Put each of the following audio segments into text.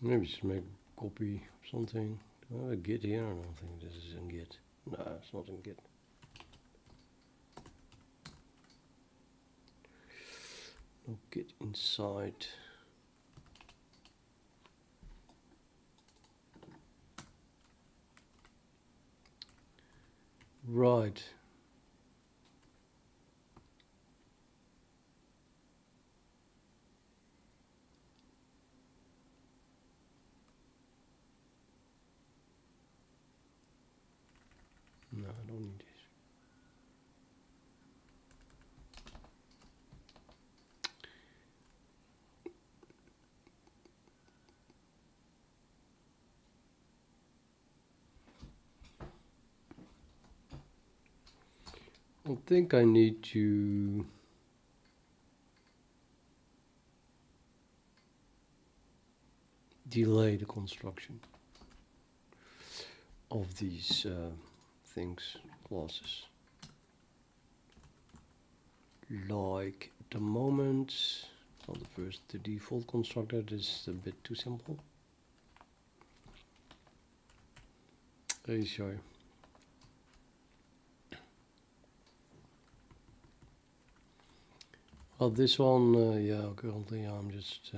Maybe just make a copy of something. A git here. I don't think this is in git. No, it's not in git. No git inside. Right. No, I don't need this. I think I need to delay the construction of these things, classes. Like at the moment, well, the default constructor is a bit too simple. Very sorry. Well, this one, yeah, currently I'm just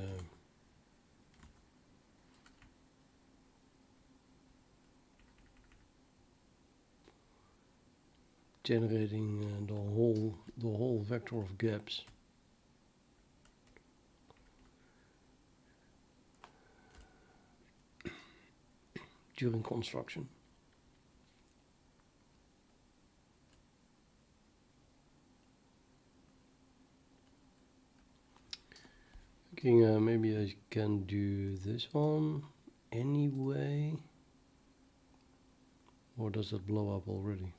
generating the whole vector of gaps. During construction. Thinking maybe I can do this one anyway, or does it blow up already?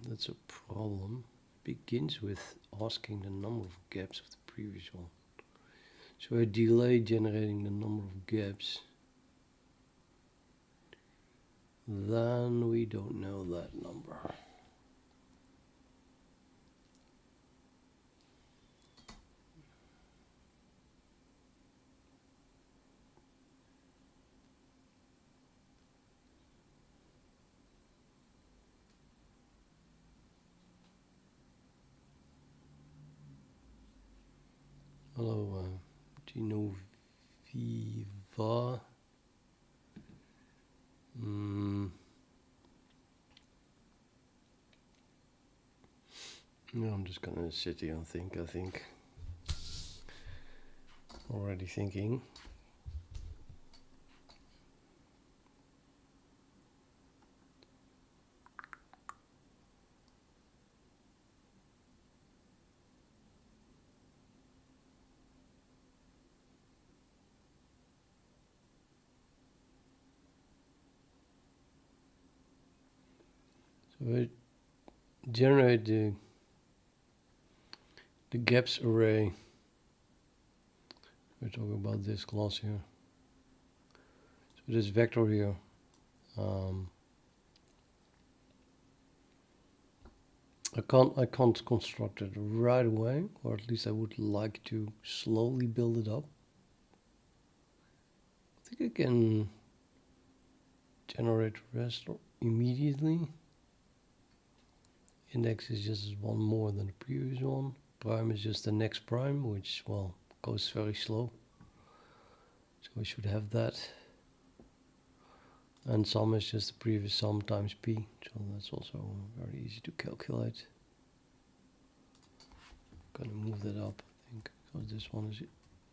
That's a problem. Begins with asking the number of gaps of the previous one. So I delay generating the number of gaps. Then we don't know that number. Hello, Genoviva. No, I'm just gonna sit here and think. I think already thinking. So I generate the gaps array. We're talking about this class here. So this vector here. I can't construct it right away, or at least I would like to slowly build it up. I think I can generate rest immediately. Index is just one more than the previous one. Prime is just the next prime, which, well, goes very slow. So we should have that. And sum is just the previous sum times p. So that's also very easy to calculate. I'm gonna move that up, I think, because this one is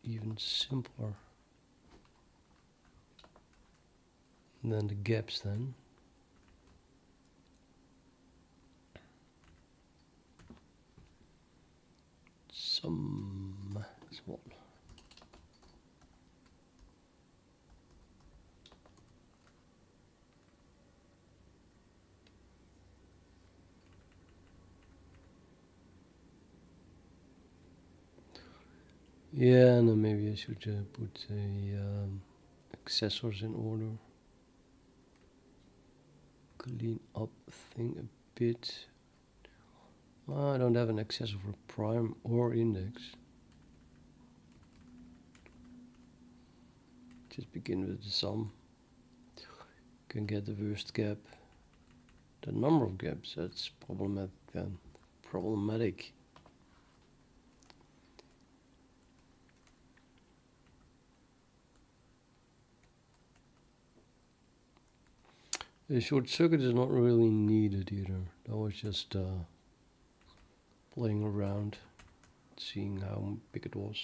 even simpler. And then the gaps then. Sum is one. Yeah, and then maybe I should put accessors in order. clean up thing a bit. I don't have an accessor for prime or index. Just begin with the sum. Can get the worst gap. The number of gaps, that's problematic then. Problematic. The short circuit is not really needed either. That was just playing around, seeing how big it was.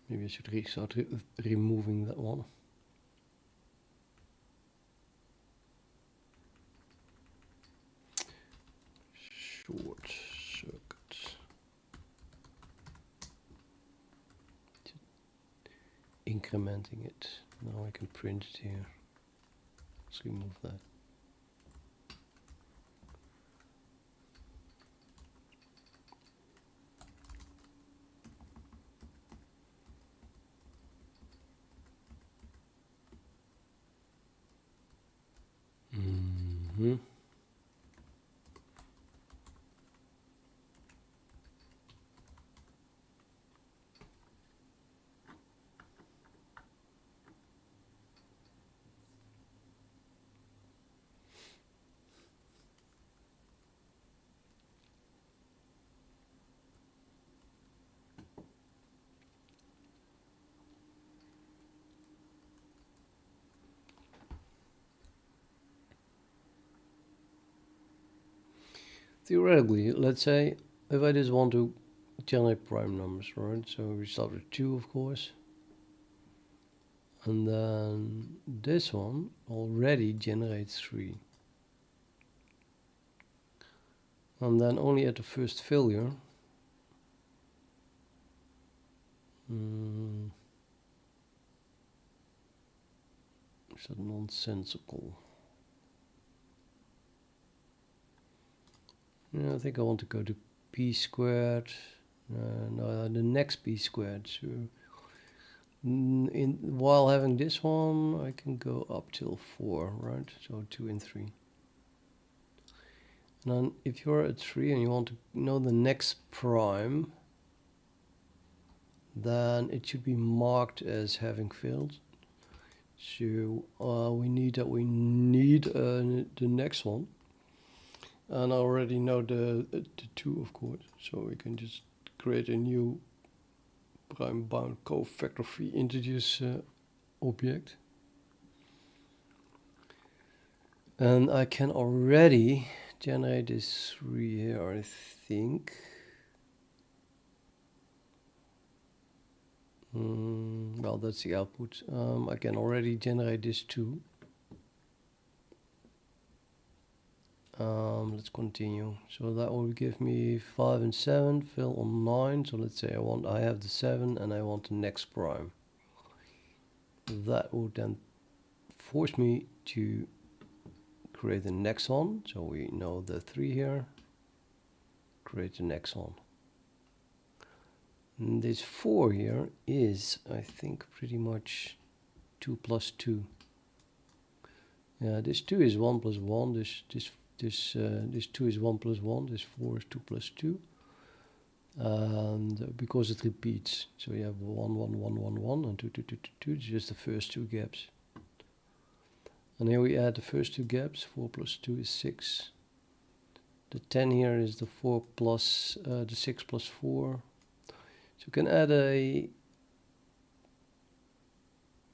Maybe I should start removing that one. Short circuit. Incrementing it. Now I can print it here. Let's remove that. Mm-hmm. Theoretically, let's say if I just want to generate prime numbers, right? So we start with 2, of course. And then this one already generates 3. And then only at the first failure. Is that nonsensical? Yeah, I think I want to go to p squared. No, the next p squared. So while having this one, I can go up till 4, right? So 2 and 3. And then if you're at 3 and you want to know the next prime, then it should be marked as having failed. So we need the next one. And I already know the 2, of course, so we can just create a new prime bound cofactor free integers object. And I can already generate this 3 here, I think. Well, that's the output. I can already generate this 2. Let's continue. So that will give me 5 and 7, fill on 9. So let's say I have the 7 and I want the next prime. That will then force me to create the next one. So we know the 3 here. Create the next one. And this 4 here is, I think, pretty much 2 plus 2. Yeah, this 2 is 1 plus 1. This 2 is 1 plus 1, this 4 is 2 plus 2. And because it repeats, so you have 1, 1, 1, 1, 1, and 2, 2, 2, 2, 2, it's just the first 2 gaps. And here we add the first 2 gaps, 4 plus 2 is 6. The 10 here is the 4 plus, the 6 plus 4. So you can add a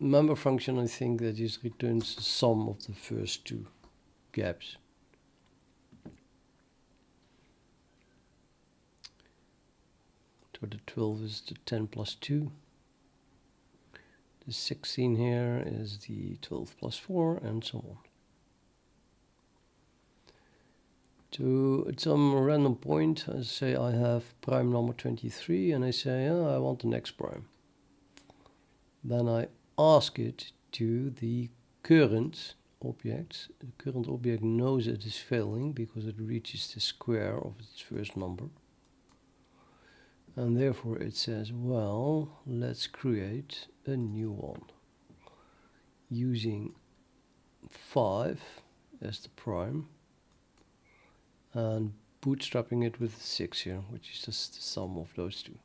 member function, I think, that just returns the sum of the first 2 gaps. So the 12 is the 10 plus 2. The 16 here is the 12 plus 4, and so on. So at some random point, I say I have prime number 23, and I say, I want the next prime. Then I ask it to the current object. The current object knows it is failing because it reaches the square of its first number. And therefore it says, well, let's create a new one using 5 as the prime and bootstrapping it with 6 here, which is just the sum of those two.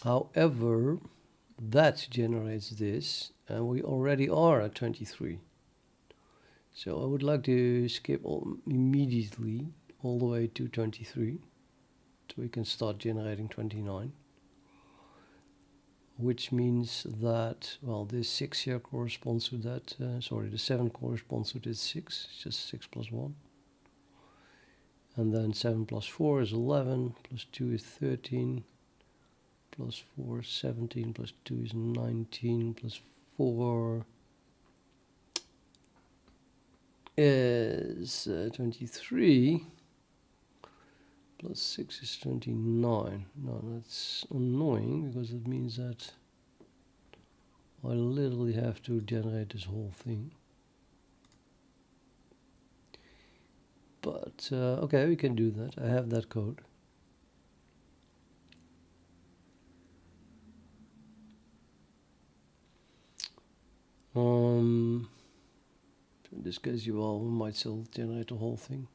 However, that generates this, and we already are at 23. So I would like to skip immediately all the way to 23, so we can start generating 29. Which means that, well, this 6 here corresponds to that, the 7 corresponds to this 6, it's just 6 plus 1. And then 7 plus 4 is 11, plus 2 is 13, plus 4 is 17, plus 2 is 19, plus 4 is 23, plus 6 is 29. No, that's annoying, because it means that I literally have to generate this whole thing. But, okay, we can do that. I have that code. In this case, we might still generate the whole thing.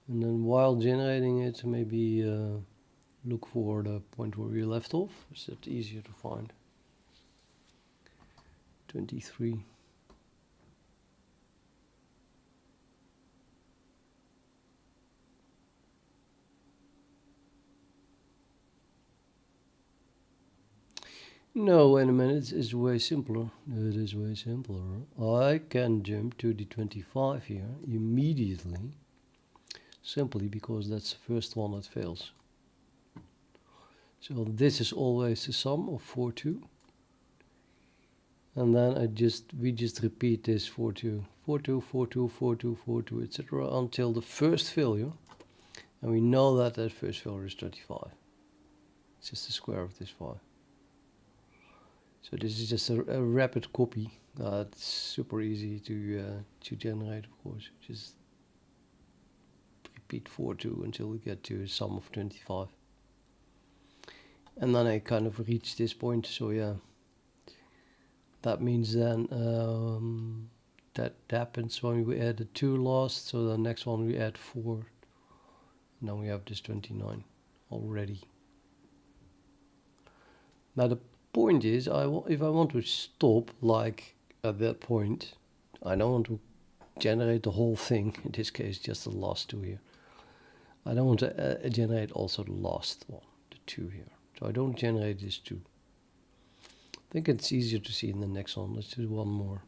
And then while generating it, maybe look for the point where we left off. Is that easier to find? 23. No, wait a minute, it's way simpler. It is way simpler. I can jump to the 25 here immediately, simply because that's the first one that fails. So this is always the sum of 4, 2. And then we just repeat this 4, 2, 4, 2, 4, 2, 4, 2, 4, 2, etc. until the first failure. And we know that that first failure is 25. It's just the square of this 5. So this is just a rapid copy. It's super easy to generate, of course. Just repeat 4, 2 until we get to a sum of 25. And then I kind of reach this point, so yeah. That means then that happens when we add the 2 last, so the next one we add 4. And then we have this 29 already. Now the point is, if I want to stop, like at that point, I don't want to generate the whole thing, in this case just the last 2 here. I don't want to generate also the last one, the 2 here. So I don't generate this 2. I think it's easier to see in the next one. Let's do one more.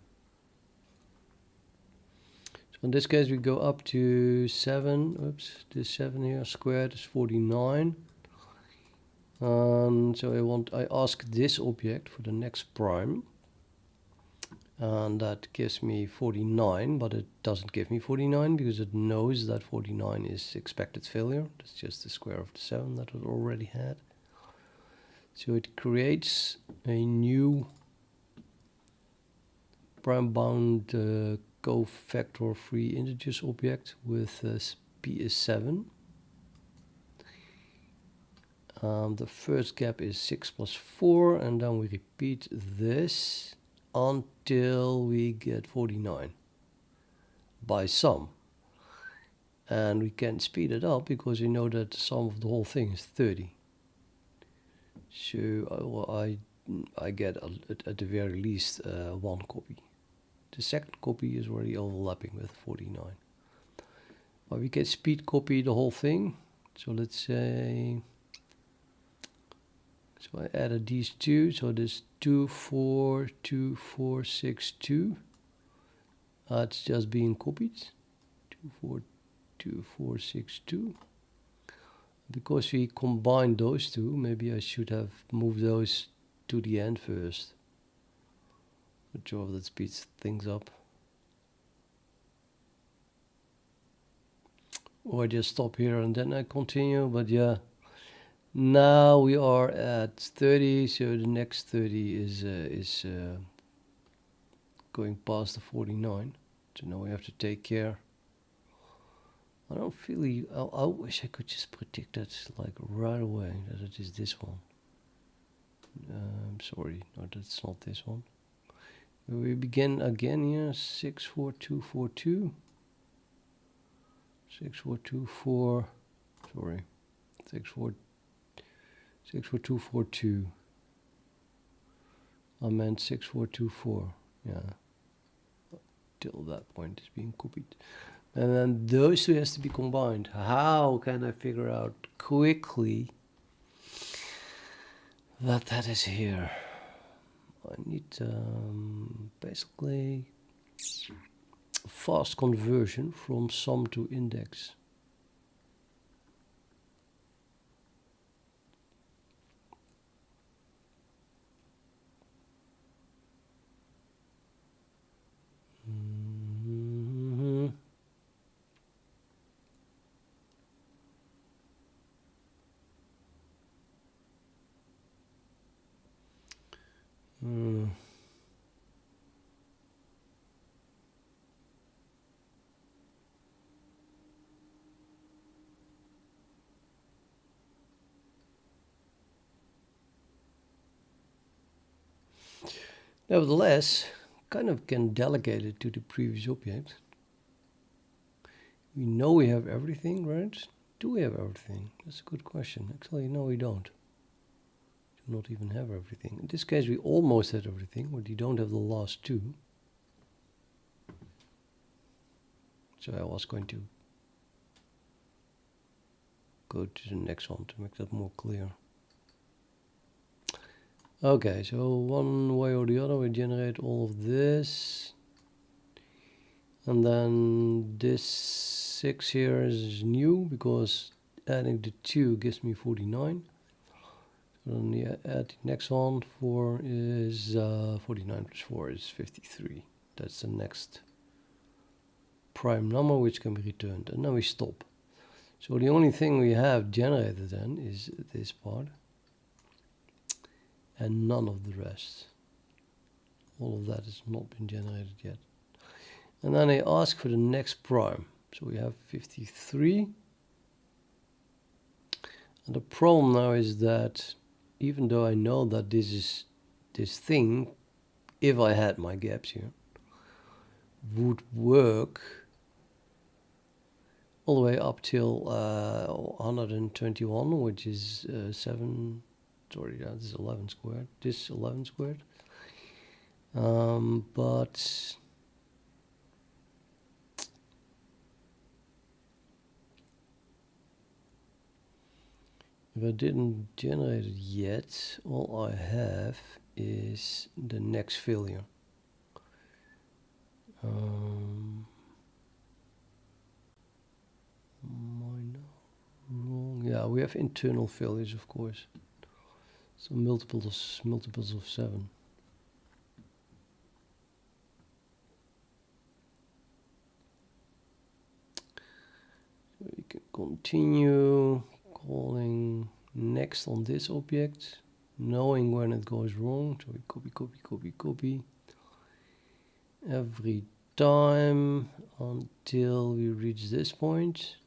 So in this case we go up to 7, oops, this 7 here squared is 49. So I ask this object for the next prime, and that gives me 49, but it doesn't give me 49 because it knows that 49 is expected failure. That's just the square of the 7 that it already had. So it creates a new prime bound cofactor free integers object with p is 7. The first gap is 6 plus 4, and then we repeat this until we get 49 by sum. And we can speed it up because we know that the sum of the whole thing is 30. So I get at the very least 1 copy. The second copy is already overlapping with 49. But we can speed copy the whole thing. So let's say, so I added these 2, so this 2, 4, 2, 4, 6, 2. It's just being copied. 2, 4, 2, 4, 6, 2. Because we combined those 2, maybe I should have moved those to the end first. Not sure if that speeds things up. Or I just stop here and then I continue, but yeah. Now we are at 30, so the next 30 is going past the 49. So now we have to take care. I don't feel. I wish I could just predict that like right away that it is this one. Sorry, no, that's not this one. We begin again here, 64242. 6424, sorry, 64242. I meant 6424, yeah. Till that point is being copied. And then those two has to be combined. How can I figure out quickly that that is here? I need basically fast conversion from sum to index. Nevertheless, kind of can delegate it to the previous object. We know we have everything, right? Do we have everything? That's a good question. Actually, no, we don't. Do not even have everything. In this case, we almost had everything, but you don't have the last two. So I was going to go to the next one to make that more clear. Okay, so one way or the other we generate all of this. And then this 6 here is new because adding the 2 gives me 49. So then you add the next one, 4 is 49 plus 4 is 53. That's the next prime number which can be returned. And then we stop. So the only thing we have generated then is this part. And none of the rest. All of that has not been generated yet. And then they ask for the next prime. So we have 53. And the problem now is that even though I know that this is this thing, if I had my gaps here, would work all the way up till 121, which is 7. Sorry, that is 11 squared. This 11 squared. But if I didn't generate it yet, all I have is the next failure. Am I wrong? Yeah, we have internal failures, of course. So multiples of 7. So we can continue calling next on this object, knowing when it goes wrong. So we copy every time until we reach this point.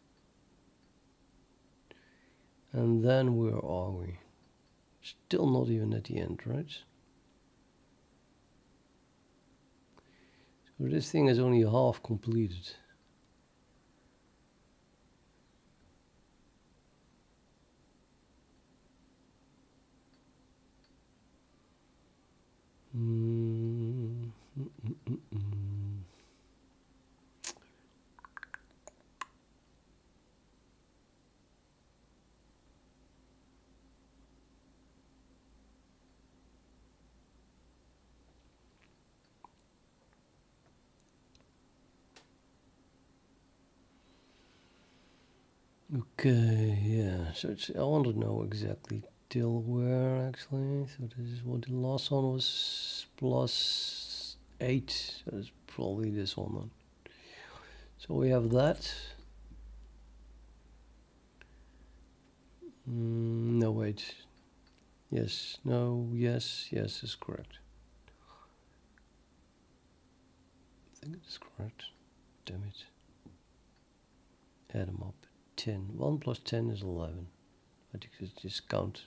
And then where are we? Still not even at the end, right? So this thing is only half completed. Okay, yeah, so I want to know exactly till where actually. So this is what the last one was, plus 8. So it's probably this one then. So we have that. No, wait. Yes, no, yes is correct. I think it is correct. Damn it. Add them up. 10. 1 plus 10 is 11. I think it's just count.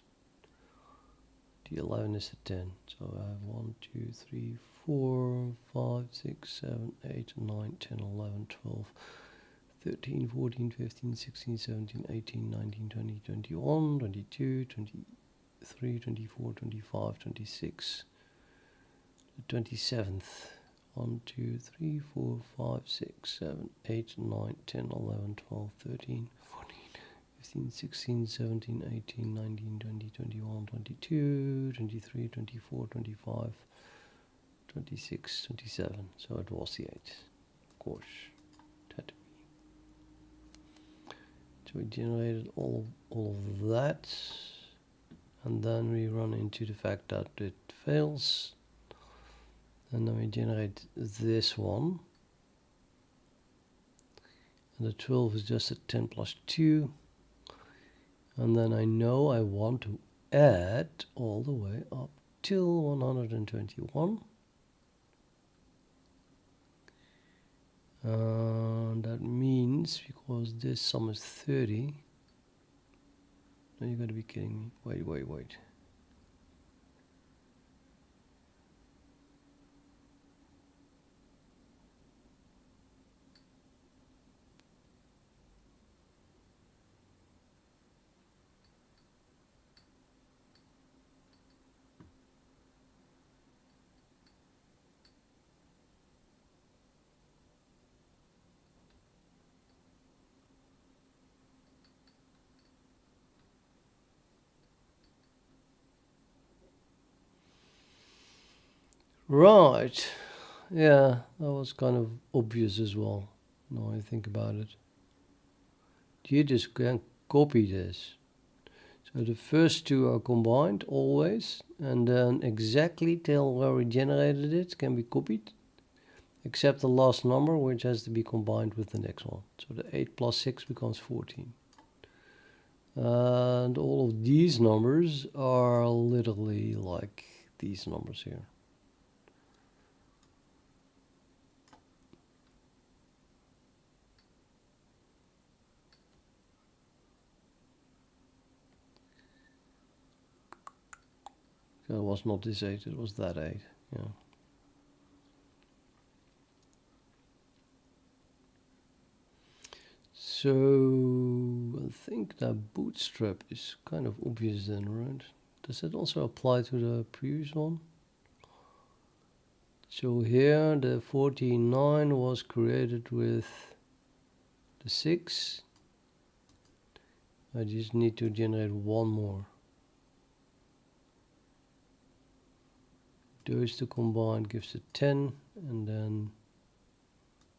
The 11 is a 10. So I have 1, 2, 3, 4, 5, 6, 7, 8, 9, 10, 11, 12, 13, 14, 15, 16, 17, 18, 19, 20, 21, 22, 23, 24, 25, 26. The 27th. 1, 2, 3, 4, 5, 6, 7, 8, 9, 10, 11, 12, 13, 14, 15, 16, 17, 18, 19, 20, 21, 22, 23, 24, 25, 26, 27. So it was the 8. Of course. It had to be. So we generated all of that. And then we run into the fact that it fails. And then we generate this one. And the 12 is just a 10 plus 2. And then I know I want to add all the way up till 121. And that means, because this sum is 30. No, you gotta be kidding me. Wait. Right. Yeah, that was kind of obvious as well. Now I think about it. You just can copy this. So the first two are combined always, and then exactly till where we generated it can be copied, except the last number, which has to be combined with the next one. So the 8 plus 6 becomes 14. And all of these numbers are literally like these numbers here. So it was not this 8, it was that 8. Yeah. So I think that bootstrap is kind of obvious then, right? Does it also apply to the previous one? So here the 49 was created with the 6. I just need to generate one more. Those two combined gives a 10, and then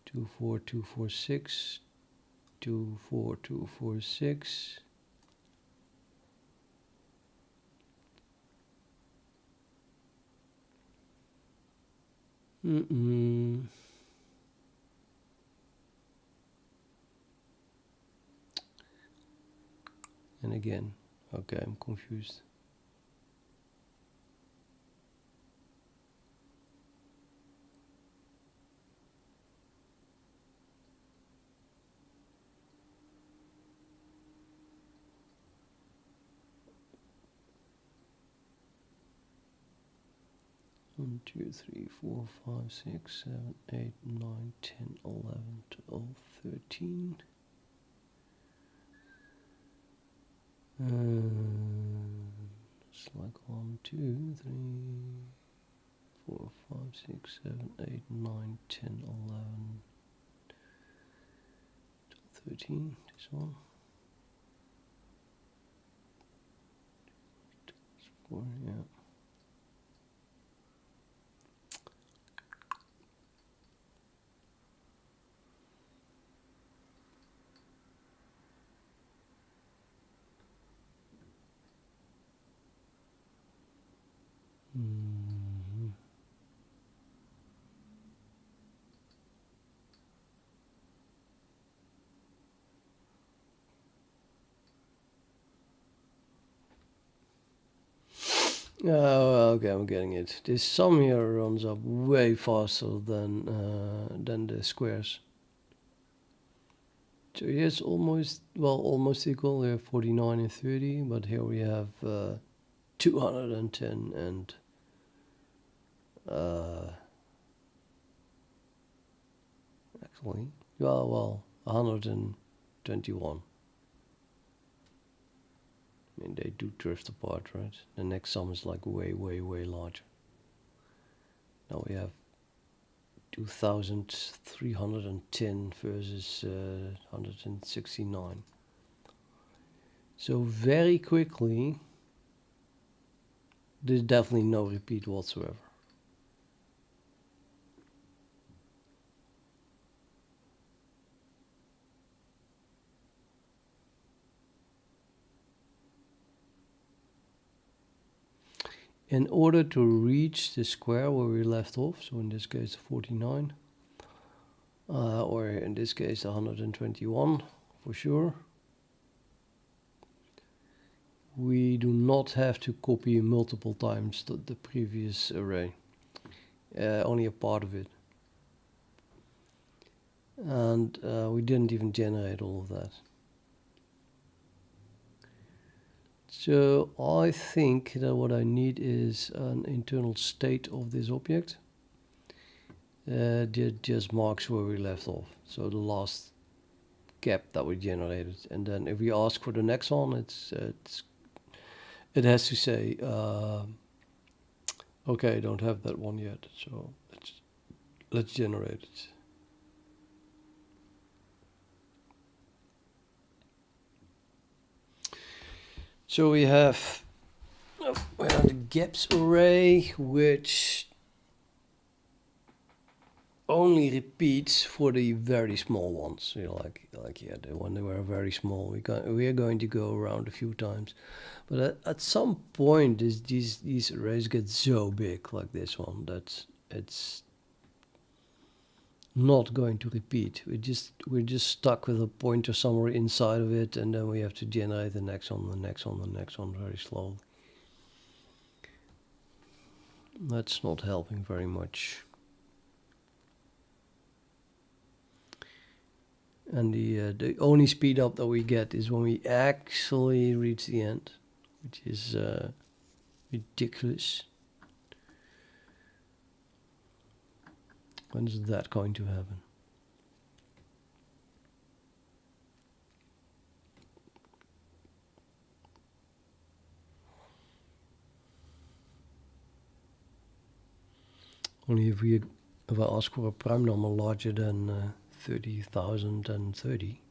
2, 4, 2, 4, 6, 2, 4, 2, 4, 6. And again, okay, I'm confused. One, 2, 3, 4, 5, 6, 7, 8, 9, 10, 11, 12, 13. It's like 1, 2, 3, 4, 5, 6, 7, 8, 9, 10, 11, 12, 13. This one. 4, yeah. Oh, okay, I'm getting it. This sum here runs up way faster than the squares. So here's almost equal. We have 49 and 30, but here we have 210 and actually, well, 121. I mean, they do drift apart, right? The next sum is like way, way, way larger. Now we have 2,310 versus 169. So very quickly, there's definitely no repeat whatsoever. In order to reach the square where we left off, so in this case 49, or in this case 121 for sure, we do not have to copy multiple times the previous array, only a part of it. And we didn't even generate all of that. So I think that what I need is an internal state of this object that just marks where we left off. So the last gap that we generated. And then if we ask for the next one, it has to say, okay, I don't have that one yet. So let's generate it. So we have the gaps array, which only repeats for the very small ones. You know, like yeah, when they were very small, we are going to go around a few times, but at some point, these arrays get so big, like this one, that it's not going to repeat. We're just stuck with a pointer somewhere inside of it, and then we have to generate the next one, the next one, the next one very slowly. That's not helping very much. And the only speed up that we get is when we actually reach the end, which is ridiculous. When is that going to happen? Only if I ask for a prime number larger than 30,030,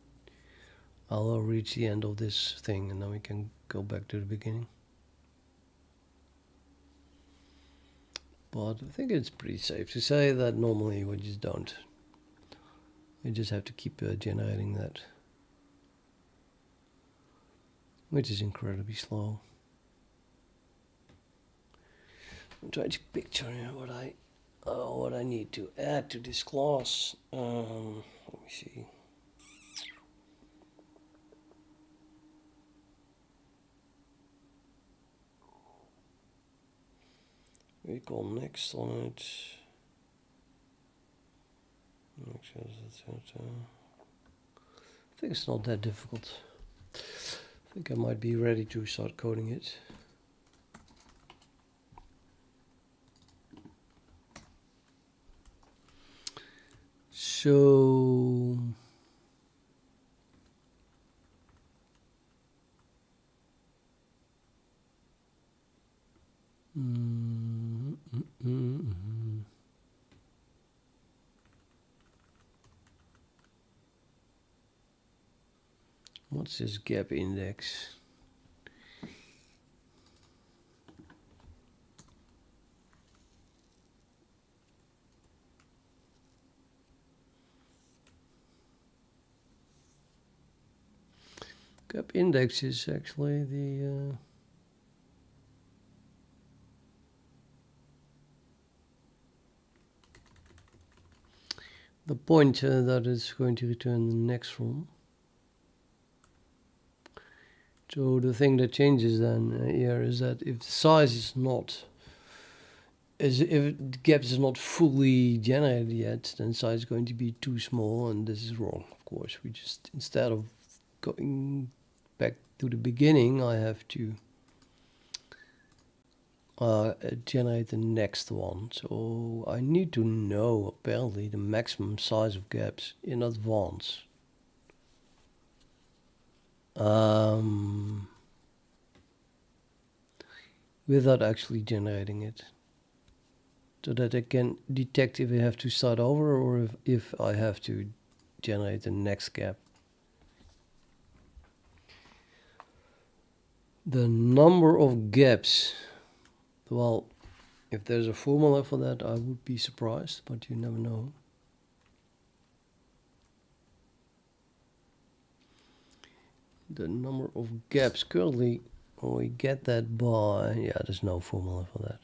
I'll reach the end of this thing, and then we can go back to the beginning. But I think it's pretty safe to say that normally we just don't. We just have to keep generating that, which is incredibly slow. I'm trying to picture what I need to add to this class. Let me see. We call next on it. I think it's not that difficult. I think I might be ready to start coding it. So what's this gap index? Gap index is actually the pointer that is going to return the next from. So the thing that changes then here is that if the size is not, if the gap is not fully generated yet, then size is going to be too small, and this is wrong. Of course, we just, instead of going back to the beginning, I have to generate the next one. So I need to know apparently the maximum size of gaps in advance. Without actually generating it. So that I can detect if I have to start over or if I have to generate the next gap. The number of gaps. Well, if there's a formula for that, I would be surprised, but you never know. The number of gaps currently, we get that by, yeah, there's no formula for that.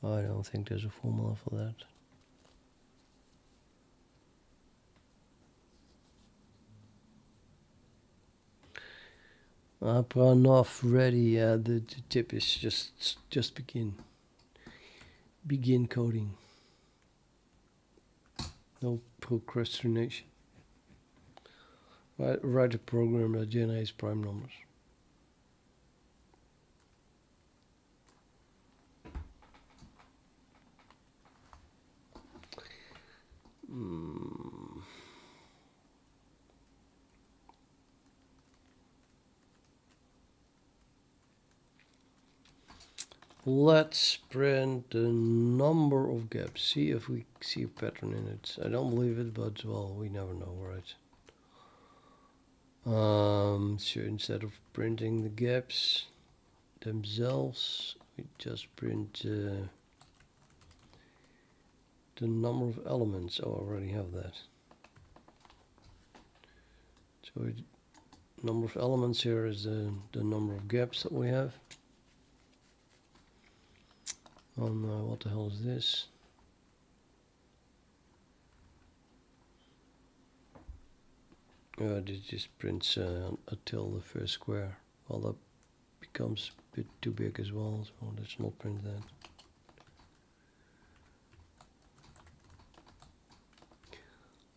I don't think there's a formula for that. Pranav ready. The tip is just begin coding. No procrastination. Write a program that generates prime numbers. Let's print the number of gaps. See if we see a pattern in it. I don't believe it, but well, we never know, right? So instead of printing the gaps themselves, we just print the number of elements. Oh, I already have that. So number of elements here is the number of gaps that we have. What the hell is this? It just prints until the first square. Well, that becomes a bit too big as well, so let's not print that.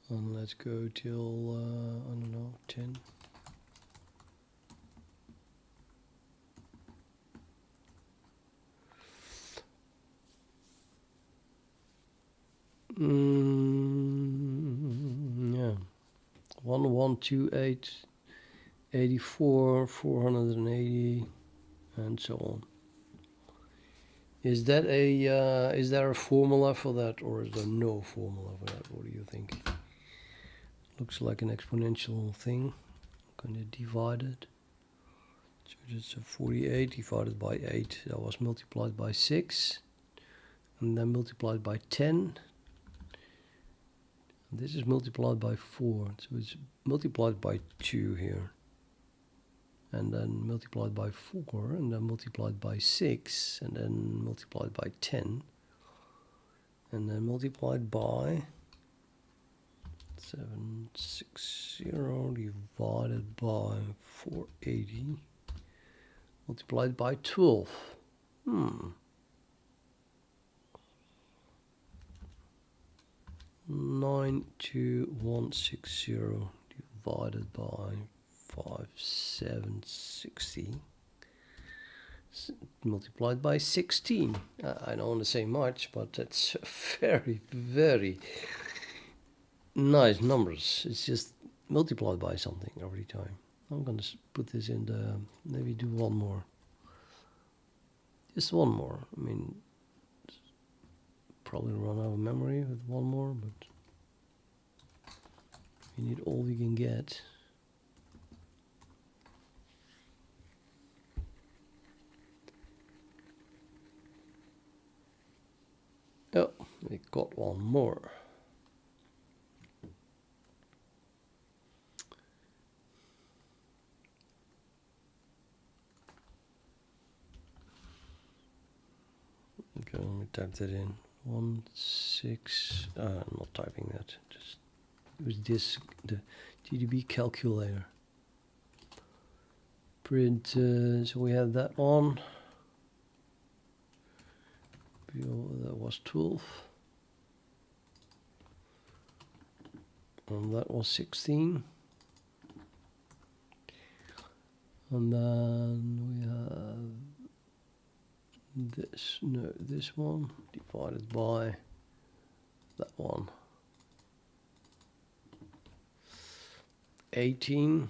And let's go till, I don't know, 10. Yeah. 1128, 84, 480, and so on. Is that is there a formula for that, or is there no formula for that? What do you think? Looks like an exponential thing. I'm going to divide it. So it's a 48 divided by 8. That was multiplied by 6, and then multiplied by 10. And this is multiplied by 4, so it's multiplied by 2 here. And then multiplied by 4, and then multiplied by 6, and then multiplied by 10, and then multiplied by 760 divided by 480, multiplied by 12. 92160 divided by 5760 multiplied by 16. I don't want to say much, but that's very, very nice numbers. It's just multiplied by something every time. I'm going to put this in the, maybe do one more. Just one more. I mean, probably run out of memory with one more, but we need all we can get. Oh, we got one more. Okay, let me type that in. 16. I'm not typing that. Just use this, the GDB calculator. Print. So we have that on. That was 12. And that was 16. And then we have this, no, this one divided by that one. 18.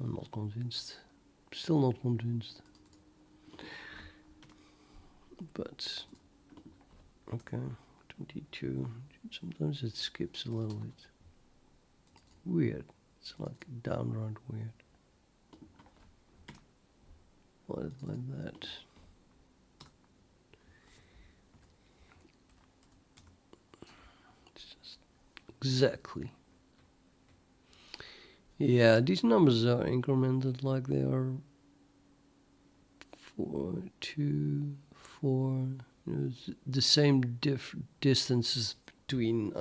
I'm not convinced. Still not convinced. But okay, 22. Sometimes it skips a little bit. Weird. It's like downright weird. Like that. It's just exactly. Yeah, these numbers are incremented like they are 4, 2, 4. You know, the same distances between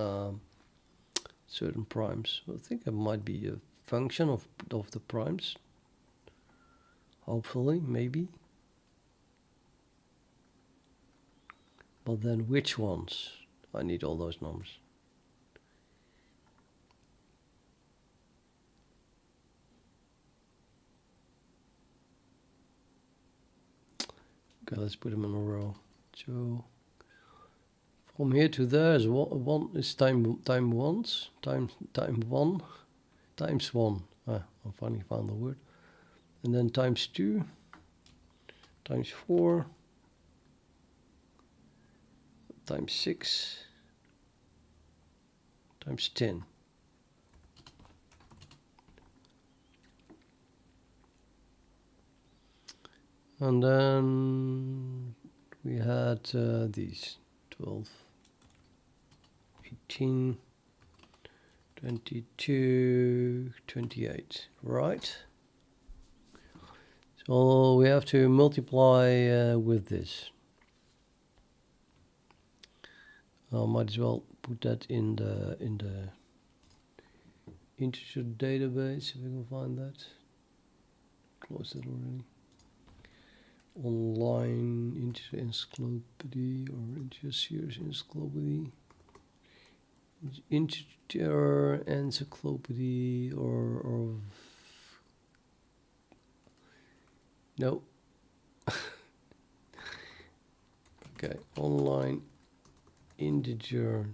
certain primes. I think it might be a function of the primes. Hopefully, maybe. But then which ones? I need all those numbers. Okay, let's put them in a row. So from here to there is one is time once, time one, times one. I finally found the word. And then times 2, times 4, times 6, times 10. And then we had these 12, 18, 22, 28, right? So we have to multiply with this. I might as well put that in the integer database if we can find that. Closed it already. Online integer encyclopedia or integer series encyclopedia. Integer encyclopedia or no. Okay, online integer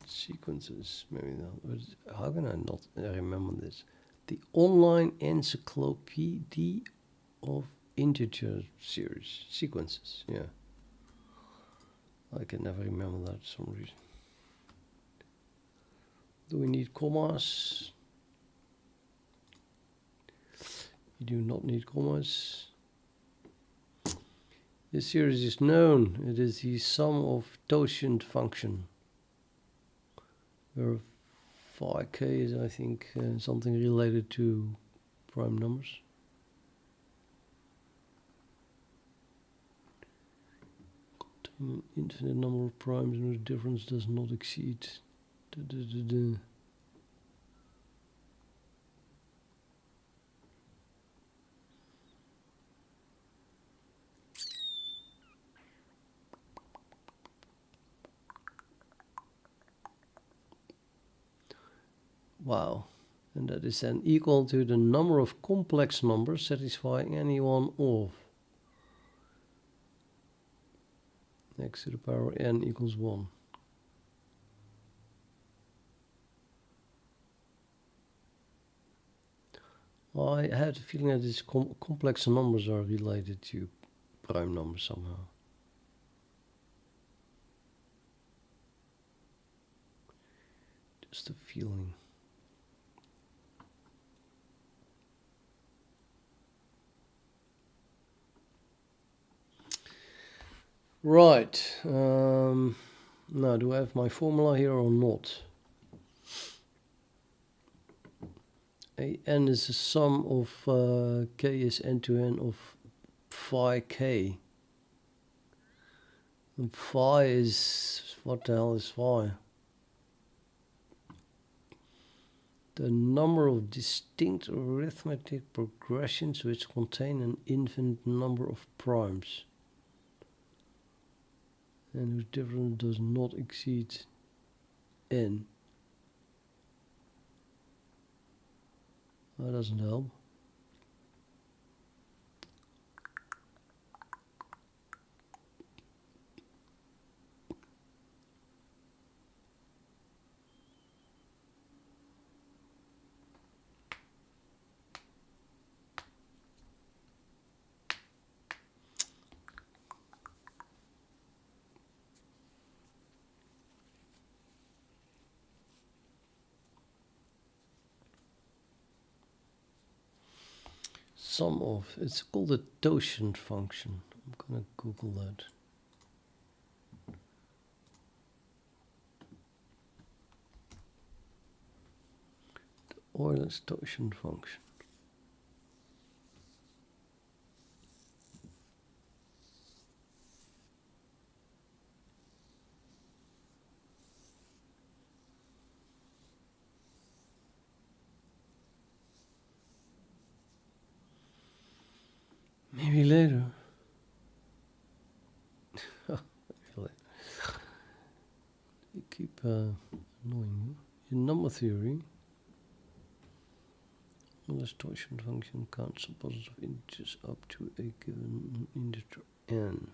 sequences. Maybe not. How can I not remember this? The online encyclopedia of integer series sequences. Yeah, I can never remember that for some reason. Do we need commas? You do not need commas. This series is known. It is the sum of totient function. Where phi k is, I think, something related to prime numbers. An infinite number of primes and the difference does not exceed. Wow. And that is then equal to the number of complex numbers satisfying any one of x to the power n equals 1. I have the feeling that these complex numbers are related to prime numbers somehow. Just a feeling. Right. Now, do I have my formula here or not? N is the sum of k is n to n of phi k. And phi is, what the hell is phi? The number of distinct arithmetic progressions which contain an infinite number of primes. and whose difference does not exceed n. That doesn't help. Sum of, it's called a totient function. I'm gonna Google that. The Euler's totient function. Maybe later. You keep annoying you. In number theory, Euler's totient function counts the positive integers up to a given integer n.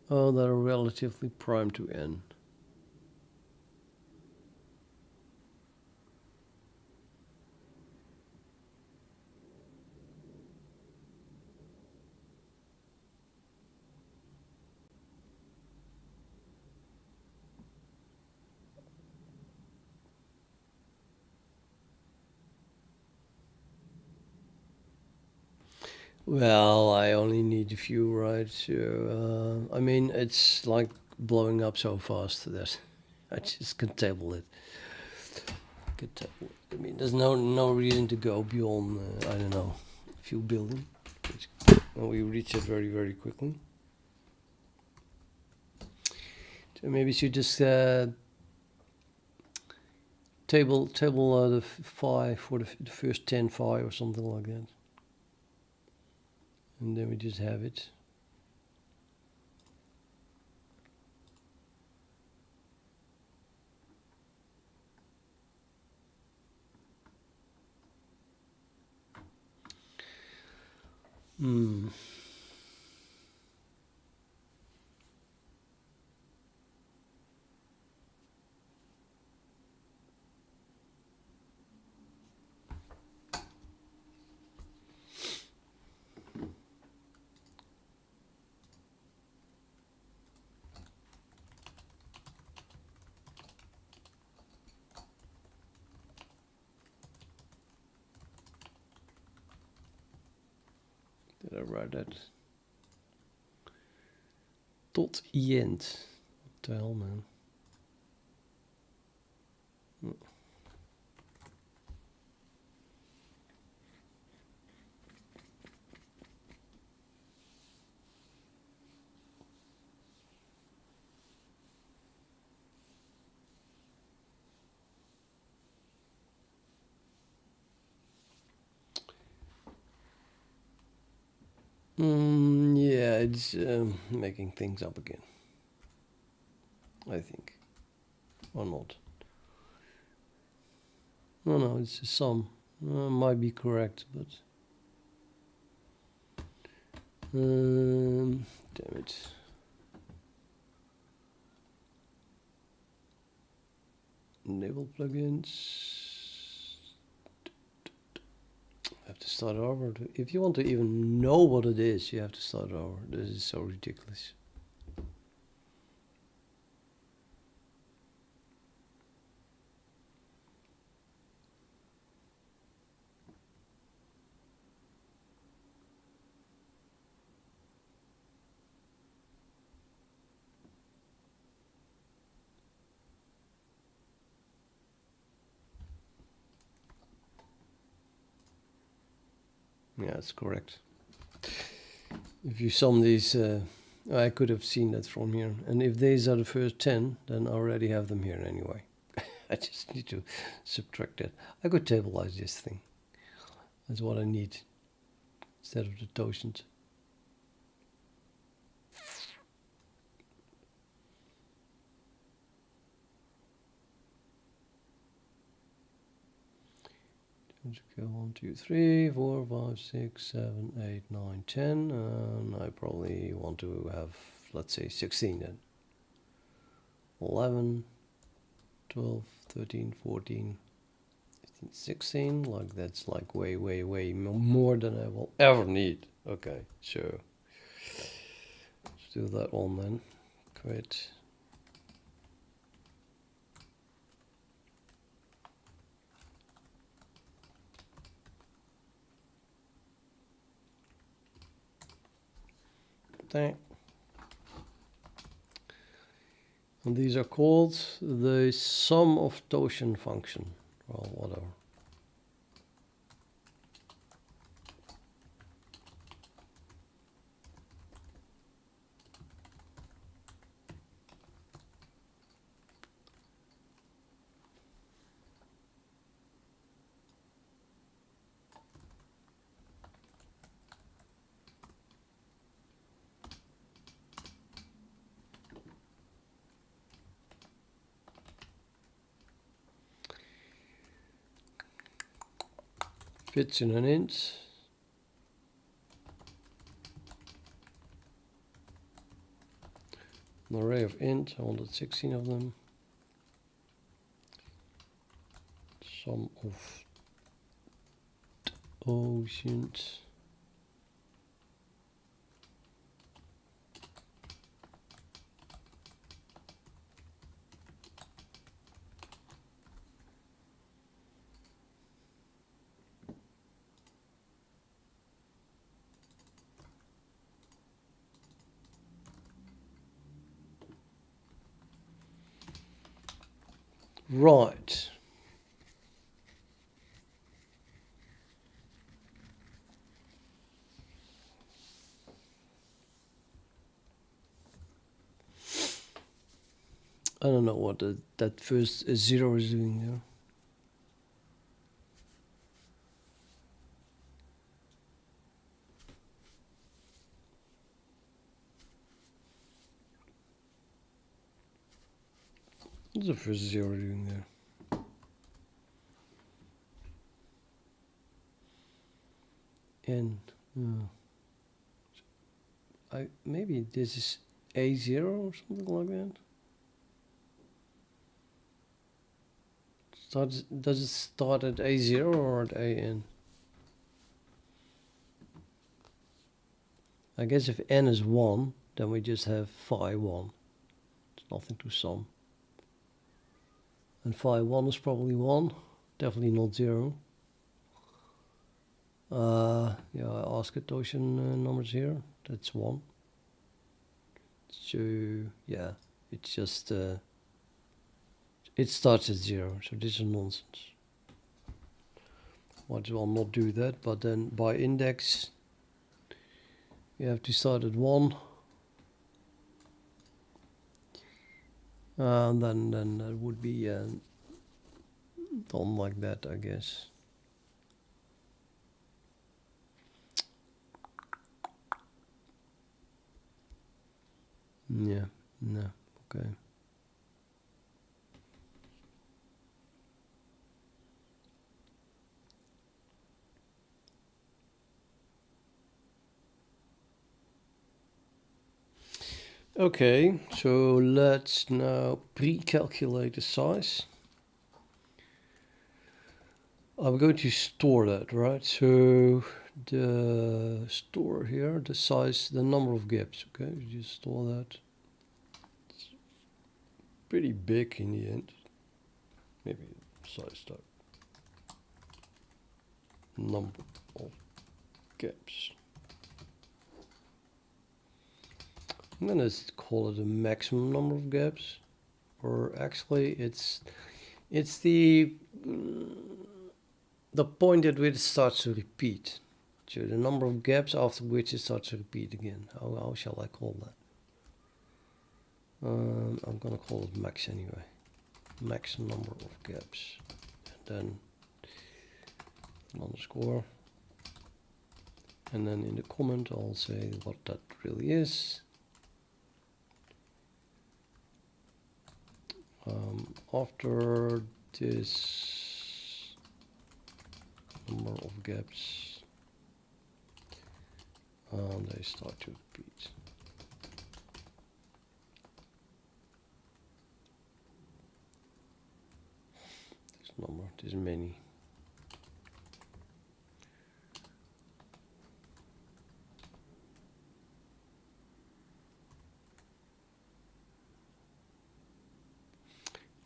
Oh, that are relatively prime to n. Well, I only need a few, right? So, I mean, it's like blowing up so fast that I just can table it. I mean, there's no reason to go beyond, I don't know, a few billion. And we reach it very, very quickly. So maybe you should just table the phi for the first 10 phi or something like that. And then we just have it. Did I write that? Tot end. What the hell, man? Yeah, it's making things up again. I think. Or not. No, it's a sum. Might be correct, but... damn it. Enable plugins. I have to start over. If you want to even know what it is, you have to start over. This is so ridiculous. Yeah, that's correct. If you sum these, I could have seen that from here. And if these are the first 10, then I already have them here anyway. I just need to subtract it. I could tableize this thing. That's what I need instead of the totient. Okay, 1, 2, 3, 4, 5, 6, 7, 8, 9, 10, and I probably want to have, let's say, 16 then. 11, 12, 13, 14, 15, 16, like that's like way more than I will ever need. Okay, so let's do that one then. Quit. There. And these are called the sum of totient function, or whatever. Fits in an int. An array of int, 116 of them. Sum of totient. Right. I don't know what that first 0 is doing there. What's the first 0 doing there? N. Maybe this is A0 or something like that. Does it start at A0 or at AN? I guess if N is 1, then we just have phi 1. It's nothing to sum. And phi 1 is probably 1, definitely not 0. Yeah, I ask a totient numbers here, that's 1. So, yeah, it's just, it starts at 0, so this is nonsense. Might as well not do that, but then by index, you have to start at 1. And then that would be done like that, I guess. Yeah, no, okay. Okay, so let's now pre-calculate the size. I'm going to store that, right? So the store here, the size, the number of gaps, okay? Just store that. It's pretty big in the end. Maybe size type. Number of gaps. I'm gonna call it a maximum number of gaps, or actually it's the point at which it starts to repeat. So the number of gaps after which it starts to repeat again. How shall I call that? I'm gonna call it max anyway. max number of gaps, and then an underscore, and then in the comment I'll say what that really is. After this number of gaps, and they start to repeat. This number, this many.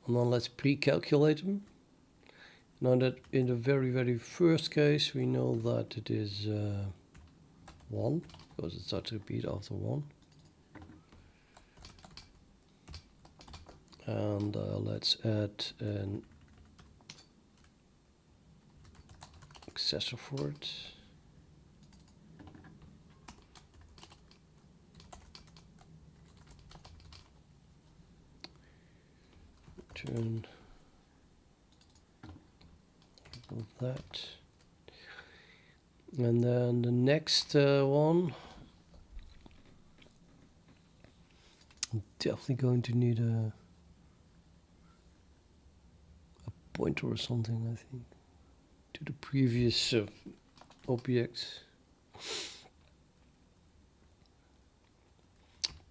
And then let's pre-calculate them. Now that in the very first case we know that it is 1, because it starts to repeat after 1. And let's add an accessor for it. Return that, and then the next one, I'm definitely going to need a pointer or something, I think, to the previous object.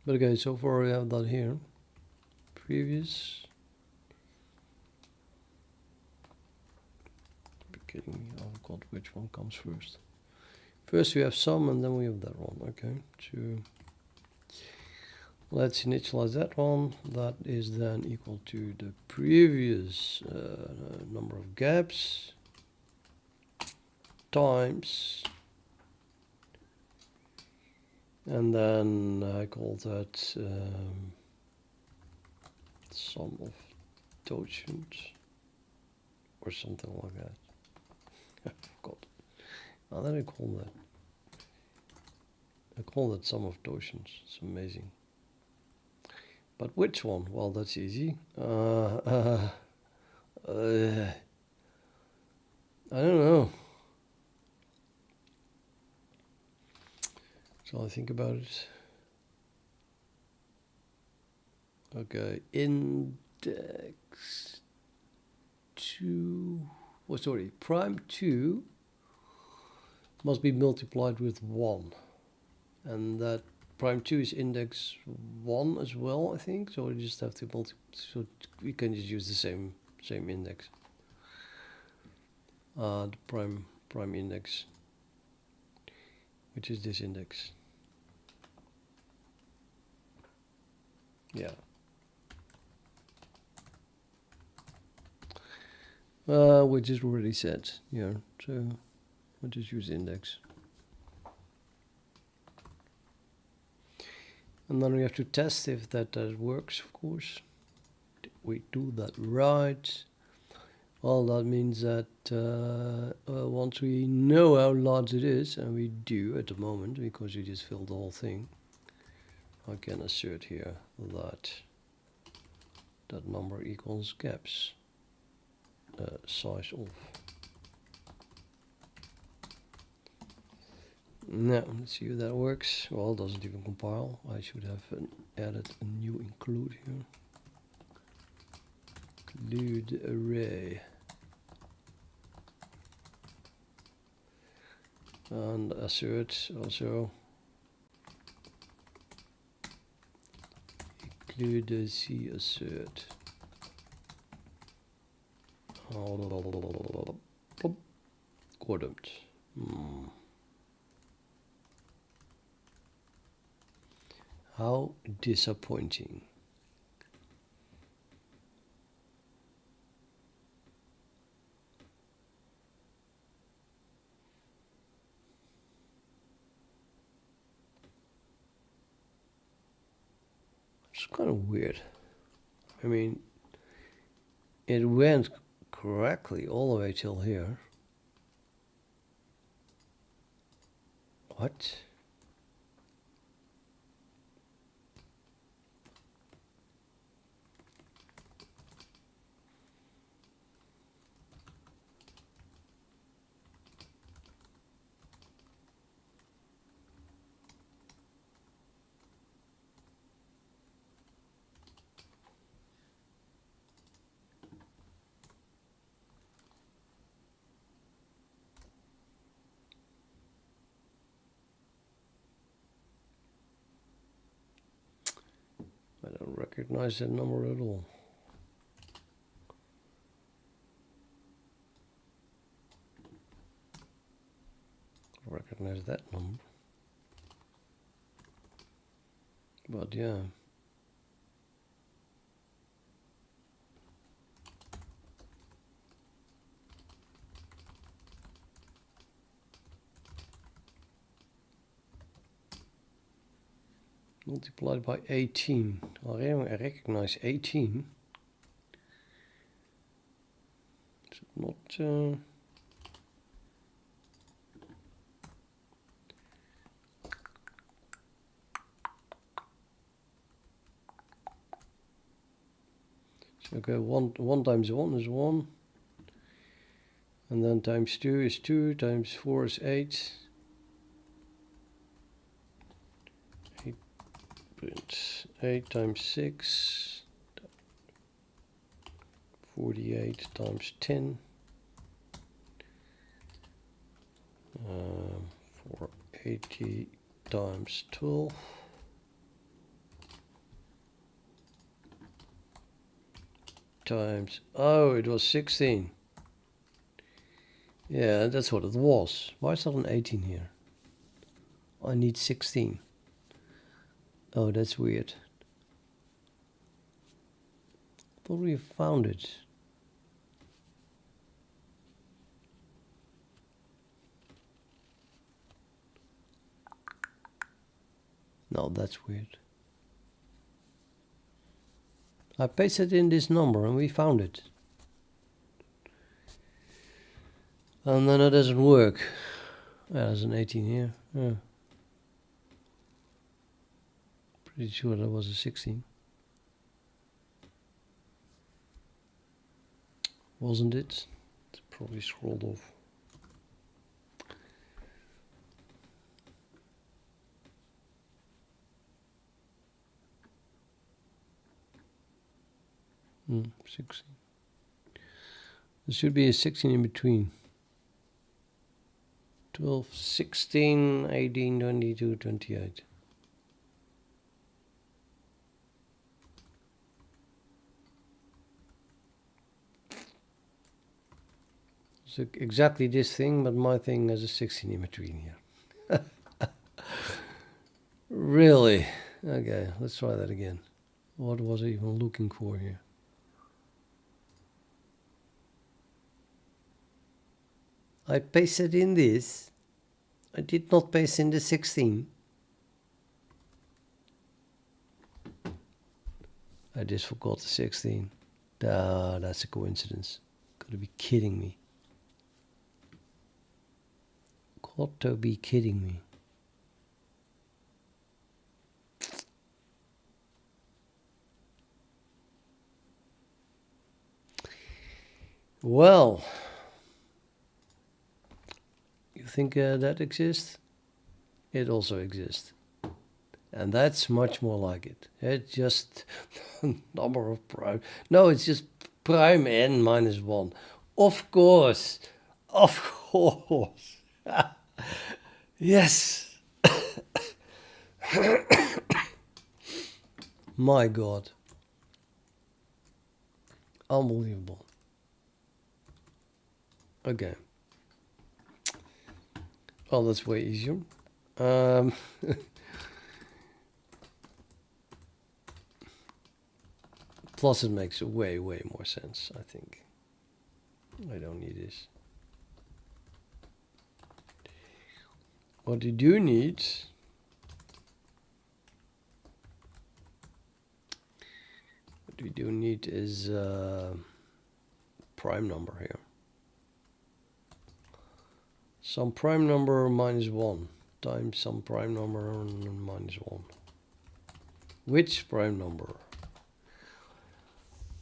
But okay, so far we have that here. Previous. I forgot which one comes first. First we have some, and then we have that one. Okay, so let's initialize that one. That is then equal to the previous number of gaps times, and then I call that sum of totient or something like that. I forgot. Now then I call that sum of totient. It's amazing. But which one? Well, that's easy. I don't know. Shall I think about it? Okay, index 2. Oh, sorry, prime 2 must be multiplied with 1, and that prime 2 is index 1 as well, I think. So we just have to so we can just use the same index. The prime index, which is this index. Yeah. Which is already set here, so I'll just use index. And then we have to test if that works, of course. Did we do that right? Well, that means that once we know how large it is, and we do at the moment, because we just filled the whole thing, I can assert here that that number equals gaps. Size of. Now let's see if that works. Well, it doesn't even compile. I should have added a new include here. Include array. And assert also. Include the C assert. Coordinate. How disappointing. It's kind of weird. I mean, it went correctly all the way till here. What? recognize that number at all. Recognize that number. But yeah. Multiplied by 18. I recognize 18. Is it not... Okay, 1 times 1 is 1. And then times 2 is 2, times 4 is 8. 8 times 6, 48 times 10, 480 times 12, times, oh, it was 16. Yeah, that's what it was. Why is there an 18 here? I need 16. Oh, that's weird. Thought we found it. No, that's weird. I pasted in this number and we found it. And then it doesn't work. There's an 18 here. Yeah. Pretty sure that was a 16. Wasn't it? It's probably scrolled off. 16. There should be a 16 in between. 12, 16, 18, 22, 28. So exactly this thing, but my thing has a 16 in between here. Really? Okay, let's try that again. What was I even looking for here? I pasted in this. I did not paste in the 16. I just forgot the 16. That's a coincidence. Gotta be kidding me. Got to be kidding me. Well, you think that exists? It also exists. And that's much more like it. It's just number of prime. No, it's just prime n minus 1. Of course. Of course. Yes. My God. Unbelievable. Okay. Well, that's way easier. Plus it makes way more sense, I think. I don't need this. What you do need is prime number here. Some prime number minus 1 times some prime number minus 1. Which prime number?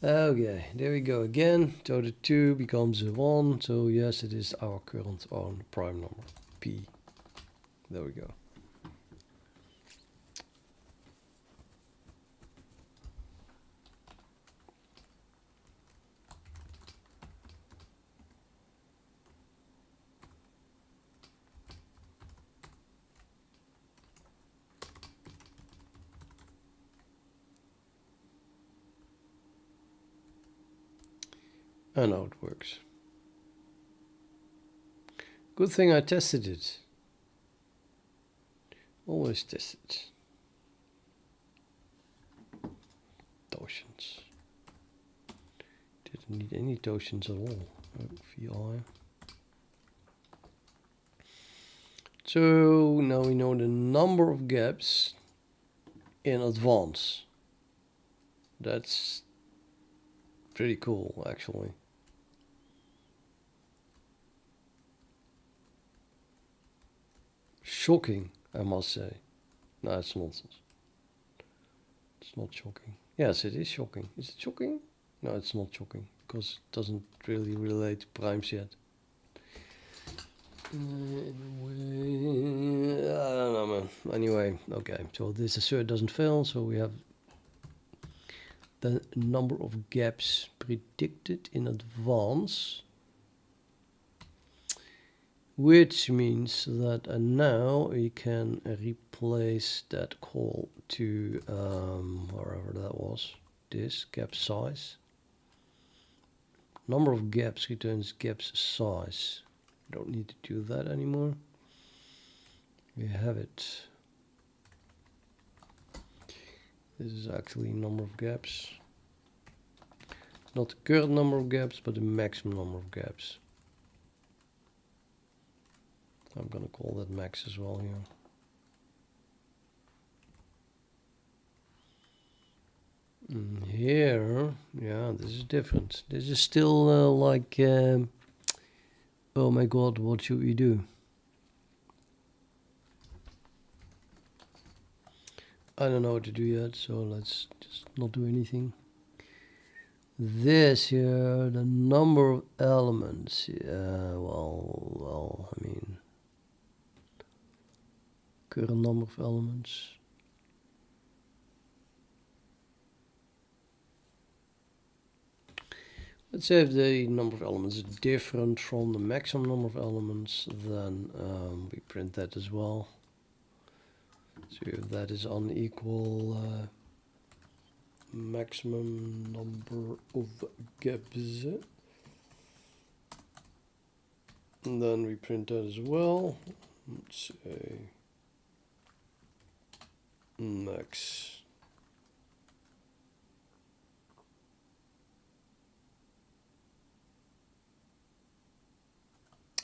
Okay, there we go again. So the 2 becomes a 1. So yes, it is our current own prime number, P. There we go. I know it works. Good thing I tested it. Always test it. Torsions. Didn't need any torsions at all. VI. So now we know the number of gaps in advance. That's pretty cool, actually. Shocking, I must say. No, it's nonsense. It's not shocking. Yes, it is shocking. Is it shocking? No, it's not shocking, because it doesn't really relate to primes yet. Anyway, I don't know, man. Anyway, okay, so this assert doesn't fail, so we have the number of gaps predicted in advance, which means that now we can replace that call to wherever that was, this gap size. Number of gaps returns gaps size. Don't need to do that anymore. We have it. This is actually number of gaps. Not the current number of gaps, but the maximum number of gaps. I'm gonna call that max as well here. Here, yeah, this is different. This is still like, oh my god, what should we do? I don't know what to do yet, so let's just not do anything. This here, the number of elements, well, I mean, current number of elements. Let's say if the number of elements is different from the maximum number of elements, then we print that as well. So if that is unequal maximum number of gaps, and then we print that as well. Let's say max.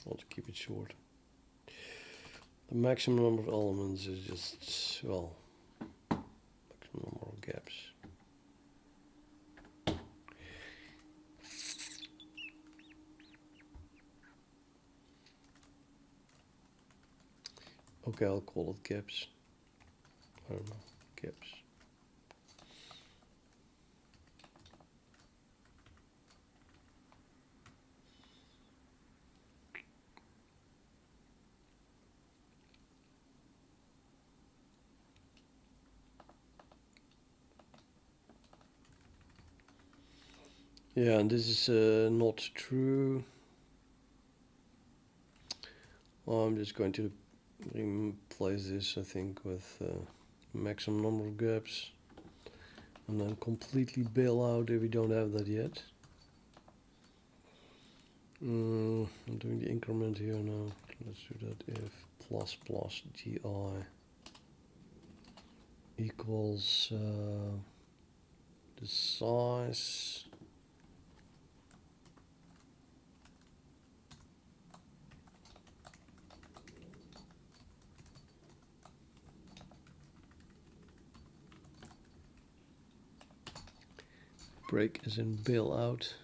I'll keep it short. The maximum number of elements is just, well, maximum number of gaps. Okay, I'll call it gaps. I don't know, gaps. Yeah, and this is not true. Well, I'm just going to replace this, I think, with maximum number of gaps, and then completely bail out if we don't have that yet. I'm doing the increment here now. Let's do that if plus plus gi equals the size break as in bail out.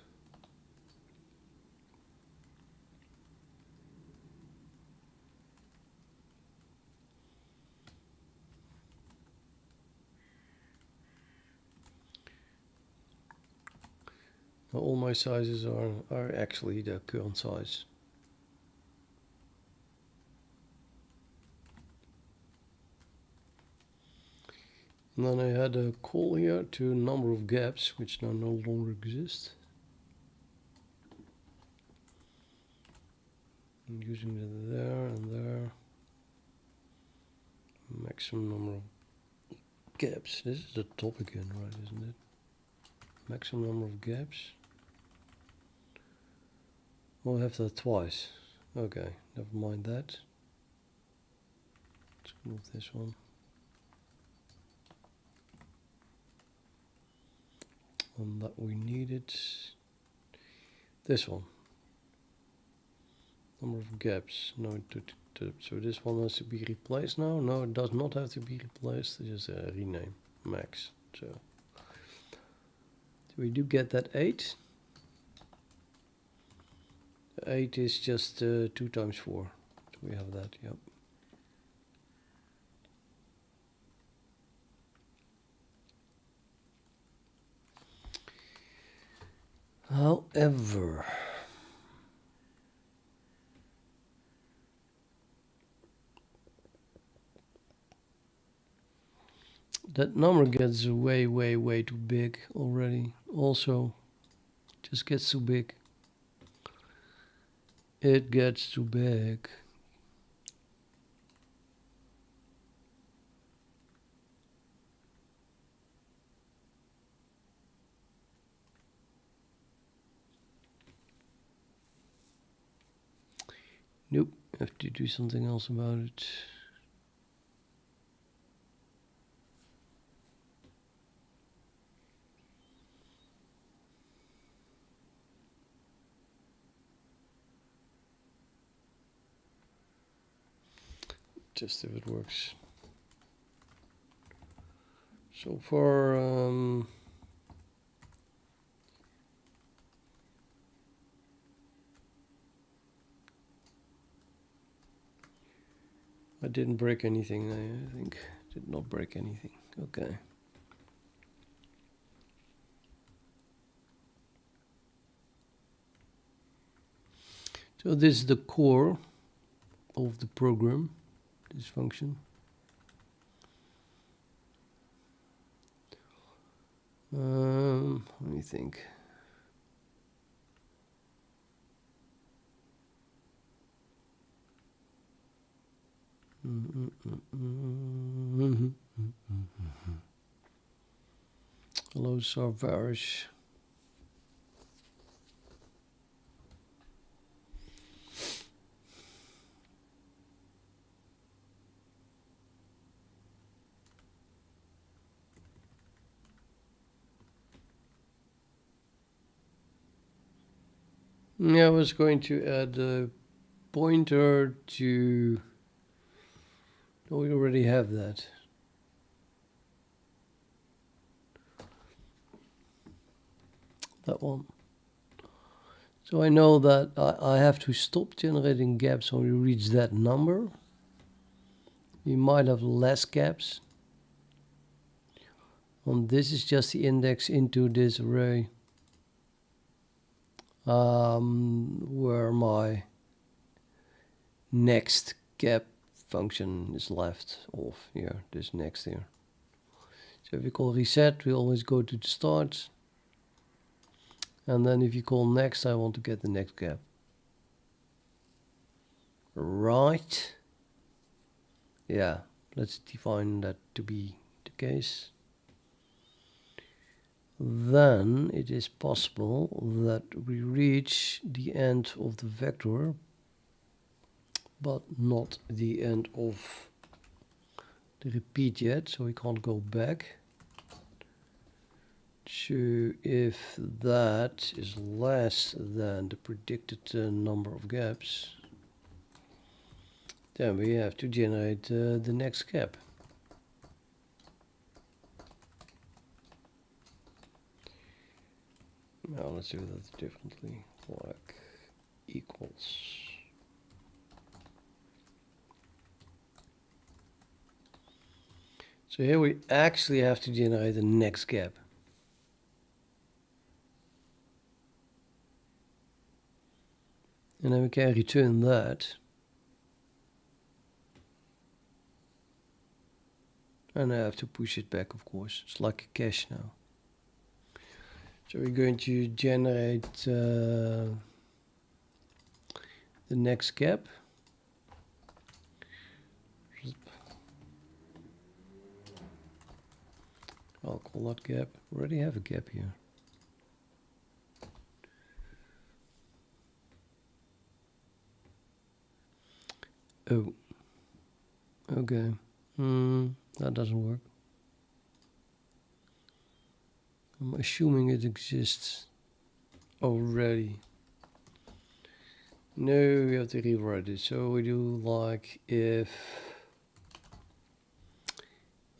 Now all my sizes are actually the current size. And then I had a call here to number of gaps, which now no longer exist. I'm using it there and there. Maximum number of gaps. This is the top again, right, isn't it? Maximum number of gaps. We'll have that twice. Okay, never mind that. Let's move this one. And that we needed. This one. Number of gaps. No, so this one has to be replaced now. No, it does not have to be replaced. It's just a rename. Max. So we do get that 8. 8 is just 2 times 4. So we have that, yep. However, that number gets way, way, way too big already. Also, just gets too big. It gets too big. Nope, have to do something else about it. Just if it works. So far, I didn't break anything. I think did not break anything. Okay. So this is the core of the program, this function. Let me think. Hello, Sarvarish. Yeah, I was going to add a pointer to... No, we already have that. That one. So I know that I have to stop generating gaps when we reach that number. We might have less gaps. And this is just the index into this array. Where my next gap function is left off here, this next here. So if you call reset, we always go to the start. And then if you call next, I want to get the next gap. Right. Yeah, let's define that to be the case. Then it is possible that we reach the end of the vector, but not the end of the repeat yet, so we can't go back. So if that is less than the predicted number of gaps, then we have to generate the next gap. Now let's do that differently, like equals. So here we actually have to generate the next gap. And then we can return that. And I have to push it back, of course. It's like a cache now. So we're going to generate the next gap. I'll call that gap. We already have a gap here. Oh, okay. That doesn't work. I'm assuming it exists already. No, we have to rewrite it. So we do like if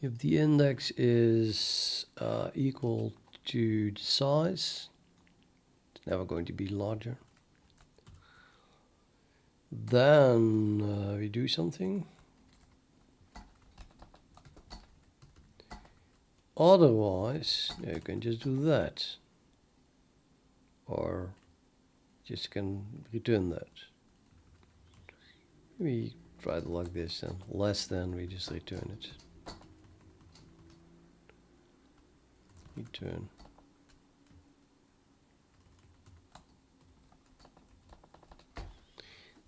the index is equal to the size, it's never going to be larger. Then we do something. Otherwise, you can just do that. Or just can return that. We try it like this, and less than we just return it. Return.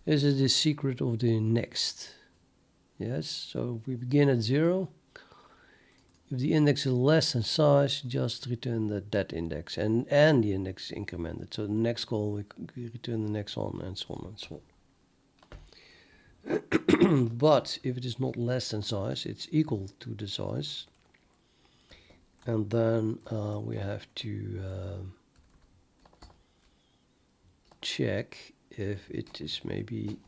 This is the secret of the next. Yes, so we begin at 0. If the index is less than size, just return that index, and the index is incremented. So the next call we return the next one, and so on and so on. But if it is not less than size, it's equal to the size, and then we have to check if it is maybe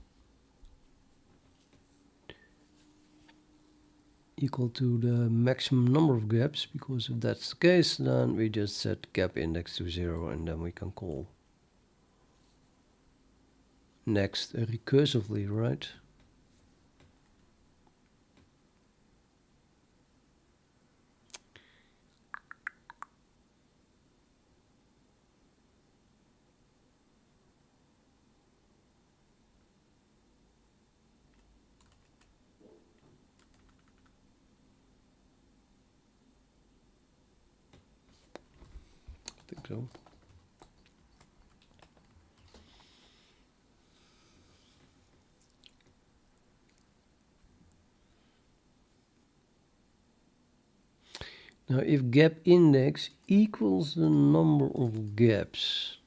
equal to the maximum number of gaps, because if that's the case, then we just set gap index to 0, and then we can call next recursively, right? I think so. Now, if gap index equals the number of gaps,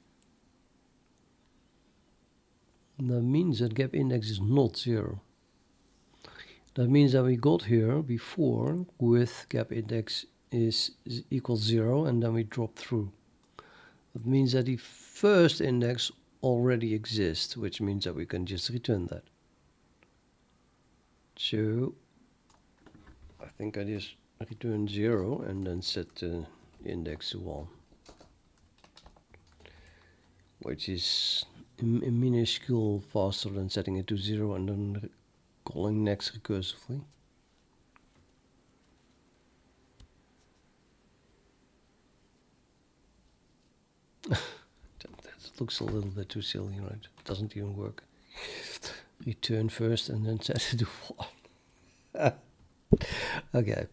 that means that gap index is not 0. That means that we got here before with gap index is equals 0, and then we drop through. That means that the first index already exists, which means that we can just return that. So I think I just return 0 and then set the index to 1, which is minuscule faster than setting it to 0 and then calling next recursively. That looks a little bit too silly, right? It doesn't even work. Return first and then set it to 1. Okay.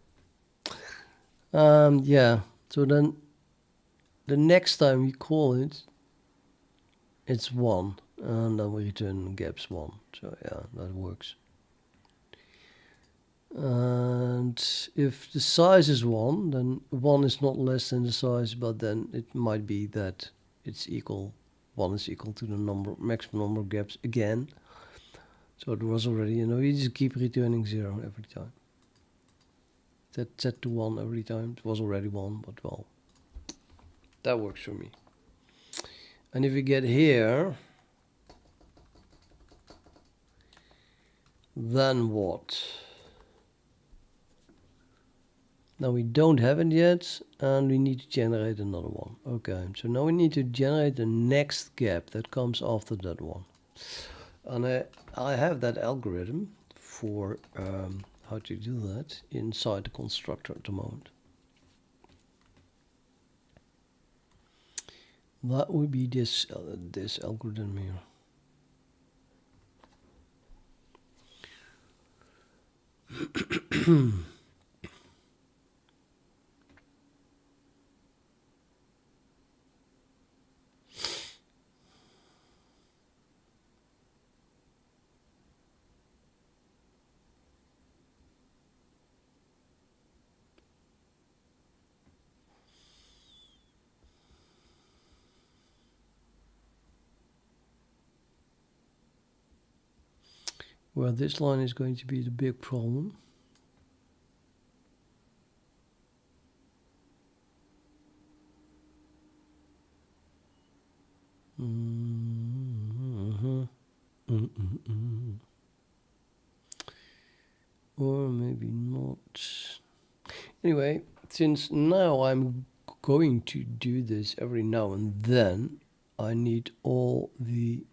Yeah, so then the next time we call it, it's 1, and then we return gaps 1. So yeah, that works. And if the size is 1, then 1 is not less than the size, but then it might be that it's equal, 1 is equal to the maximum number of gaps again. So it was already, you just keep returning 0 every time. That set to 1 every time. It was already 1, but well, that works for me. And if we get here, then what? Now we don't have it yet, and we need to generate another one. Okay, so now we need to generate the next gap that comes after that one. And I have that algorithm for how to do that inside the constructor at the moment. That would be this algorithm here. Well, this line is going to be the big problem. Or maybe not. Anyway, since now I'm going to do this every now and then, I need all the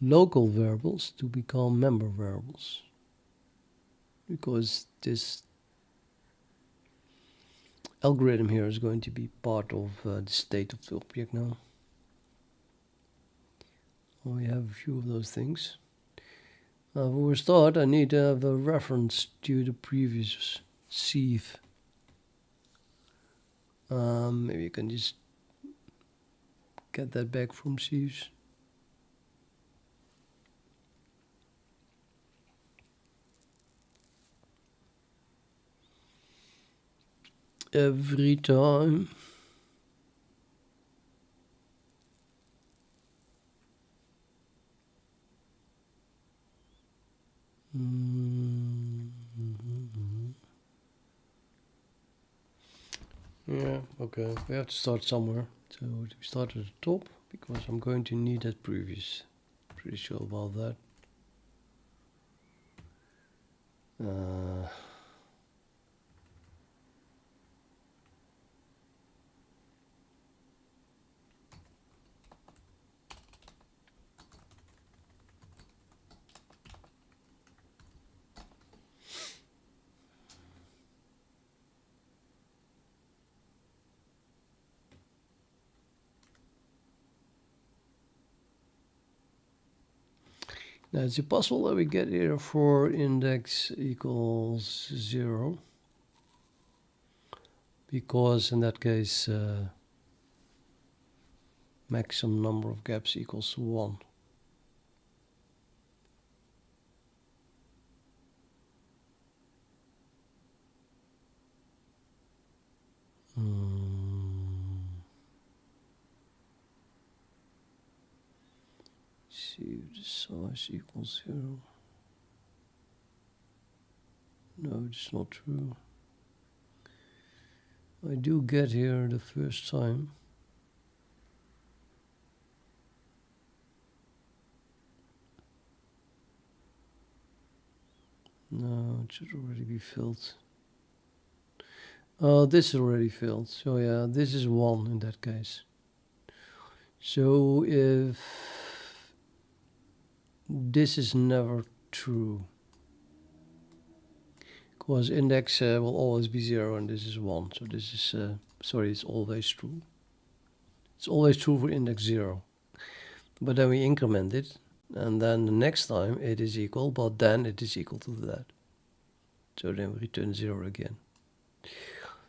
local variables to become member variables, because this algorithm here is going to be part of the state of the object now. We have a few of those things. For a start, I need to have a reference to the previous sieve. Maybe you can just get that back from sieves. Every time. Yeah, okay. We have to start somewhere. So we start at the top, because I'm going to need that previous. Pretty sure about that. Now, is it possible that we get here for index equals 0? Because in that case, maximum number of gaps equals 1. See if the size equals 0. No, it's not true. I do get here the first time. No, it should already be filled. Oh, this is already filled. So yeah, this is 1 in that case. So if this is never true, because index will always be 0 and this is 1. So this is, sorry, it's always true. It's always true for index 0. But then we increment it, and then the next time it is equal, but then it is equal to that. So then we return 0 again.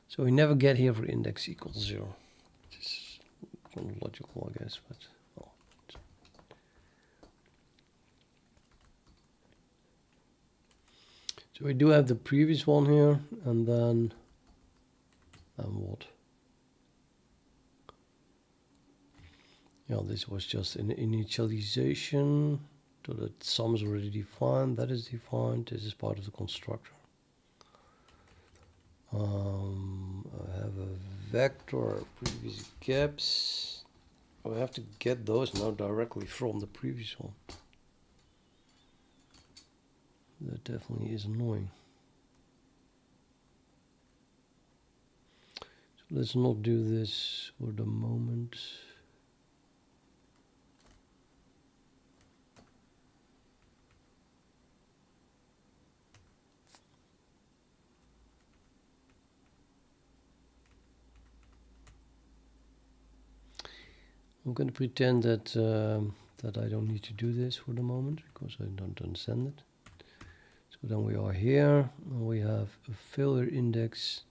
So we never get here for index equals 0. Which is not logical, I guess, but well. So we do have the previous one here, and then what? Yeah, this was just an initialization, so that sum is already defined, that is defined, this is part of the constructor. I have a vector previous gaps. I have to get those now directly from the previous one. That definitely is annoying. So let's not do this for the moment. I'm going to pretend that that I don't need to do this for the moment, because I don't understand it. So then we are here, and we have a failure index.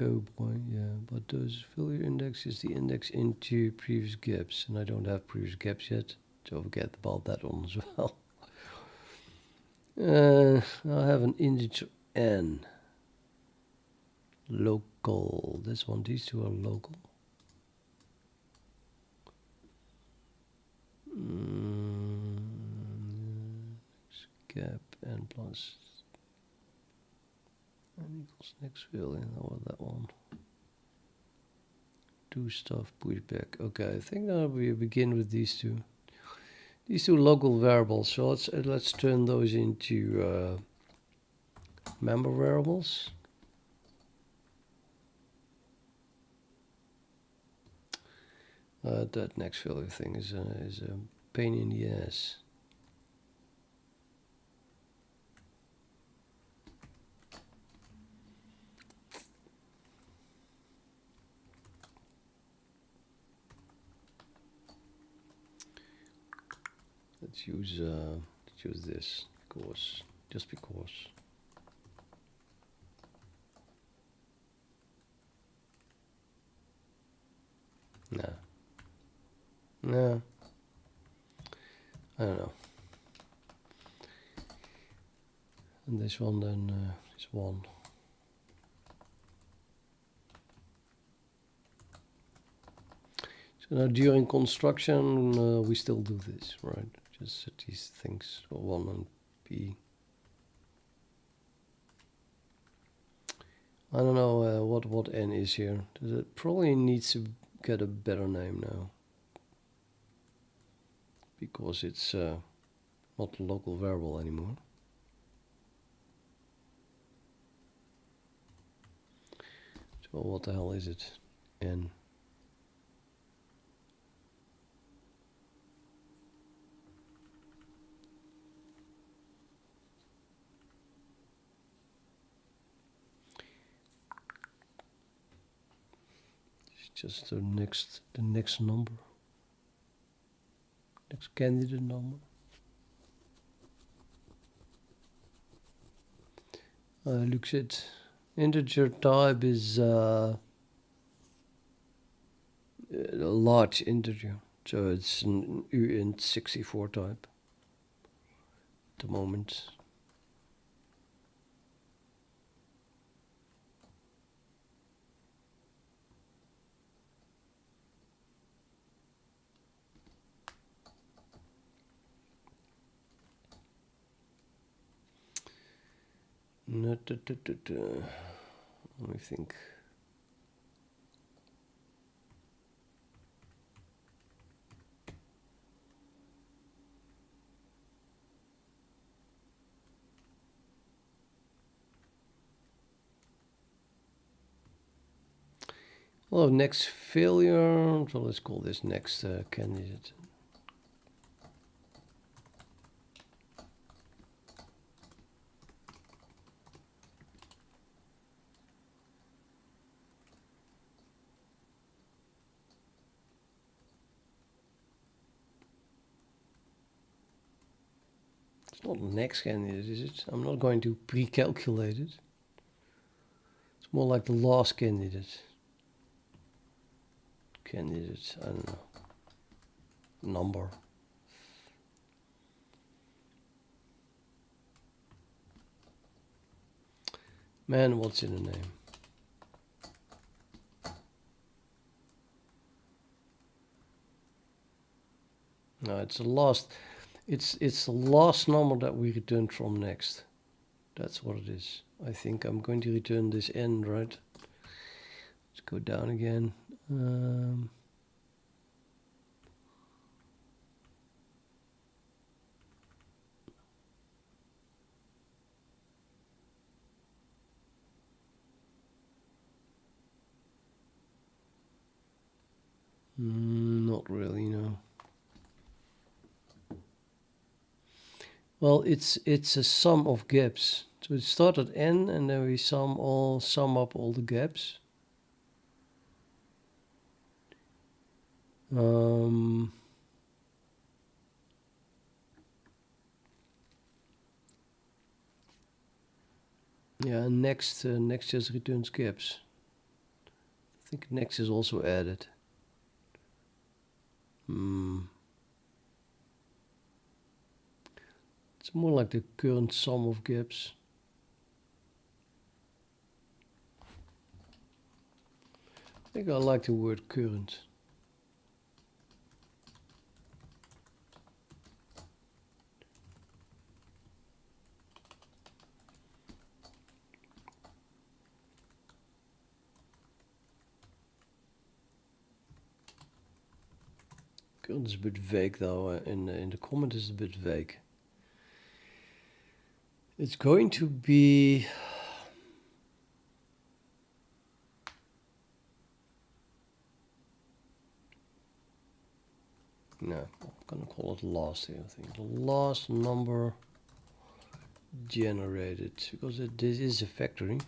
Oh boy, yeah, but those failure index is the index into previous gaps, and I don't have previous gaps yet, so forget about that one as well. I have an integer n. Local, this one, these two are local. gap n plus n equals next fill in. Or that one. Do stuff, put it back. Okay, I think that we begin with these two. These two local variables. So let's turn those into member variables. That next value thing is a pain in the ass. Let's use this because just because. No, I don't know. And this one then is 1. So now during construction we still do this, right? Just set these things 1 and p. I don't know what n is here. It probably needs to get a better name now, because it's not a local variable anymore. So what the hell is it? N. It's just the next number. Next candidate number. Looks it. Integer type is a large integer, so it's an uint 64 type at the moment. Let me think. Well, next failure. So let's call this next candidate. It's not next candidate, is it? I'm not going to pre-calculate it. It's more like the last candidate. Candidate, I don't know. Number. Man, what's in the name? No, it's the last. It's the last number that we return from next. That's what it is. I think I'm going to return this n, right? Let's go down again. Not really, no. Well, it's a sum of gaps. So it starts at n, and then we sum up all the gaps. Yeah, next just returns gaps. I think next is also added. It's more like the current sum of gaps. I think I like the word current. Current is a bit vague though. In the comment is a bit vague. It's going to be. No, I'm gonna call it last here. I think the last number generated, because this is a factory.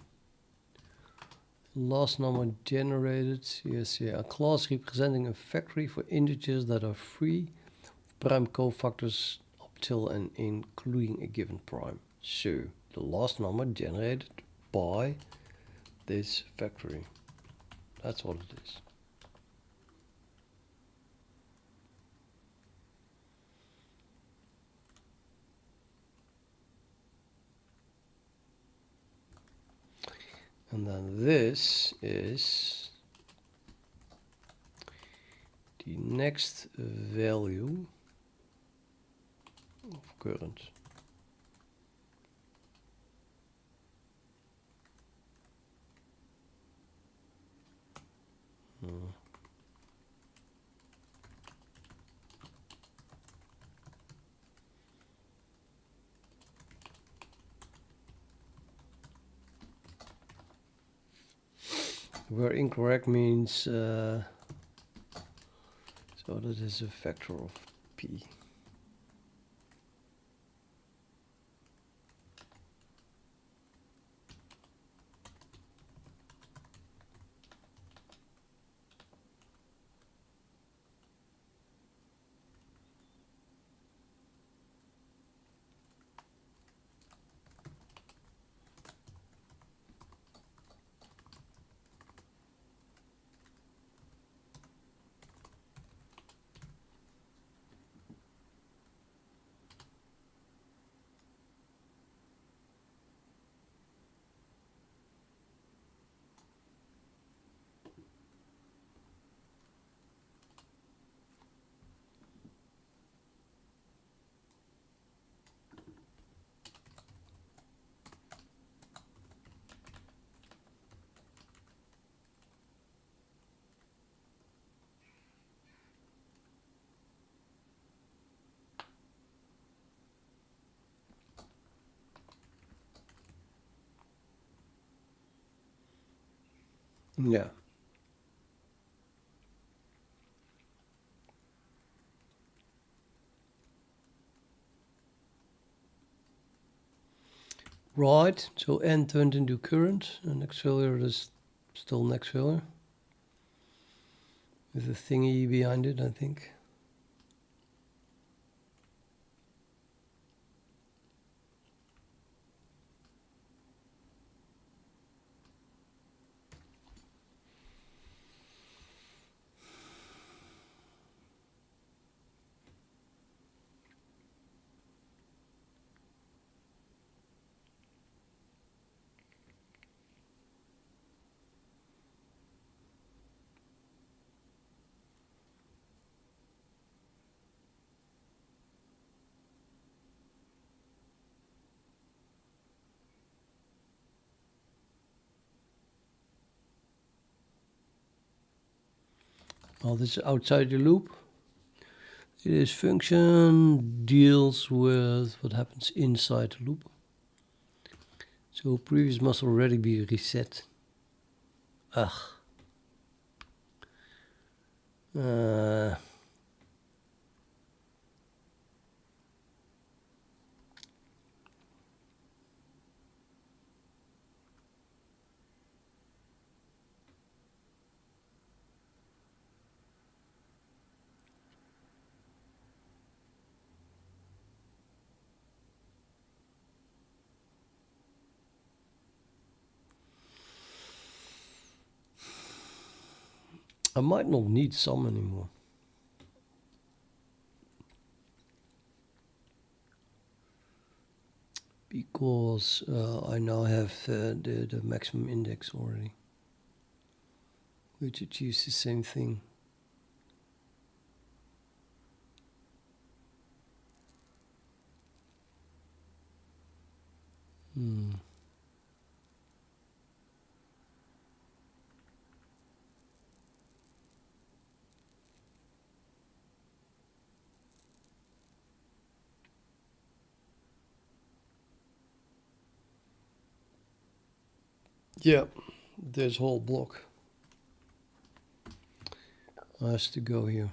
Last number generated. Yes, yeah, a class representing a factory for integers that are free of prime cofactors up till and including a given prime. So the last number generated by this factory. That's what it is. And then this is the next value of current. Where incorrect means so that is a factor of p. Yeah. Right, so n turned into current, and next failure is still next failure. With a thingy behind it, I think. Well, this is outside the loop. This function deals with what happens inside the loop. So previous must already be reset. Ugh. I might not need some anymore. Because I now have the maximum index already, which achieves the same thing. Yeah, this whole block has to go here.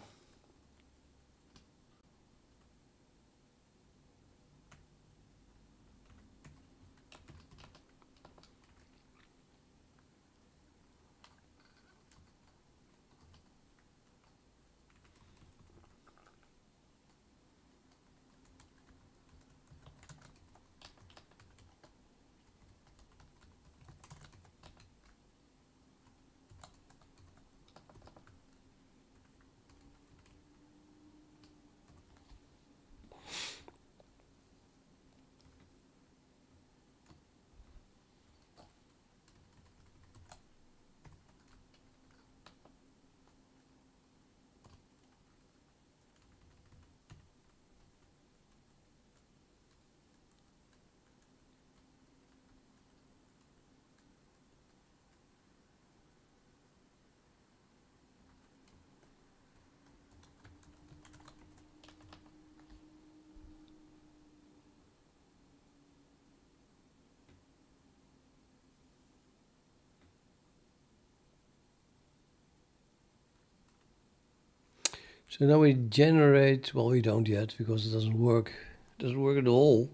So now we generate, well, we don't yet because it doesn't work. It doesn't work at all.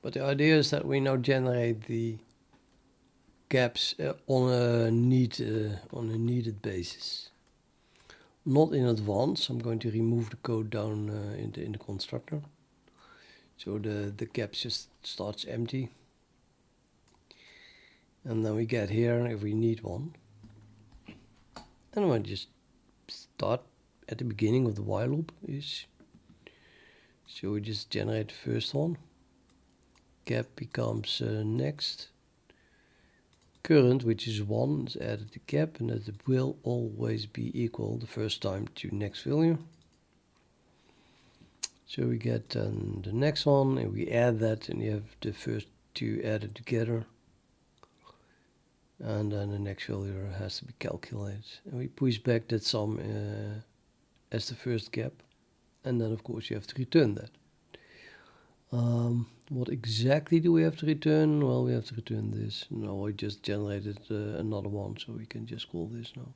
But the idea is that we now generate the gaps on a needed basis. Not in advance. I'm going to remove the code down in the constructor. So the gaps just starts empty. And then we get here if we need one. And we just start at the beginning of the while loop is. So we just generate the first one. Gap becomes next. Current, which is 1, is added to gap, and that it will always be equal the first time to next value. So we get the next one, and we add that, and you have the first two added together. And then the next value has to be calculated. And we push back that sum as the first gap. And then, of course, you have to return that. What exactly do we have to return? Well, we have to return this. No, I just generated another one, so we can just call this now.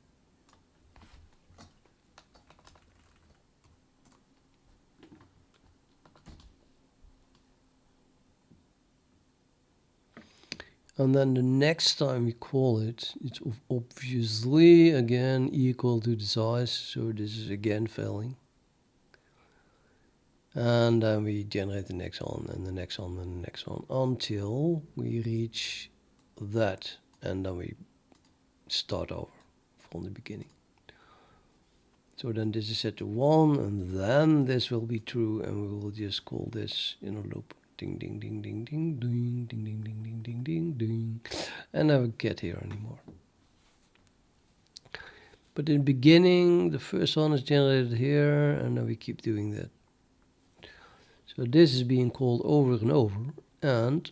And then the next time we call it, it's obviously again equal to the size. So this is again failing. And then we generate the next one and the next one and the next one until we reach that. And then we start over from the beginning. So then this is set to 1, and then this will be true, and we will just call this inner loop. Ding, ding, ding, ding, ding, ding, ding, ding, ding, ding, ding, ding, ding. And never get here anymore. But in the beginning, the first one is generated here, and then we keep doing that. So this is being called over and over, and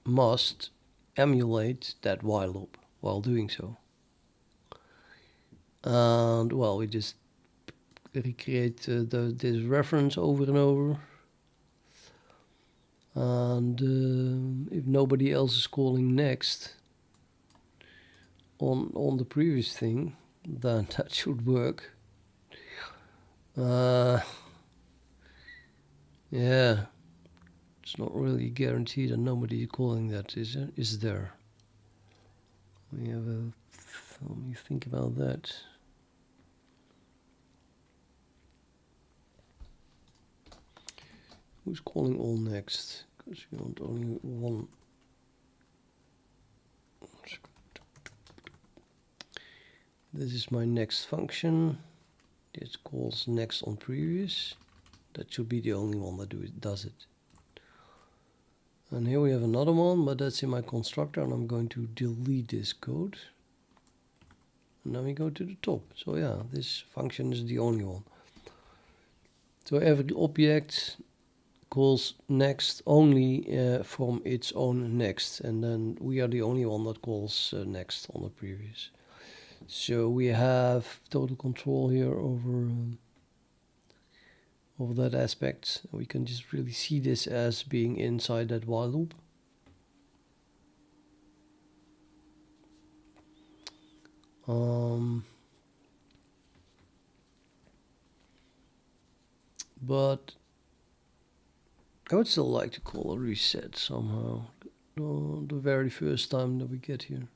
must emulate that while loop while doing so. And well, we just recreate this reference over and over. And if nobody else is calling next on the previous thing, then that should work. Yeah, it's not really guaranteed that nobody is calling that, is there? We have a. Let me think about that. Who's calling all next? Because we want only one. This is my next function. It calls next on previous. That should be the only one that does it. And here we have another one, but that's in my constructor, and I'm going to delete this code. And then we go to the top. So yeah, this function is the only one. So every object calls next only from its own next, and then we are the only one that calls next on the previous. So we have total control here over that aspect. We can just really see this as being inside that while loop. But I would still like to call a reset somehow. The very first time that we get here.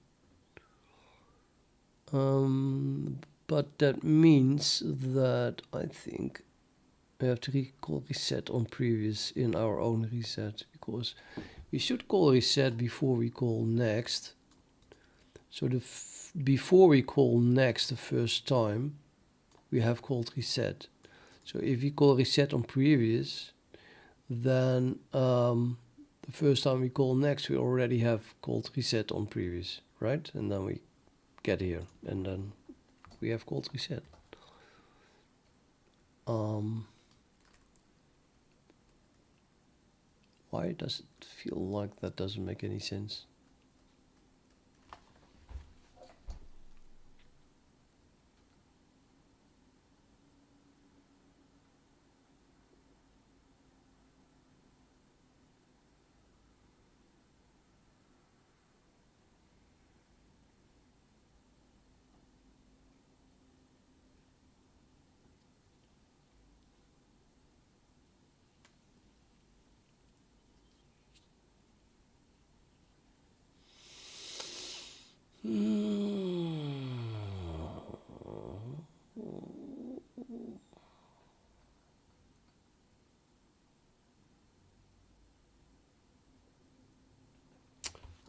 But that means that I think we have to call reset on previous in our own reset, because we should call reset before we call next. So before we call next the first time, we have called reset. So if we call reset on previous, then the first time we call next, we already have called reset on previous, right? And then we get here, and then we have called reset. Why does it feel like that doesn't make any sense?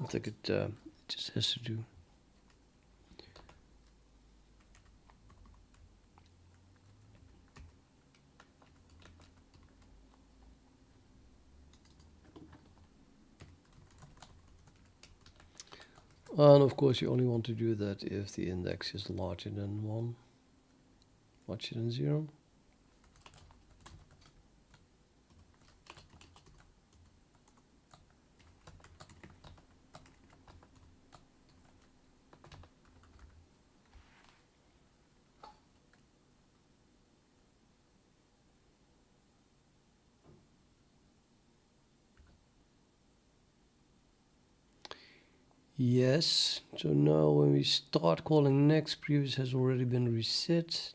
I think it just has to do. And of course you only want to do that if the index is larger than 1, larger than 0. Yes, so now when we start calling next, previous has already been reset.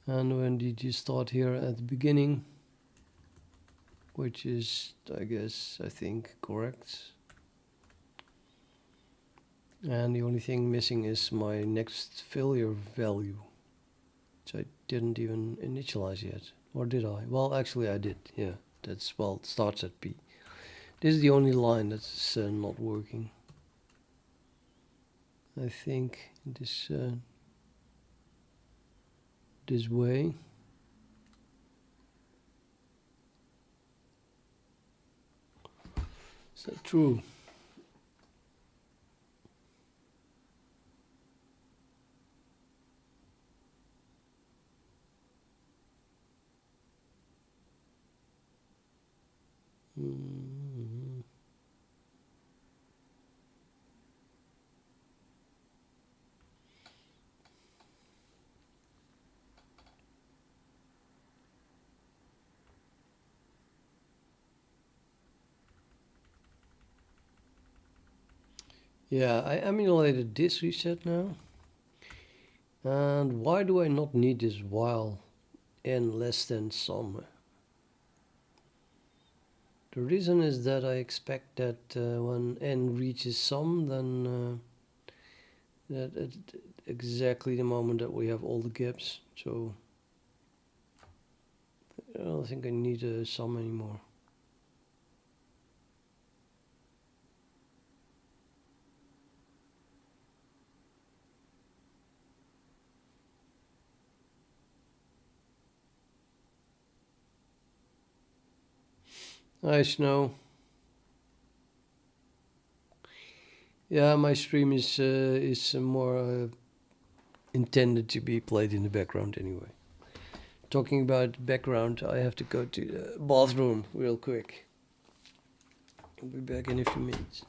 And when did you start here at the beginning? Which is, I think, correct. And the only thing missing is my next failure value, which I didn't even initialize yet. Or did I? Well, actually I did, yeah. That's, well, it starts at P. This is the only line that's not working. I think this this way. Is that true? Yeah, I emulated this reset now. And why do I not need this while n less than sum? The reason is that I expect that when n reaches sum, then that at exactly the moment that we have all the gaps. So I don't think I need a sum anymore. Hi, Snow. Yeah, my stream is more intended to be played in the background anyway. Talking about background, I have to go to the bathroom real quick. I'll be back in a few minutes.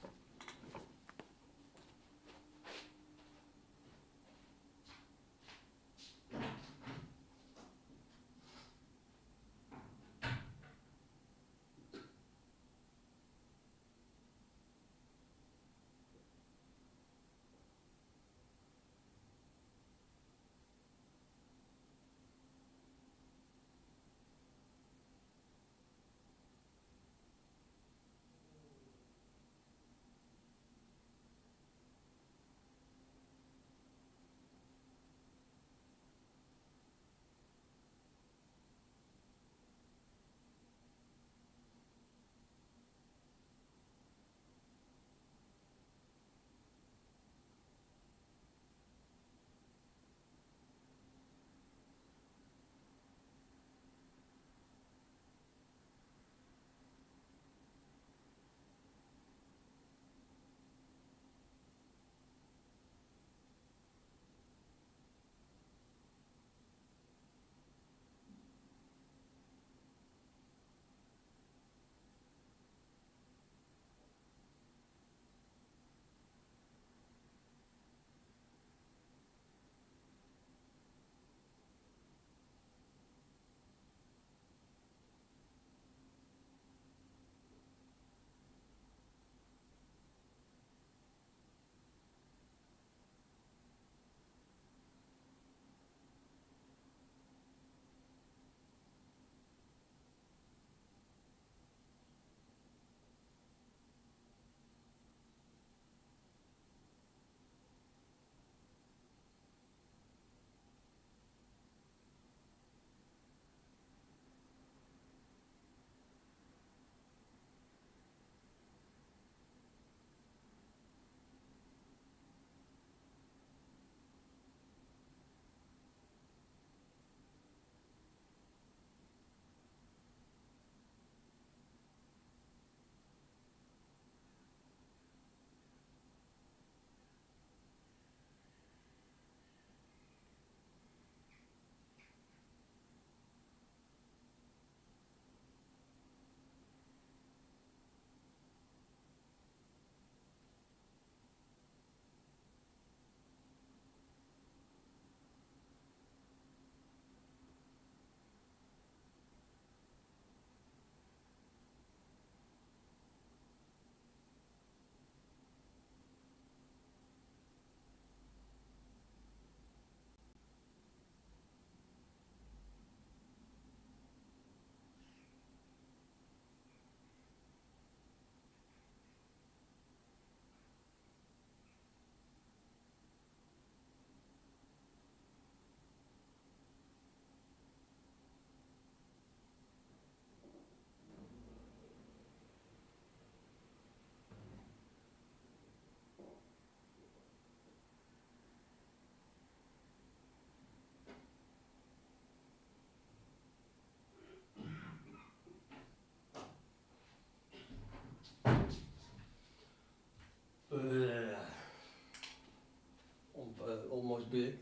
big.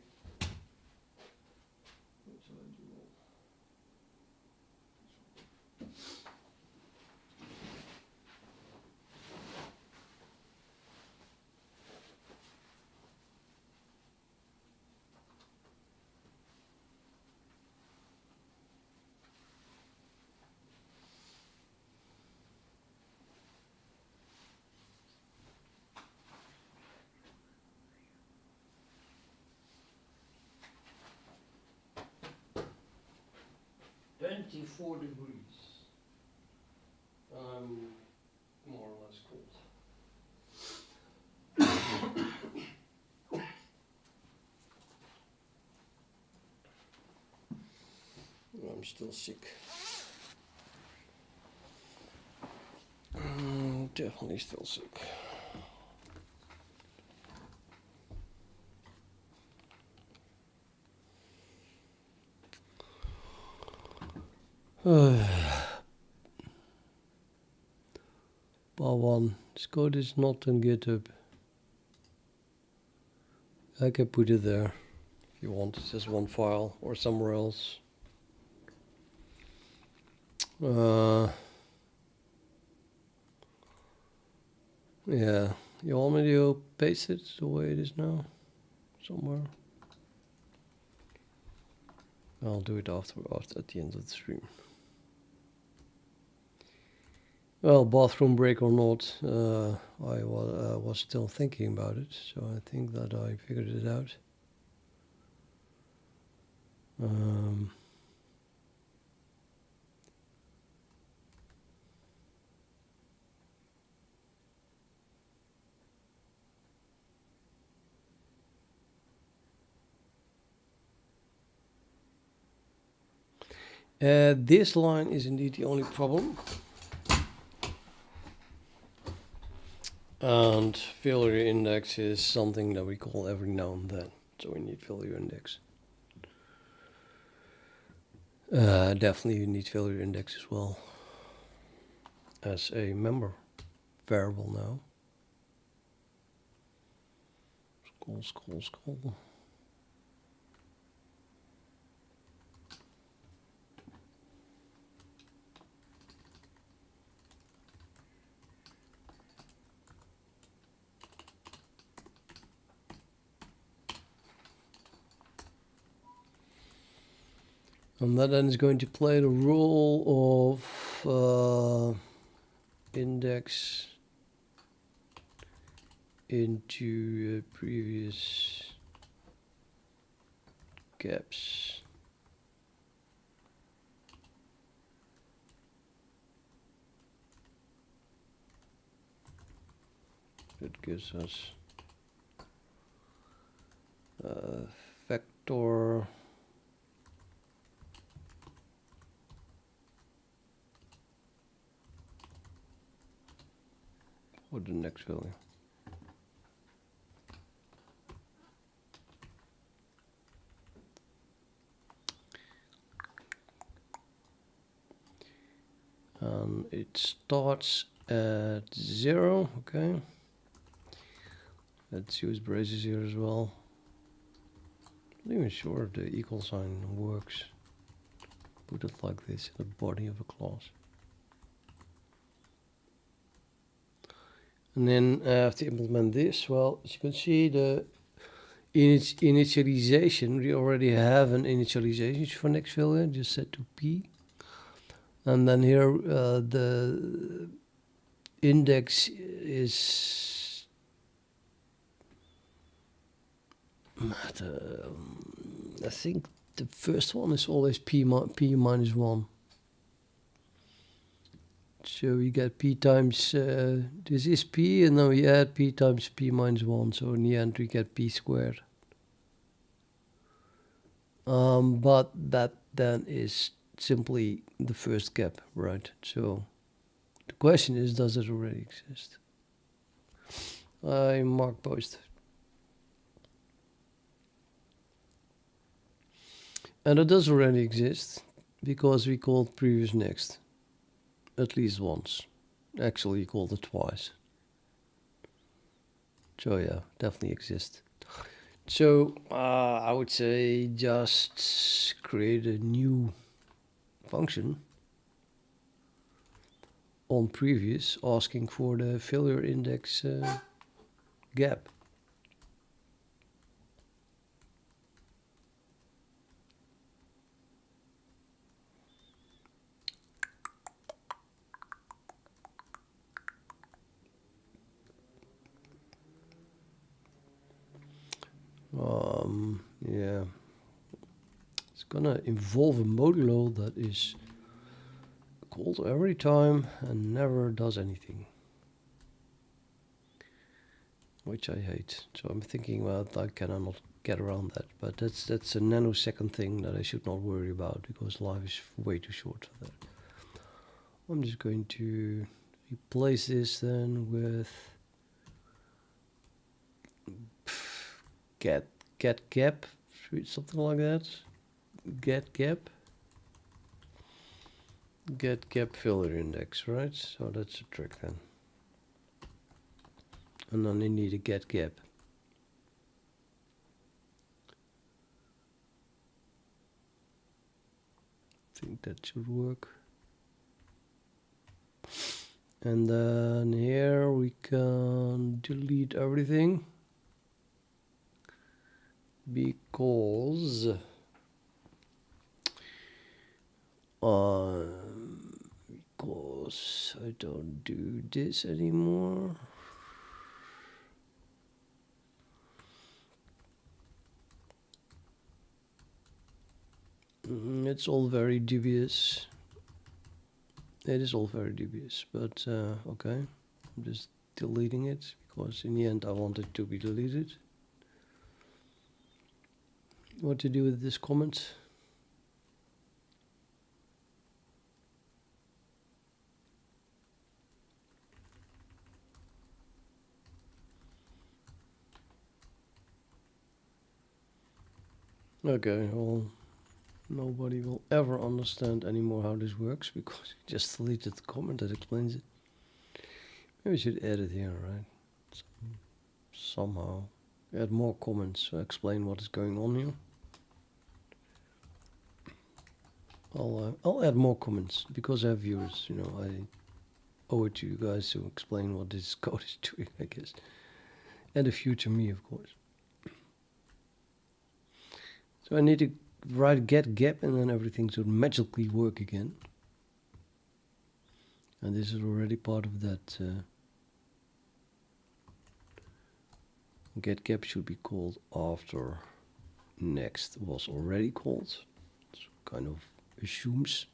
.24 degrees. More or less cold. I'm still sick. Definitely still sick. Bar 1. This code is not in GitHub. I can put it there if you want. It's just one file or somewhere else. Yeah, you want me to paste it the way it is now? Somewhere? I'll do it after at the end of the stream. Well, bathroom break or not, I was still thinking about it, so I think that I figured it out. This line is indeed the only problem. And failure index is something that we call every now and then. So we need failure index. Definitely you need failure index as well. As a member variable now. Scroll. And that then is going to play the role of index into previous gaps. It gives us vector for the next value. And it starts at 0, okay. Let's use braces here as well. I'm not even sure if the equal sign works. Put it like this in the body of a class. And then I have to implement this. Well, as you can see, the initialization, we already have an initialization for next value, just set to P. And then here the index is I think the first one is always P minus 1. So we get P times, this is P, and then we add P times P minus 1. So in the end we get P squared. But that then is simply the first gap, right? So the question is, does it already exist? I mark post. And it does already exist because we called previous next at least once. Actually, called it twice. So yeah, definitely exists. So I would say just create a new function on previous asking for the failure index gap. Yeah, it's gonna involve a modulo that is called every time and never does anything, which I hate. So I'm thinking, well, I cannot get around that, but that's a nanosecond thing that I should not worry about because life is way too short for that. I'm just going to replace this then with get gap, something like that. Get gap failure index, right? So that's a trick then. And then you need a get gap. I think that should work. And then here we can delete everything because I don't do this anymore. It's all very dubious. It is all very dubious, but okay. I'm just deleting it because in the end I want it to be deleted. What to do with this comment? Okay, well, nobody will ever understand anymore how this works because you just deleted the comment that explains it. Maybe we should add it here, right? Somehow add more comments to explain what is going on here. I'll add more comments because I have viewers. You know, I owe it to you guys to explain what this code is doing, I guess, and the future me, of course. So I need to write get gap and then everything should magically work again. And this is already part of that. Get gap should be called after next was already called. So kind of assumes.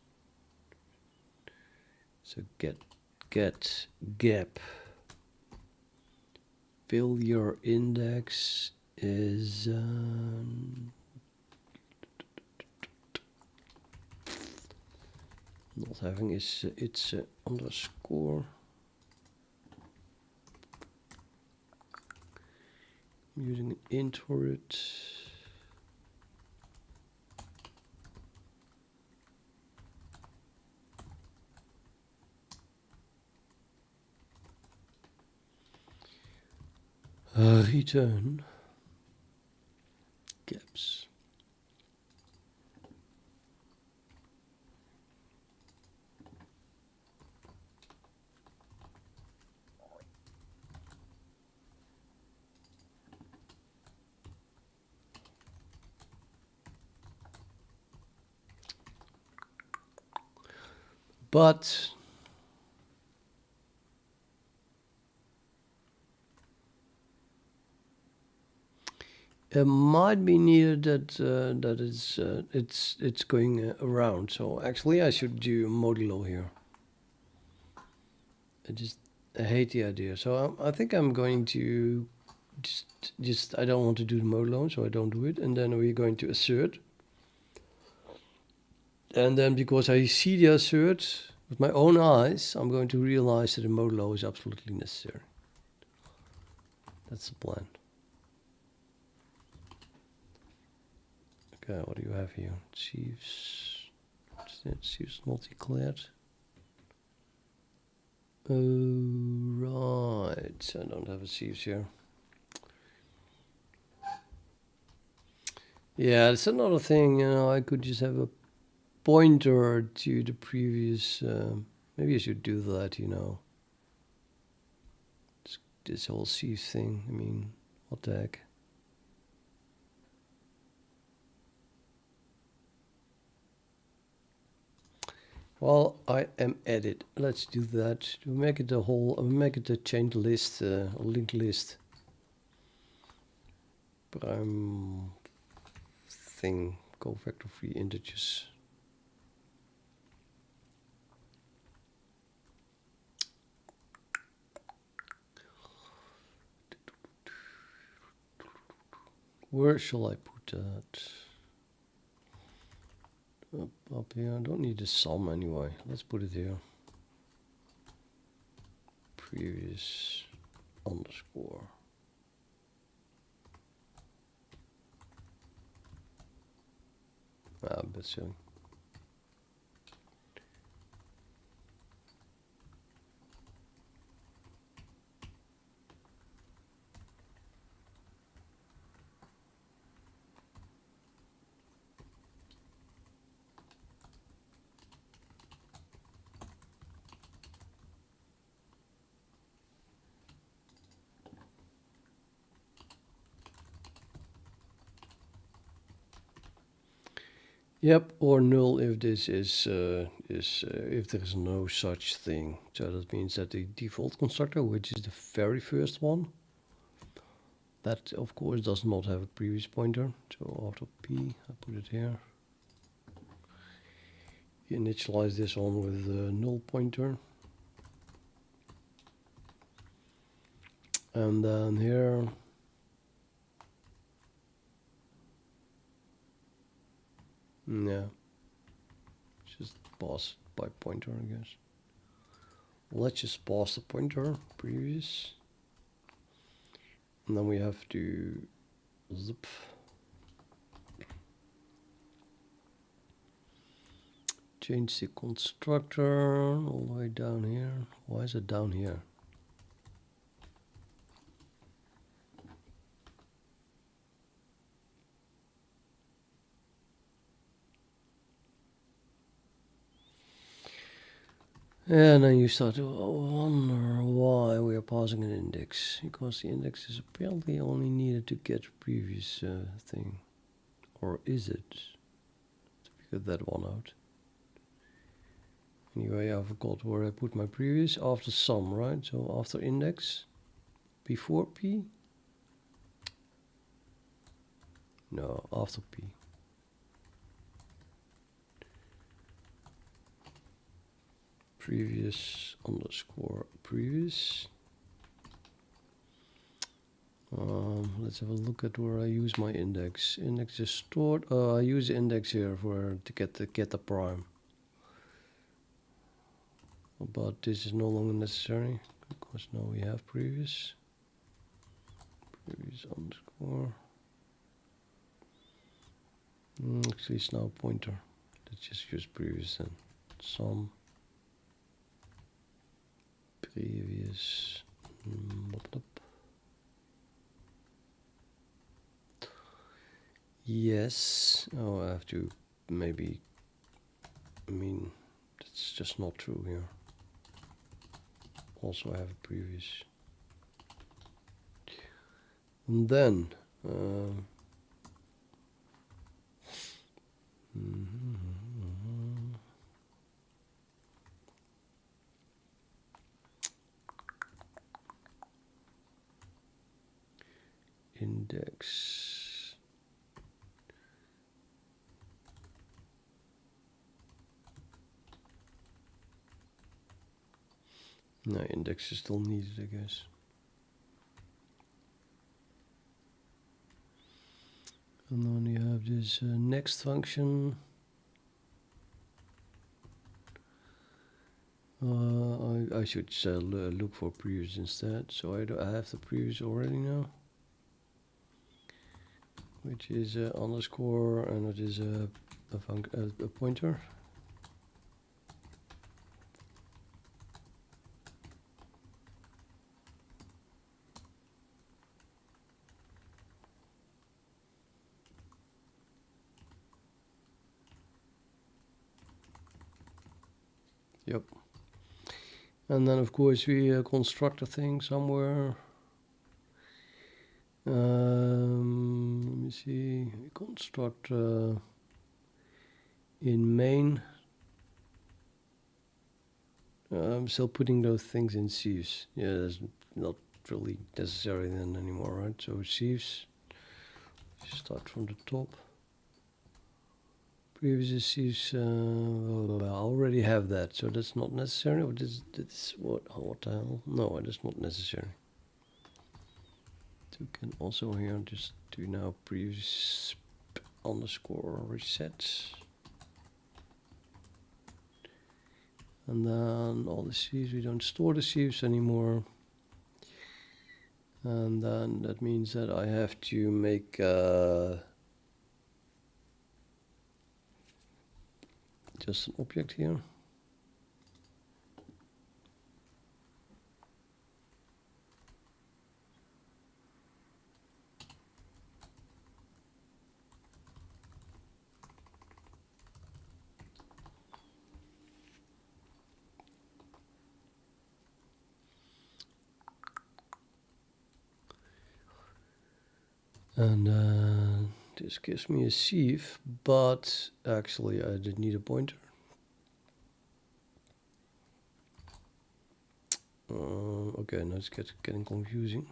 So get gap failure index is not having is it's underscore using an int for it. Return gaps. But it might be needed that it's going around. So actually, I should do a modulo here. I hate the idea. So I think I'm going to just I don't want to do the modulo, so I don't do it. And then we're going to assert. And then because I see the assert with my own eyes, I'm going to realize that the modulo is absolutely necessary. That's the plan. Okay, what do you have here? Sieves. What's that? Sieves multi-declared. Oh, right. I don't have a sieves here. Yeah, it's another thing. You know, I could just have a pointer to the previous. Maybe I should do that. You know, this whole sieve thing. I mean, what the heck? Well, I am at it. Let's do that. To make it a whole, make it a chained list, a linked list. Prime thing, covector free integers. Where shall I put that? Up here. I don't need a sum anyway. Let's put it here. Previous underscore. Ah, a bit silly. Yep, or null if this is if there is no such thing. So that means that the default constructor, which is the very first one, that of course does not have a previous pointer. So after p, I put it here. You initialize this one with a null pointer, and then here. Yeah, just pass by pointer, I guess. Let's just pass the pointer, previous. And then we have to zip. Change the constructor all the way down here. Why is it down here? And then you start to wonder why we are passing an index. Because the index is apparently only needed to get previous thing. Or is it? To figure that one out. Anyway, I forgot where I put my previous. After sum, right? So after index. Before p? No, after p. Previous underscore previous. Let's have a look at where I use my index. Index is stored. I use the index here for to get the prime. But this is no longer necessary because now we have previous underscore. Actually, it's now a pointer. Let's just use previous then. Some previous. Yes. Oh, I have to maybe. I mean, that's just not true here. Also, I have a previous. And then. Index. No, index is still needed, I guess. And then you have this next function. I should look for previous instead. So I have the previous already now, which is underscore, and it is a pointer. Yep. And then of course we construct a thing somewhere. Let me see. We construct in main. I'm still putting those things in sieves. Yeah, that's not really necessary then anymore, right? So sieves. Start from the top. Previous sieves. I already have that, so that's not necessary. Or this what the hell? No, that's not necessary. So we can also here just do now previous underscore reset. And then all the sieves, we don't store the sieves anymore. And then that means that I have to make just an object here. And this gives me a sieve, but actually I did need a pointer. Okay, now it's getting confusing.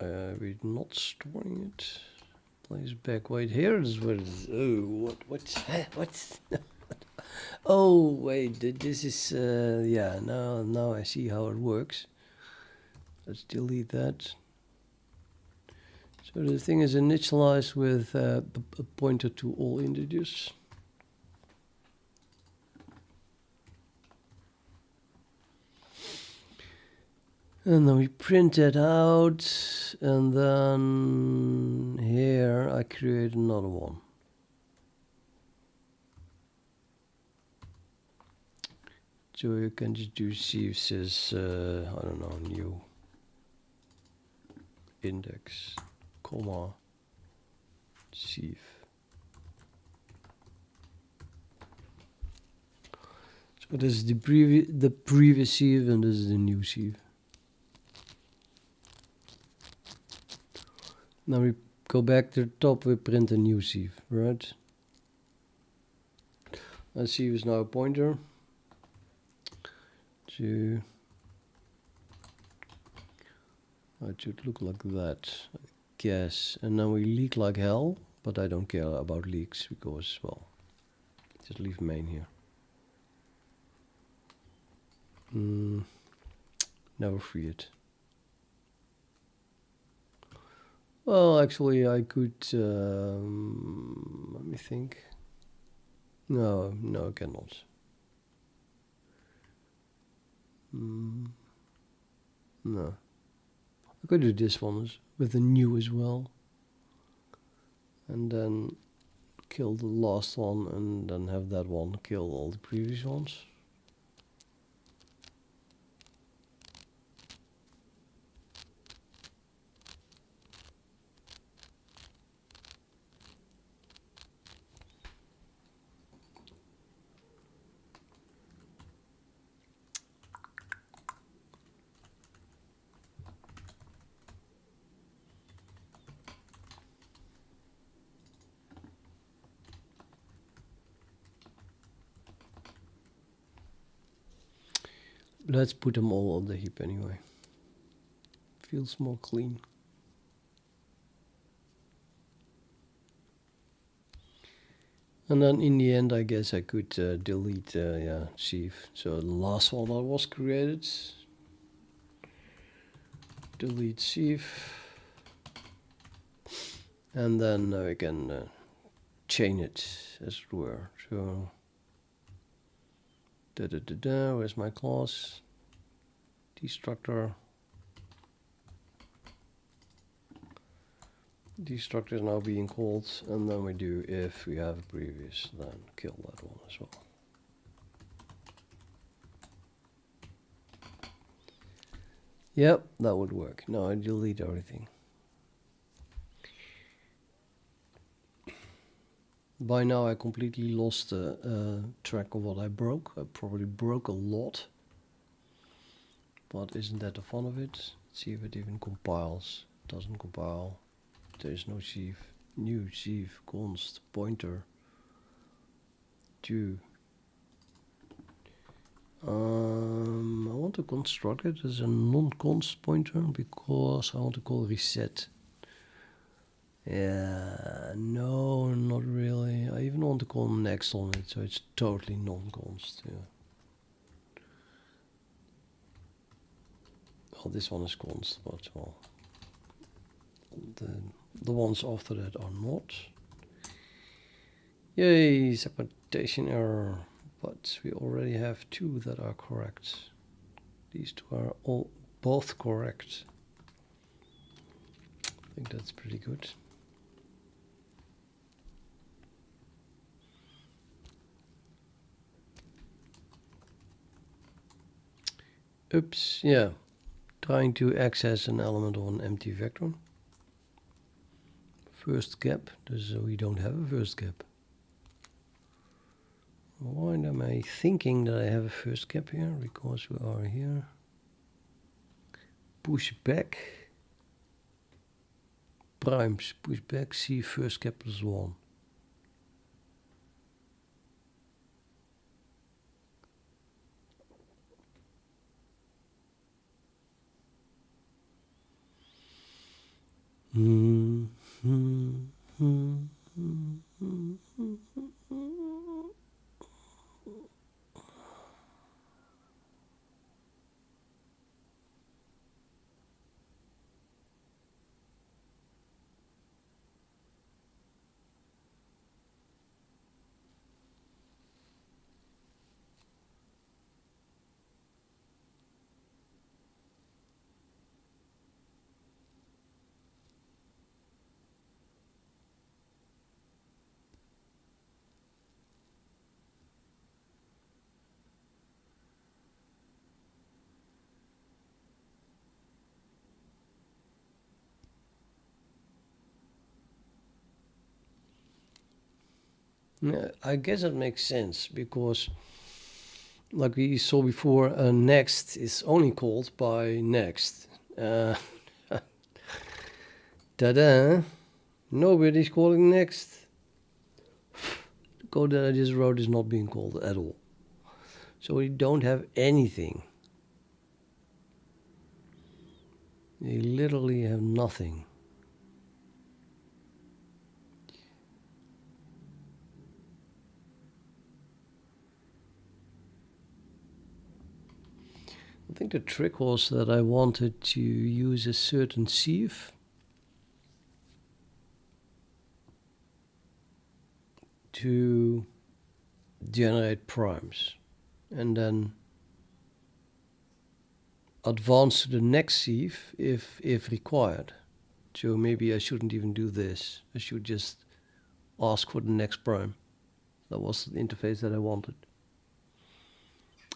We're not storing it. Place back. Wait, here is where it is. Oh, what? Oh, wait, this is, yeah, now I see how it works. Let's delete that. So the thing is initialized with a pointer to all integers. And then we print that out, and then here I create another one. So you can just do sieves as, I don't know, new index, comma, sieve. So this is the previous sieve, and this is the new sieve. Now we go back to the top, we print a new sieve, right? And sieve is now a pointer to, it should look like that, I guess. And then we leak like hell, but I don't care about leaks because, well, just leave main here. Never free it. Well, actually, I could. Let me think. No, I cannot. No. I could do this one with the new as well. And then kill the last one, and then have that one kill all the previous ones. Let's put them all on the heap anyway. Feels more clean. And then in the end, I guess I could delete, sieve. So the last one that was created. Delete sieve. And then we can chain it, as it were. So, where's my class? Destructor. Destructor is now being called, and then we do if we have a previous, then kill that one as well. Yep, that would work. Now I delete everything. By now I completely lost track of what I broke. I probably broke a lot. But isn't that the fun of it? Let's see if it even compiles. Doesn't compile. There is no sieve. New sieve const pointer to. I want to construct it as a non-const pointer because I want to call reset. Yeah, no, not really. I even want to call next on it, so it's totally non-const. Yeah. Well, this one is const, but well, the ones after that are not. Yay, segmentation error. But we already have two that are correct. These two are all both correct. I think that's pretty good. Oops, yeah. Trying to access an element of an empty vector. First gap, so we don't have a first gap. Why am I thinking that I have a first gap here? Because we are here. Push back. Primes, push back, see first gap plus 1. Yeah, I guess that makes sense because, like we saw before, next is only called by next. Ta-da! Nobody's calling next. The code that I just wrote is not being called at all. So we don't have anything. We literally have nothing. I think the trick was that I wanted to use a certain sieve to generate primes and then advance to the next sieve if required. So maybe I shouldn't even do this. I should just ask for the next prime. That was the interface that I wanted.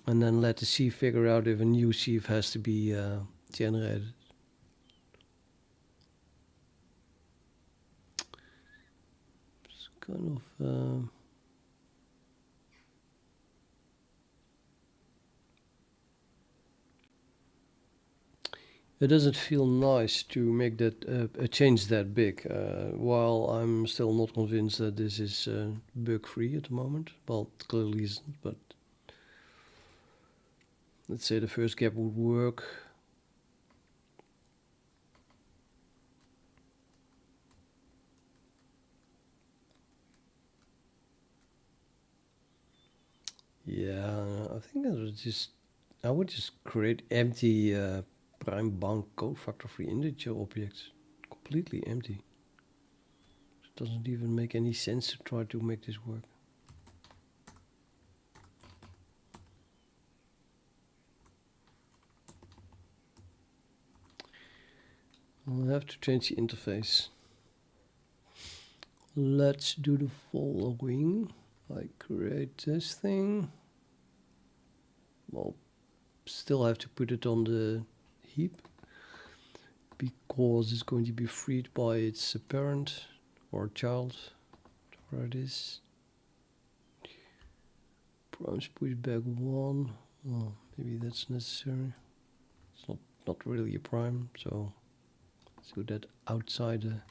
And then let the sieve figure out if a new sieve has to be generated. It's kind of... it doesn't feel nice to make that a change that big, while I'm still not convinced that this is bug-free at the moment. Well, it clearly isn't, but let's say the first gap would work. Yeah, I think I would just create empty prime bound code factor free integer objects, completely empty. It doesn't even make any sense to try to make this work. I'll have to change the interface. Let's do the following. I create this thing. Well, still have to put it on the heap because it's going to be freed by its parent or child, where it is. Primes push back 1. Oh, maybe that's necessary. It's not really a prime, so let's do that outside the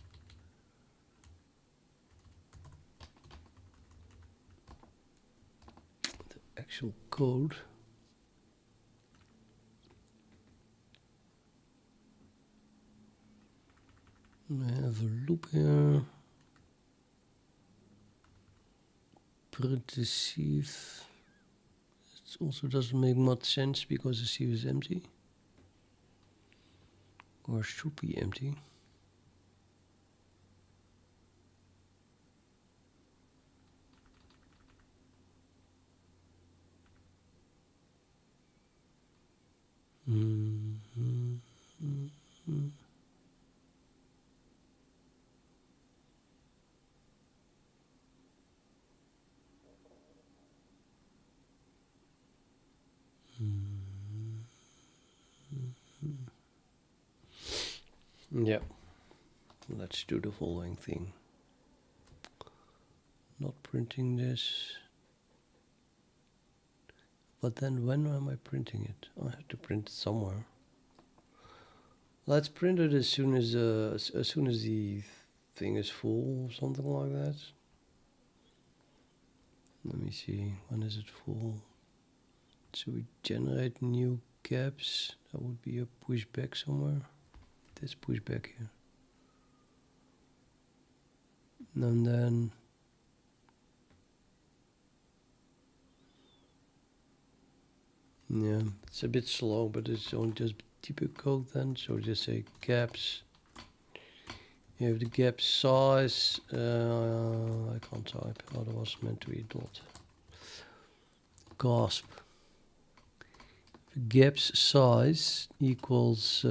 actual code. I have a loop here. Print the sieve. It also doesn't make much sense because the sieve is empty. Or should be empty. Yeah, let's do the following thing. Not printing this. But then when am I printing it? I have to print it somewhere. Let's print it as soon as the thing is full or something like that. Let me see, when is it full? So we generate new gaps. That would be a pushback somewhere. This pushback here. And then yeah, it's a bit slow, but it's only just type code then. So just say gaps. You have the gap size. I can't type. Otherwise, meant to be dot. Gasp. Gaps size equals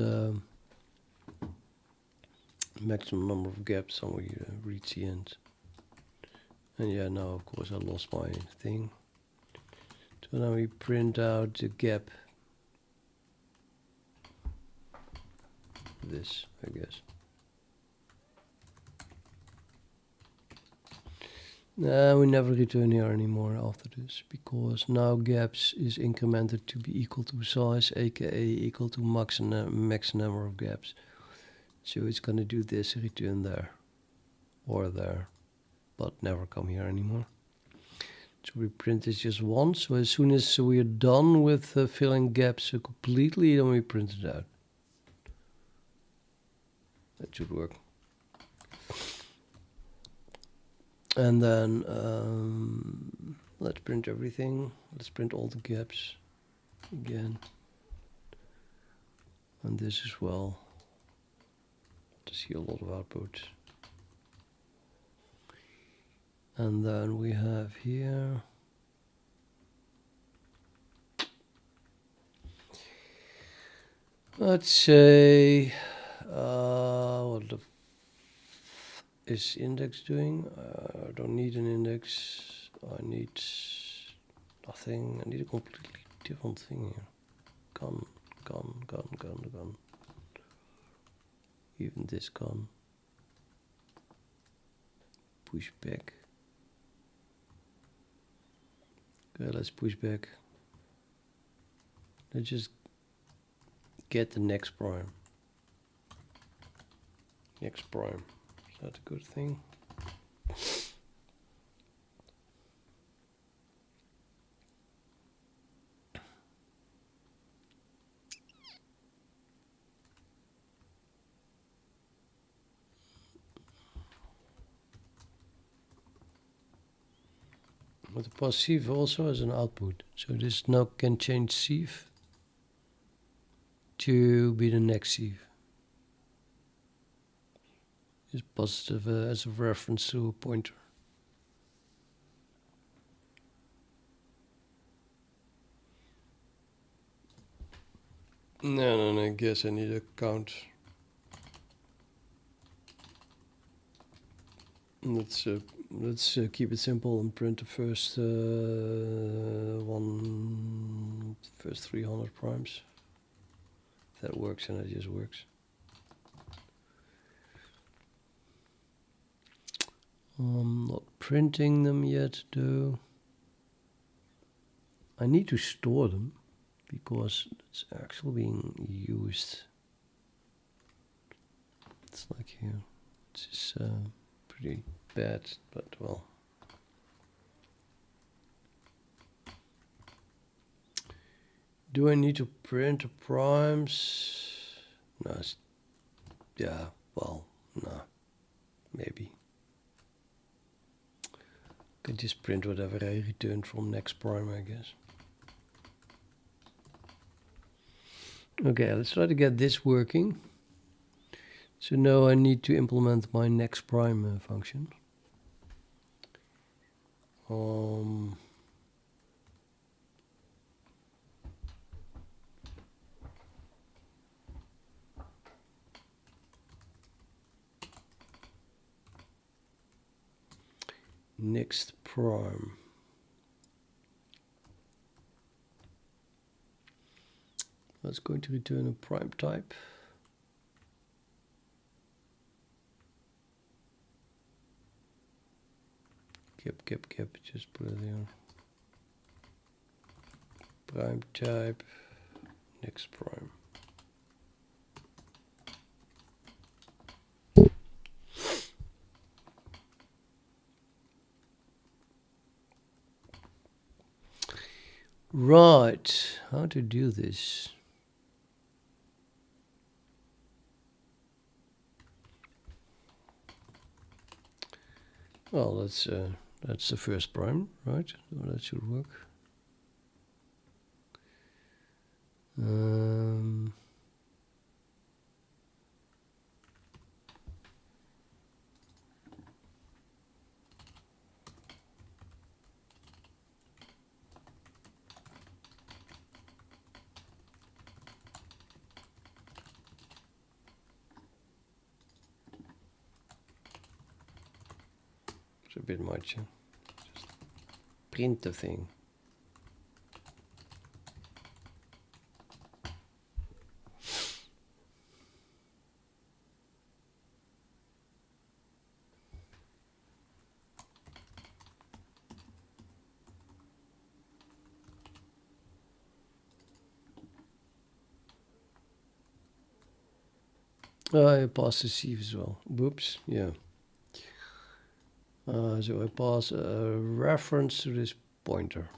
maximum number of gaps, and we reach the end. And yeah, now of course I lost my thing. So now we print out the gap. This, I guess. We never return here anymore after this, because now gaps is incremented to be equal to size, aka equal to max number of gaps. So it's gonna do this, return there or there, but never come here anymore. So we print this just once. So as soon as we are done with filling gaps completely, then we print it out. That should work. And then let's print everything. Let's print all the gaps again. And this as well. To see a lot of output. And then we have here. Let's say, what the is index doing? I don't need an index. I need nothing. I need a completely different thing here. Gun. Even this gun. Push back. Okay, let's push back. Let's just get the next prime. Next prime. Is that a good thing? But the pass sieve also has an output. So this now can change sieve to be the next sieve. It's positive as a reference to a pointer. No, I guess I need a count. Let's keep it simple and print the first first 300 primes. If that works, and it just works. I'm not printing them yet though. I need to store them because it's actually being used. It's like here. It's pretty bad, but well. Do I need to print the primes? No, yeah, well, no, maybe. Can just print whatever I return from next prime, I guess. Okay, let's try to get this working. So now I need to implement my next prime function. Next prime. That's going to return a prime type. Cap, just put it there. Prime type, next prime. Right, how to do this? Well, that's the first prime, right? So that should work. It's a bit much. Huh? Just print the thing. I pass the sieve as well. Whoops, yeah. So I pass a reference to this pointer.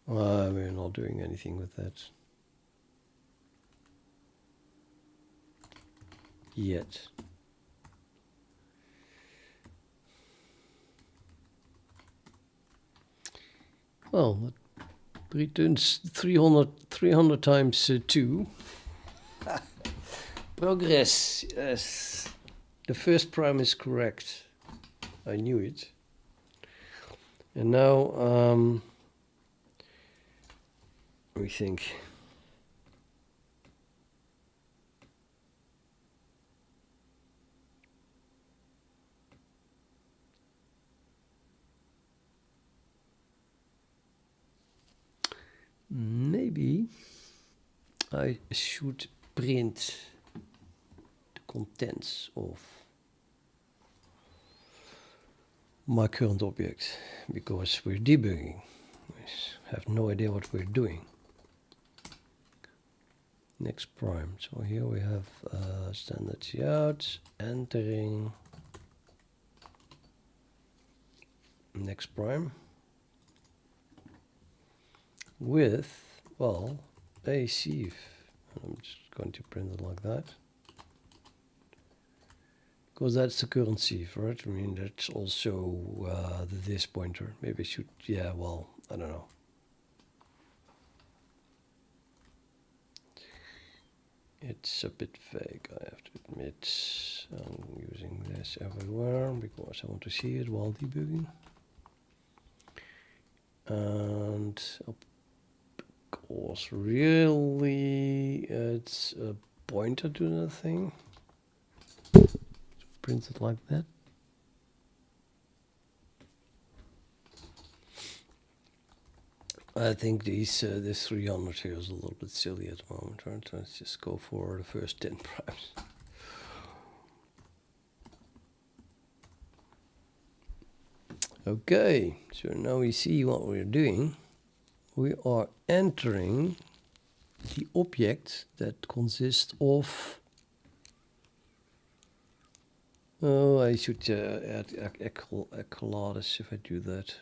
We're not doing anything with that yet. Well, it returns 300 times 2. Progress, yes. The first prime is correct. I knew it. And now we think. Maybe I should print the contents of my current object because we're debugging. We have no idea what we're doing. Next prime. So here we have standard cout entering next prime with, well, a sieve. I'm just going to print it like that because that's the current sieve, right? I mean, that's also this pointer. Maybe I should, yeah, well, I don't know. It's a bit vague, I have to admit. I'm using this everywhere because I want to see it while debugging. And of course, really, it's a pointer to the thing. Print it like that. I think this 300 here is a little bit silly at the moment, right? Let's just go for the first 10 primes. Okay, so now we see what we're doing. We are entering the object that consists of... Oh, I should add a clause if I do that.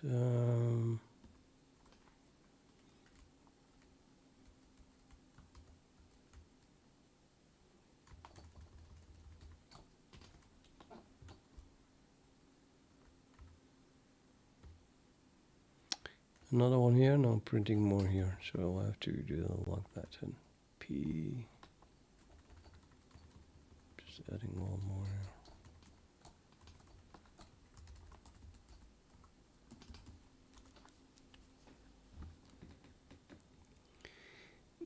Another one here. No, I'm printing more here, so I have to do it like that. And P. Just adding one more here.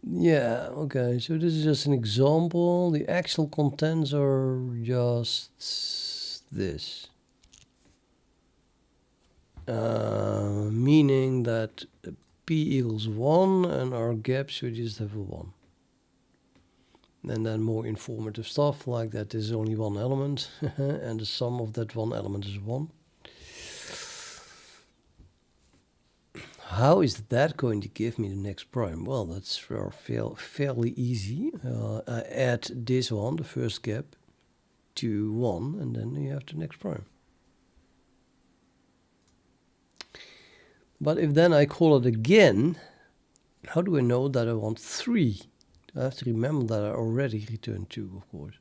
Yeah, okay, so this is just an example. The actual contents are just this. Meaning that P equals 1 and our gaps we just have a 1. And then more informative stuff like that there's only one element and the sum of that one element is 1. How is that going to give me the next prime? Well, that's fairly easy. I add this one, the first gap, to 1, and then you have the next prime. But if then I call it again, how do I know that I want 3? I have to remember that I already returned 2, of course.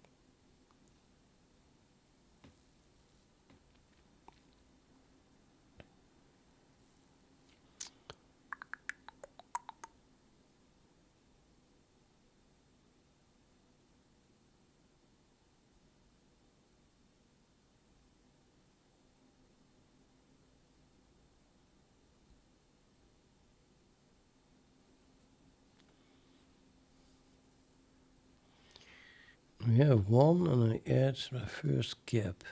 We have 1 and I add my first gap.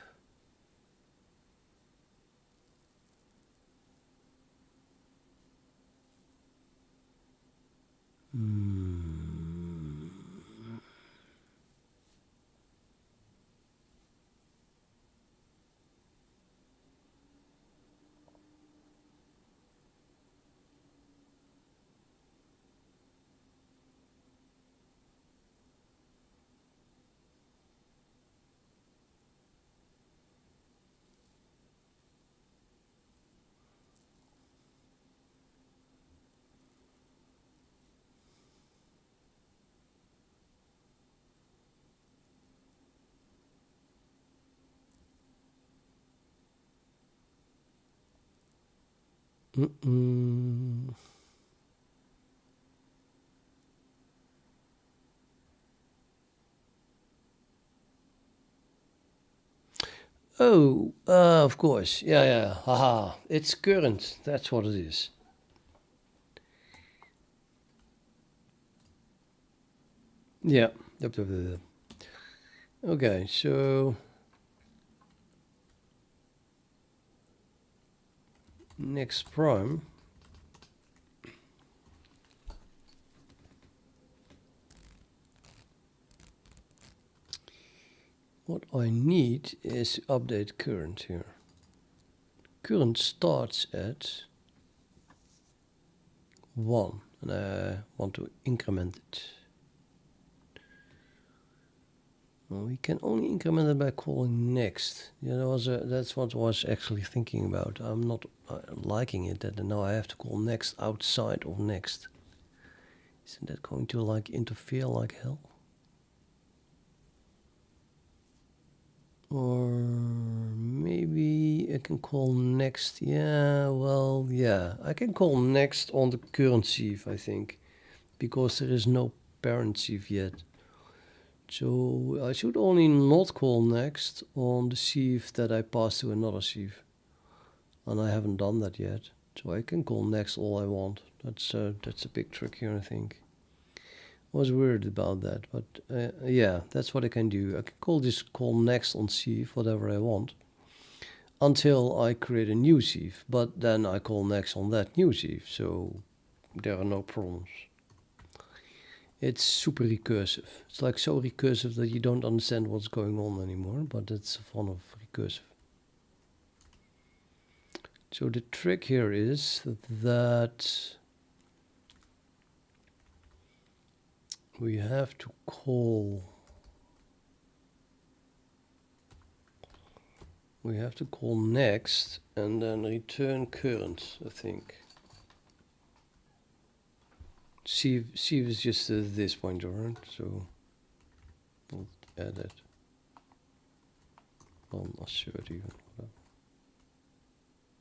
Oh, of course. Yeah. Haha. It's current. That's what it is. Yeah. Okay, so next prime. What I need is update current here. Current starts at 1 and I want to increment it. Well, we can only increment it by calling next. Yeah, that's what I was actually thinking about. I'm not liking it that now I have to call next outside of next. Isn't that going to like interfere like hell? Or maybe I can call next. Yeah, well, yeah. I can call next on the current sieve, I think. Because there is no parent sieve yet. So I should only not call next on the sieve that I pass to another sieve. And I haven't done that yet. So I can call next all I want. That's a big trick here, I think. I was worried about that, but yeah, that's what I can do. I can call next on sieve, whatever I want, until I create a new sieve. But then I call next on that new sieve. So there are no problems. It's super recursive. It's like so recursive that you don't understand what's going on anymore, but it's the fun of recursive. So the trick here is that we have to call next and then return current, I think. Sieve is just this pointer, right? So we'll add it. On assert even.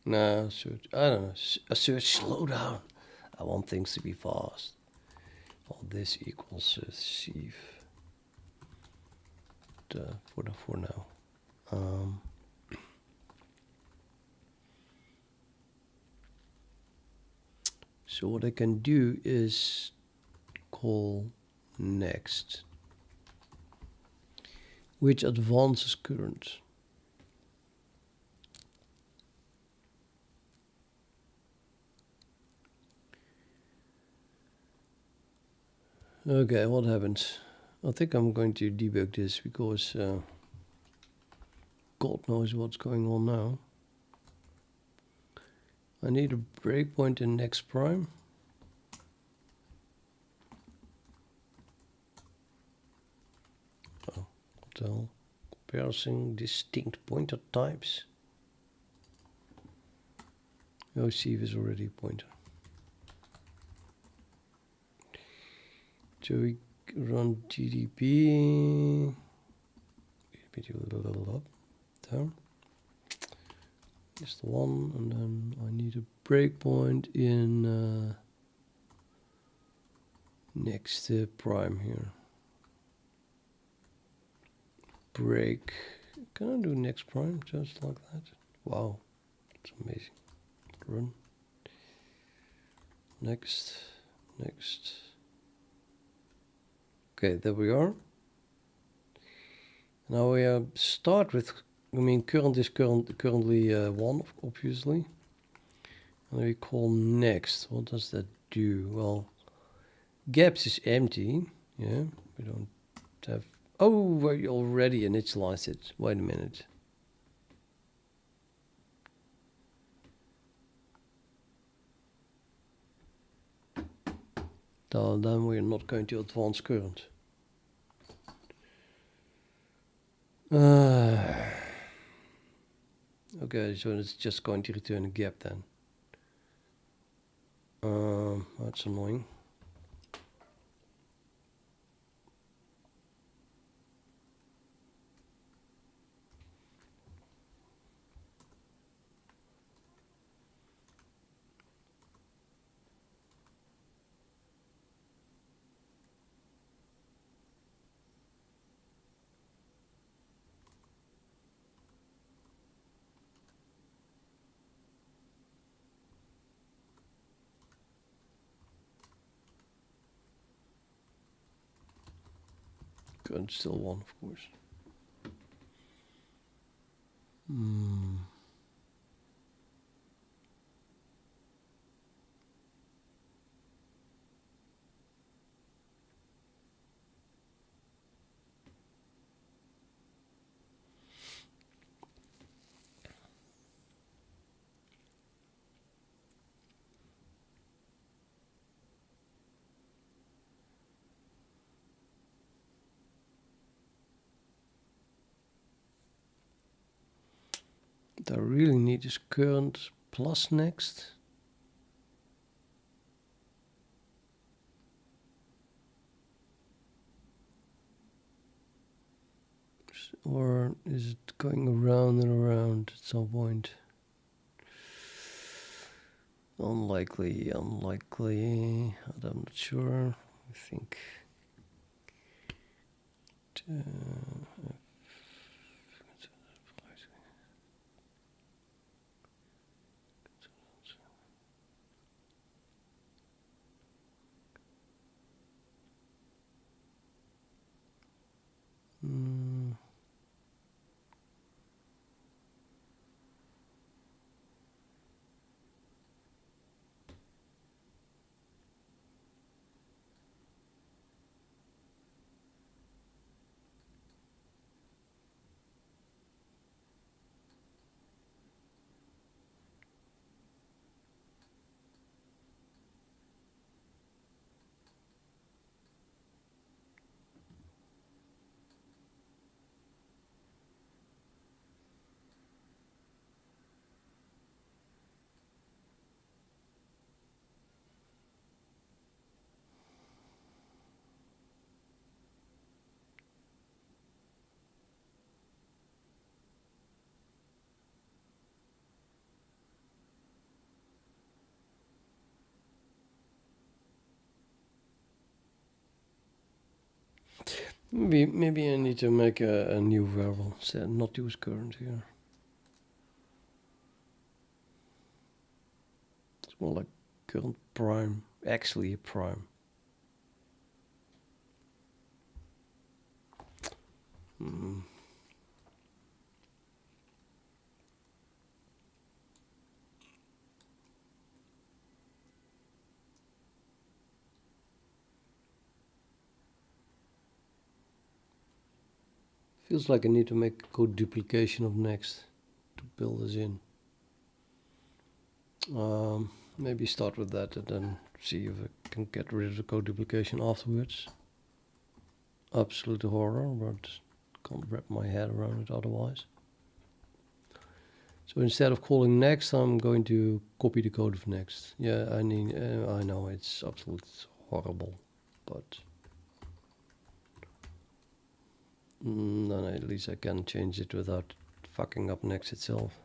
Nah, assert. I don't know. Assert, slow down. I want things to be fast. All this equals sieve. For now. So what I can do is call next, which advances current. Okay, what happens? I think I'm going to debug this because God knows what's going on now. I need a breakpoint in next prime. Oh, what the hell? Comparing distinct pointer types. Oh, sieve is already a pointer. So we run GDP. Down. Just one, and then I need a breakpoint in next prime here. Break. Can I do next prime just like that? Wow, it's amazing. Run. Next. Okay, there we are. Now we start with, current is currently 1, obviously. And we call next. What does that do? Well, gaps is empty. Yeah, we don't have. Oh, we already initialized it. Wait a minute. Then we're not going to advance current. Okay, so it's just going to return a gap then. That's annoying. Current still 1, of course. What I really need is current plus next. Or is it going around and around at some point? Unlikely. I'm not sure. I think. Maybe I need to make a new variable, so not use current here. It's more like current prime, actually a prime. Feels like I need to make code duplication of next to build this in. Maybe start with that and then see if I can get rid of the code duplication afterwards. Absolute horror, but can't wrap my head around it otherwise. So instead of calling next, I'm going to copy the code of next. Yeah, I know it's absolutely horrible, but then at least I can change it without fucking up next itself.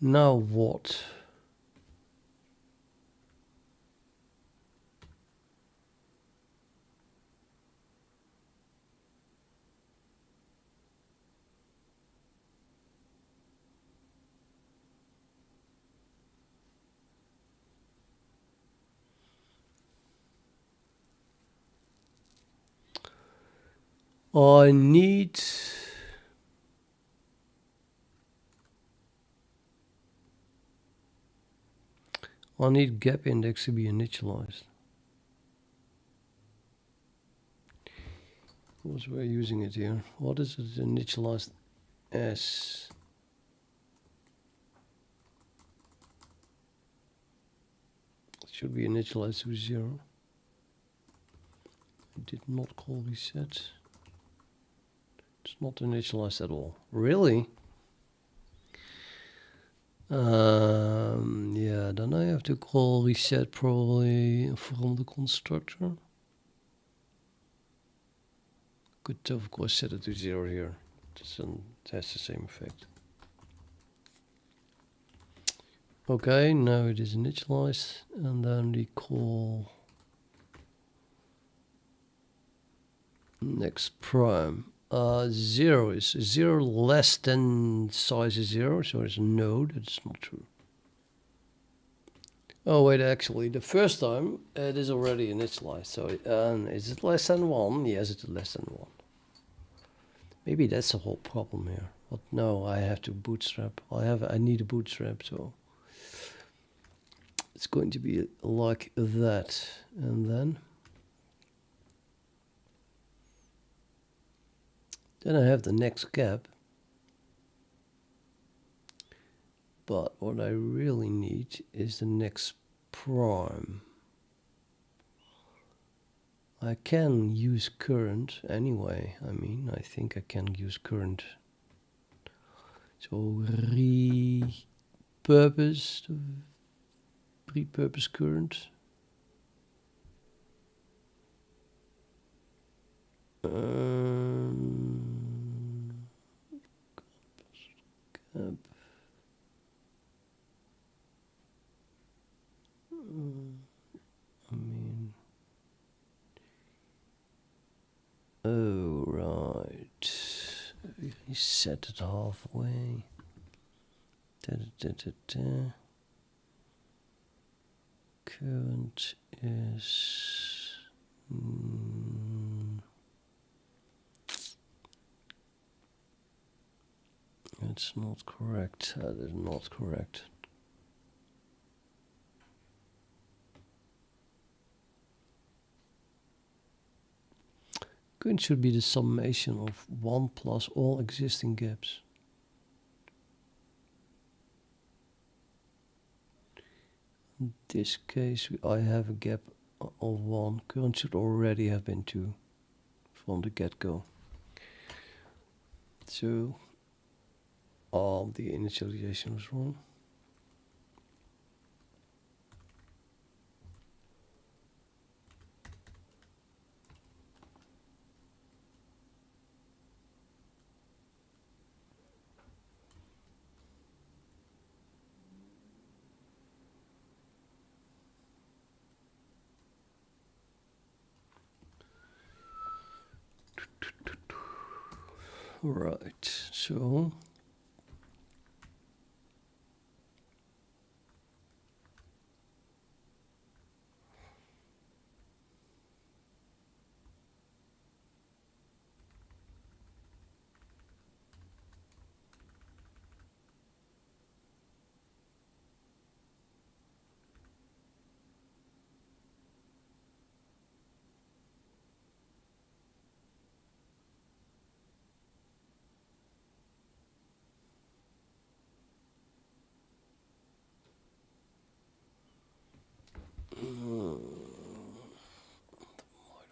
Now what? I need gap index to be initialized. Because we're using it here. What is it initialized as? It should be initialized to 0. I did not call reset. It's not initialized at all. Really? Yeah, then I have to call reset probably from the constructor. Could of course set it to 0 here. It has the same effect. Okay, now it is initialized, and then we call next prime. 0 is 0 less than size is 0, so it's no, that's not true. Oh wait, actually, the first time it is already initialized. So is it less than 1? Yes, it's less than 1. Maybe that's the whole problem here. But no, I have to bootstrap. I need a bootstrap, so it's going to be like that. And then I have the next gap. But what I really need is the next prime. I can use current anyway. I think I can use current. So repurpose current. Gap. Oh, right. We set it halfway. Current is... it's not correct. That is not correct. Current should be the summation of 1 plus all existing gaps. In this case, I have a gap of 1. Current should already have been 2 from the get-go. So, the initialization was wrong. Right, so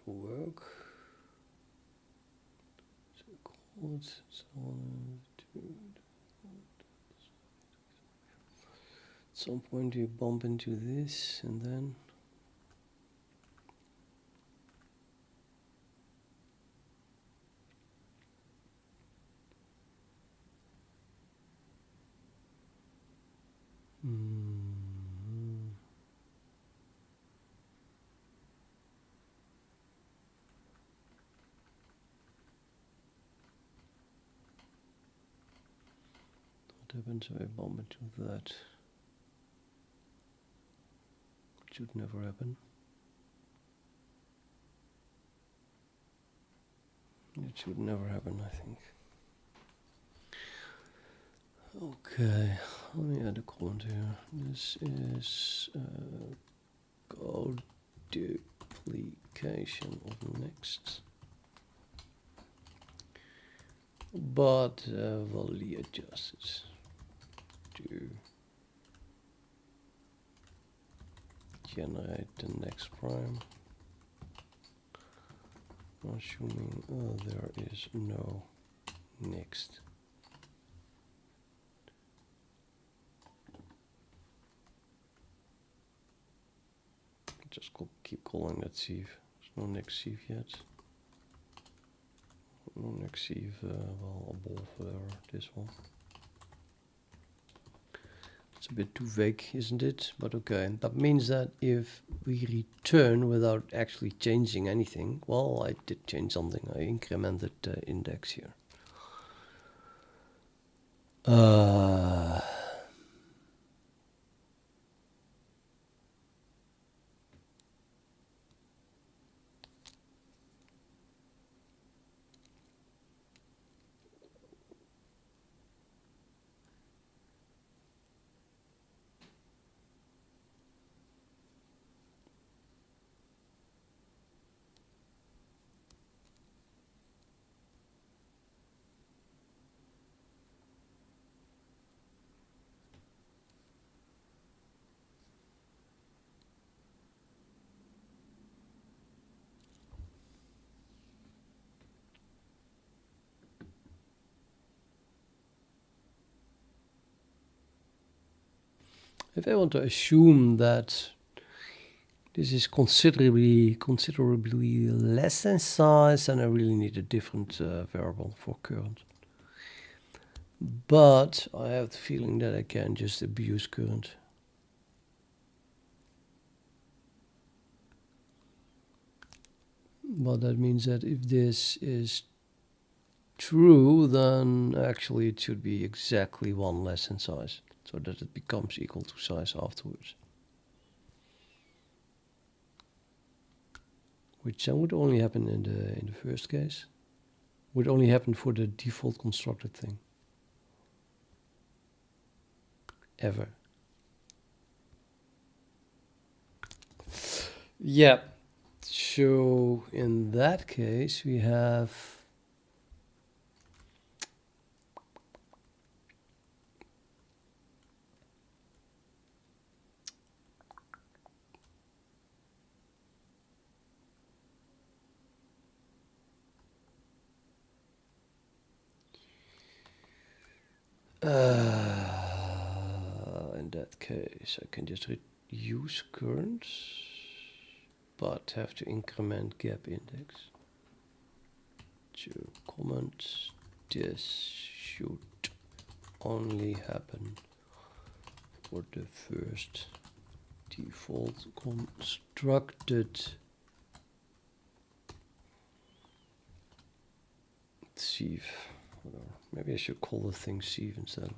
work. At some point you bump into this and then what happens if I bump into that? It should never happen. It should never happen, I think. Okay, let me add a comment here. This is code duplication of next, but validly adjusted to generate the next prime. Assuming there is no next. Just keep calling that sieve. There's no next sieve yet. No next sieve, well, above this one. It's a bit too vague, isn't it? But okay, that means that if we return without actually changing anything, well, I did change something. I incremented the index here. If I want to assume that this is considerably less than size, then I really need a different variable for current. But I have the feeling that I can just abuse current. But that means that if this is true, then actually it should be exactly one less in size, so that it becomes equal to size afterwards. Which then would only happen in the first case. Would only happen for the default constructed thing. Ever. Yeah. So in that case we have in that case I can just use current, but have to increment gap index to comment this should only happen for the first default constructed sieve. Whatever. Maybe I should call the thing sieve instead.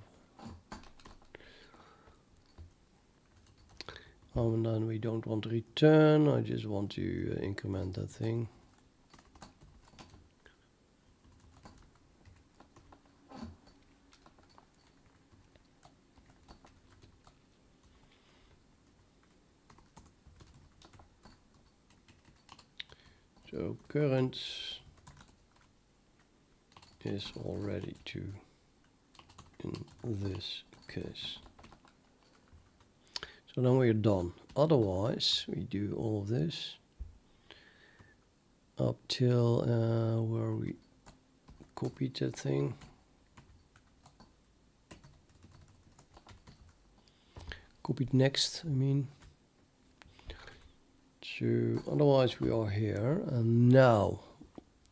And then we don't want to return. I just want to increment that thing. So current is already 2 in this case. So then we're done. Otherwise, we do all of this up till where we copied that thing. Copied next, I mean. So otherwise we are here, and now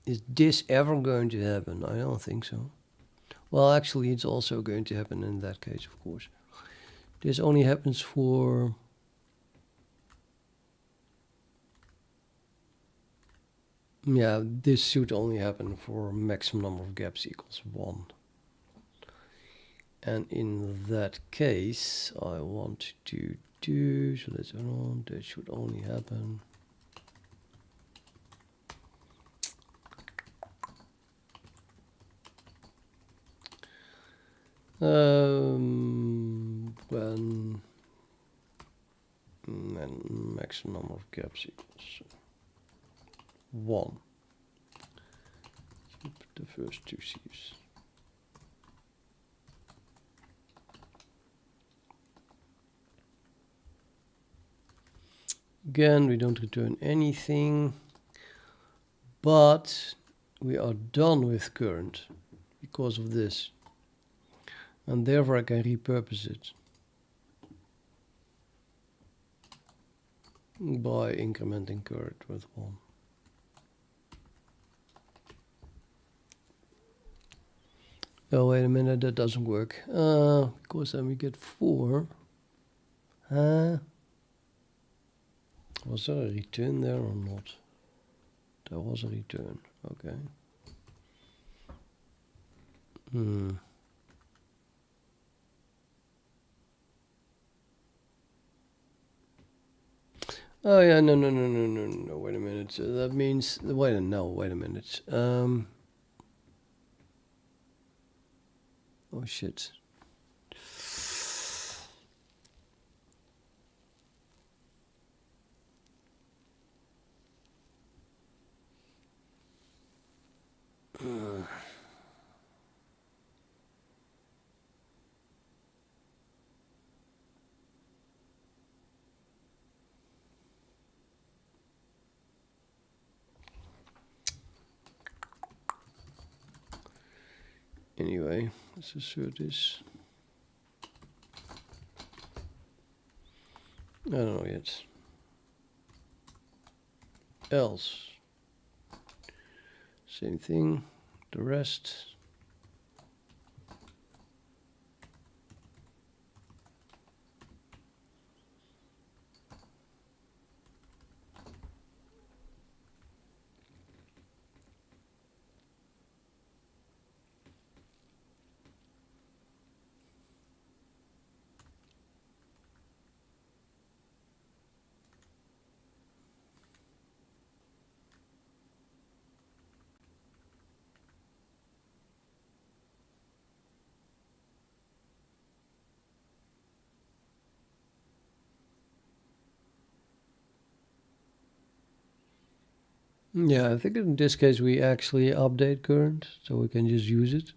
is this ever going to happen? I don't think so. Well, actually it's also going to happen in that case, of course. This only happens for this should only happen for maximum number of gaps equals 1. And in that case I want to do, so let's run on, that should only happen when maximum number of gaps equals 1. Keep the first 2 sieves. Again, we don't return anything, but we are done with current because of this, and therefore I can repurpose it by incrementing current with 1. Oh, wait a minute, that doesn't work, because then we get 4. Was there a return there or not? There was a return, okay. Oh yeah, no, wait a minute. So that means, wait a minute. Oh shit. Anyway, let's assert this. I don't know yet. Else. Same thing, the rest. Yeah, I think in this case we actually update current, so we can just use it.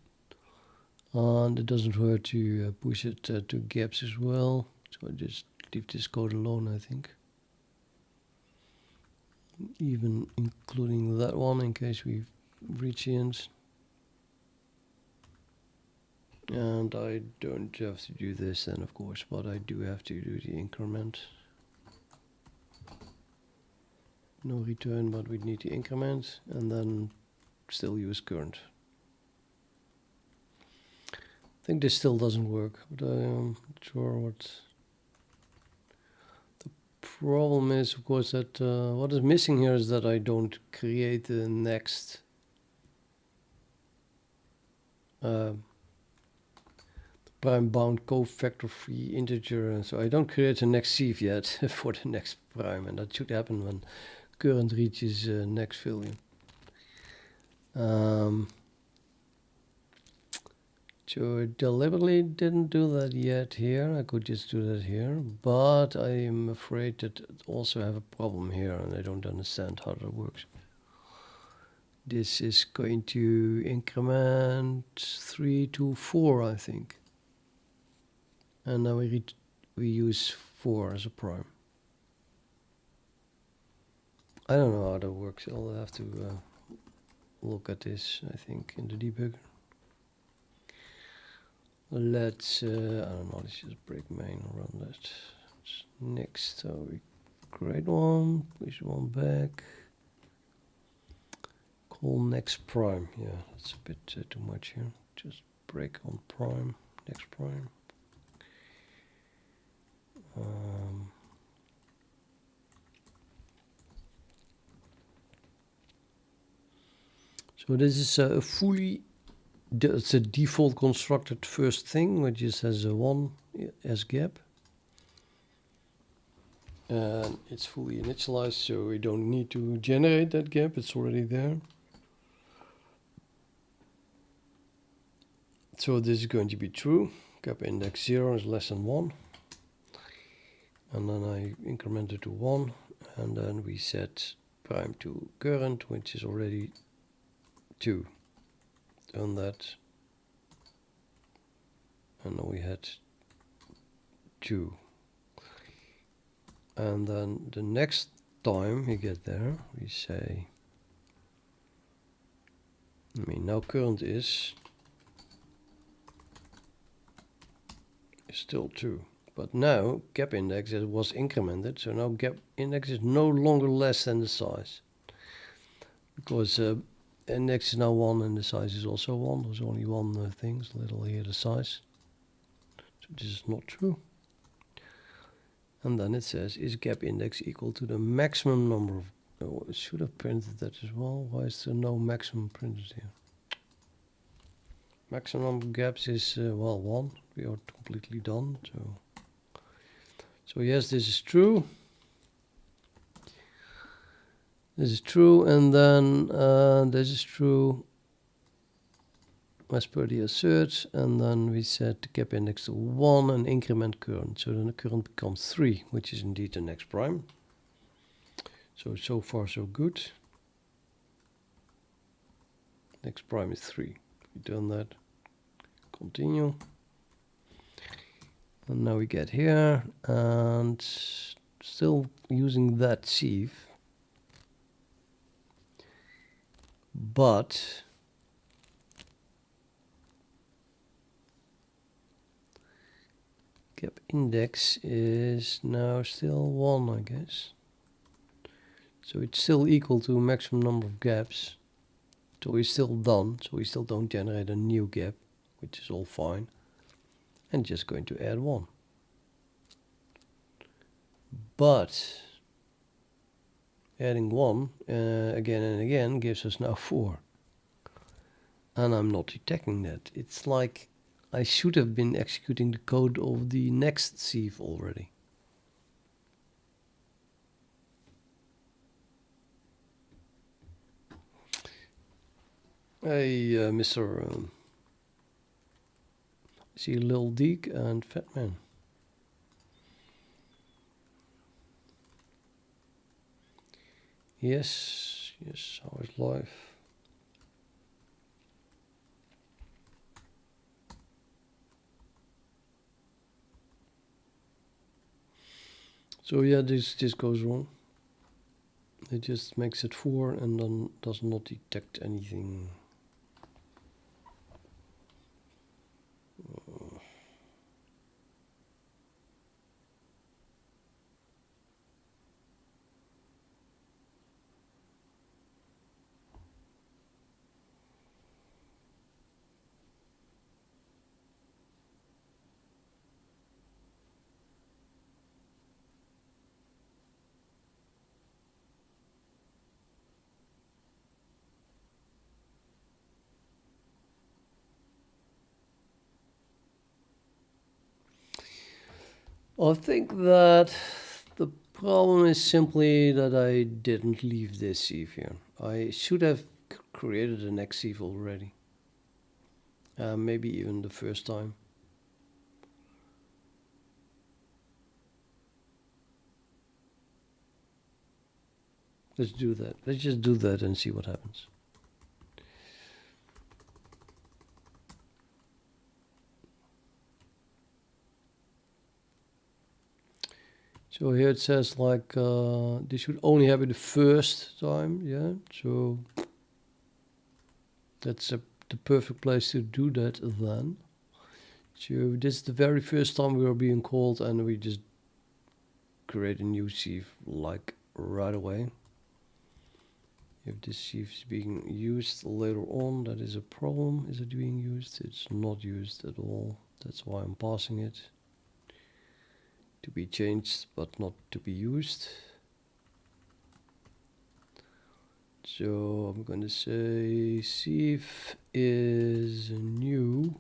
And it doesn't hurt to push it to gaps as well. So I just leave this code alone, I think. Even including that one in case we reach the end. And I don't have to do this then, of course, but I do have to do the increment. No return, but we need the increment, and then still use current. I think this still doesn't work, but I'm not sure what the problem is. Of course, that what is missing here is that I don't create the next prime bound cofactor free integer, and so I don't create the next sieve yet for the next prime, and that should happen when current reaches next value. So I deliberately didn't do that yet here. I could just do that here, but I'm afraid that it also have a problem here, and I don't understand how that works. This is going to increment 3 to 4, I think. And now we use 4 as a prime. I don't know how that works. I'll have to look at this, I think, in the debugger. Let's, I don't know, let's just break main and run that. Next, so we create one, push one back. Call next prime. Yeah, that's a bit too much here. Just break on prime, next prime. So this is a fully, it's a default constructed first thing, which just has a 1 as gap. And it's fully initialized, so we don't need to generate that gap, it's already there. So this is going to be true. Gap index 0 is less than 1. And then I increment it to 1. And then we set prime to current, which is already 2. Done that. And then we had 2. And then the next time we get there, we say, now current is still 2. But now gap index was incremented, so now gap index is no longer less than the size. Because index is now 1 and the size is also 1. There's only one thing, it's little here the size. So this is not true. And then it says, is gap index equal to the maximum number of... Oh, it should have printed that as well. Why is there no maximum printed here? Maximum number of gaps is, well, 1. We are completely done. So yes, this is true. This is true, and then this is true as per the assert, and then we set the gap index to 1 and increment current. So then the current becomes 3, which is indeed the next prime. So far so good. Next prime is 3. We've done that. Continue. And now we get here, and still using that sieve. But gap index is now still 1, I guess. So it's still equal to maximum number of gaps. So we're still done. So we still don't generate a new gap, which is all fine. And just going to add 1. But adding 1 again and again gives us now 4. And I'm not detecting that. It's like I should have been executing the code of the next sieve already. Hey, Mr. See Lil Deek and Fatman. Yes, how is life? So yeah, this goes wrong. It just makes it 4 and then does not detect anything. I think that the problem is simply that I didn't leave this sieve here. I should have created the next sieve already. Maybe even the first time. Let's do that. Let's just do that and see what happens. So here it says like this should only happen the first time, yeah. So that's the perfect place to do that then. So this is the very first time we are being called, and we just create a new sieve like right away. If this sieve is being used later on, that is a problem. Is it being used? It's not used at all. That's why I'm passing it. To be changed, but not to be used. So I'm going to say sieve is a new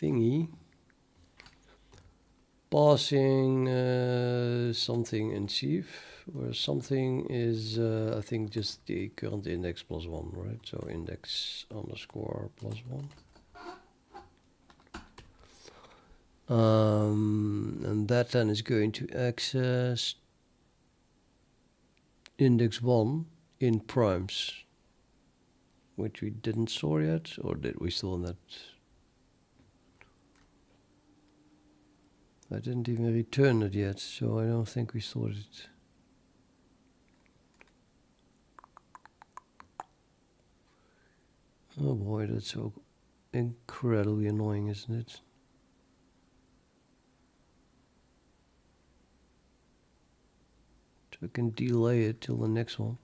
thingy. Passing something in sieve, where something is, I think, just the current index plus 1, right? So index underscore plus 1. And that then is going to access index 1 in primes, which we didn't store yet, or did we store that? I didn't even return it yet, so I don't think we stored it. Oh boy, that's so incredibly annoying, isn't it? So I can delay it till the next one.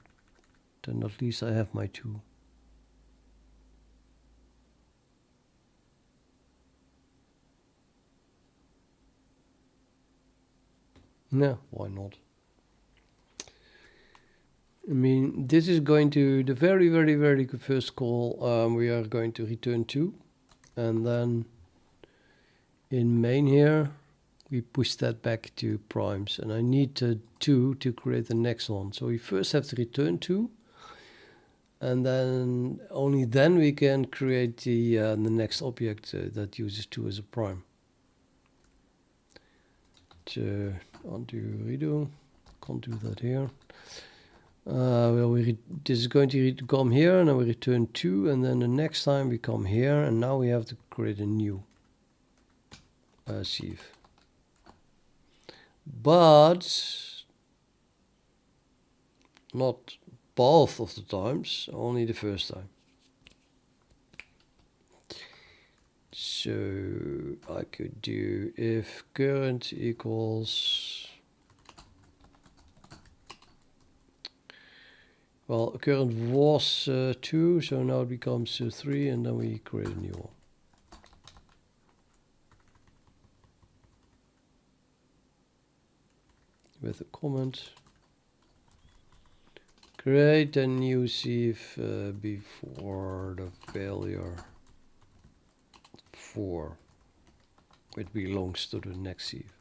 Then at least I have my 2. No, why not? I mean, this is going to, the very, very, very first call, we are going to return 2. And then in main here, we push that back to primes. And I need 2 to create the next one. So we first have to return 2. And then only then we can create the next object that uses 2 as a prime. So undo redo, can't do that here. Well, this is going to come here, and then we return 2, and then the next time we come here, and now we have to create a new sieve. But not both of the times, only the first time. So I could do if current equals, well, current was 2, so now it becomes 3, and then we create a new one. With a comment. Create a new sieve before the failure 4. It belongs to the next sieve.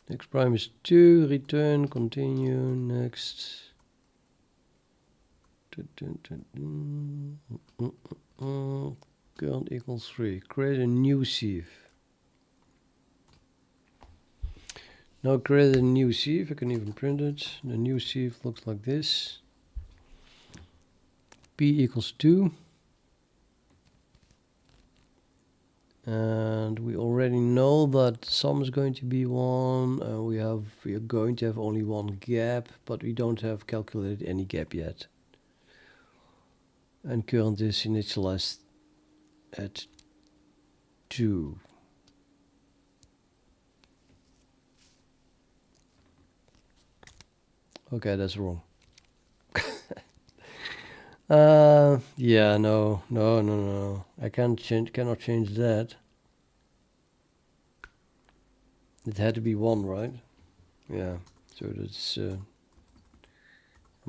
Next prime is 2, return, continue, next. Current equals 3. Create a new sieve. Now create a new sieve. I can even print it. The new sieve looks like this. P equals 2. And we already know that sum is going to be 1. We are going to have only 1 gap, but we don't have calculated any gap yet. And current is initialized at 2. Okay, that's wrong. Yeah, no. I cannot change that. It had to be 1, right? Yeah. So that's I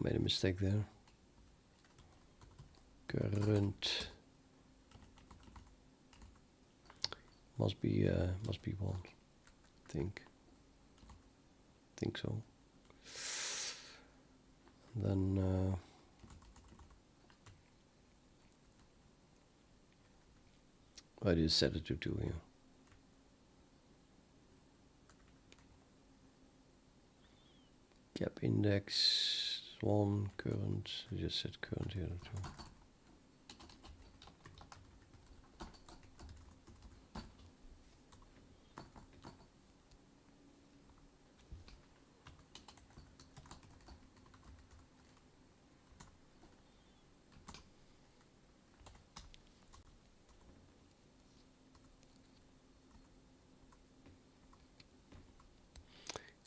made a mistake there. Current must be 1. Think so. Then I just set it to 2 here. Gap index 1, current. I just set current here too.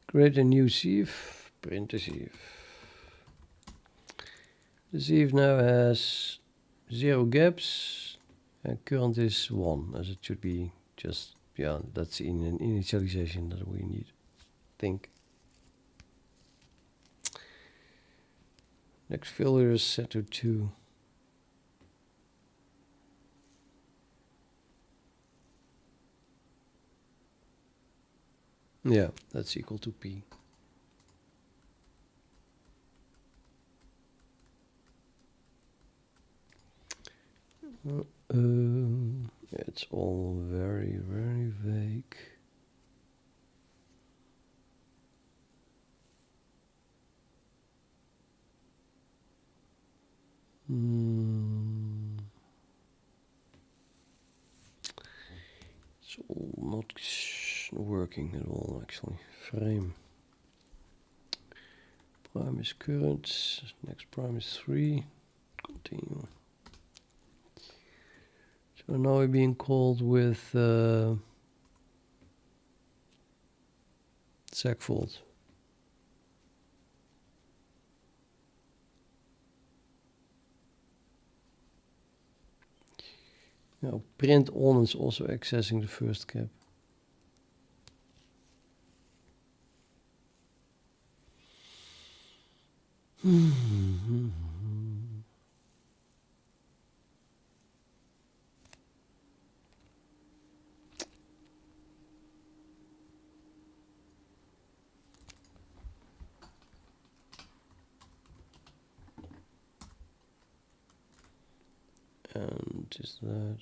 Create a new sieve. Print the sieve. The sieve now has 0 gaps. And current is 1, as it should be. Just, yeah, that's in an initialization that we need. Think. Next failure is set to 2. Yeah, that's equal to P. It's all very, very vague. It's all not working at all, actually. Frame. Prime is current. Next prime is 3. Continue. So now we're being called with segfault. Now print on is also accessing the first cap. And is that...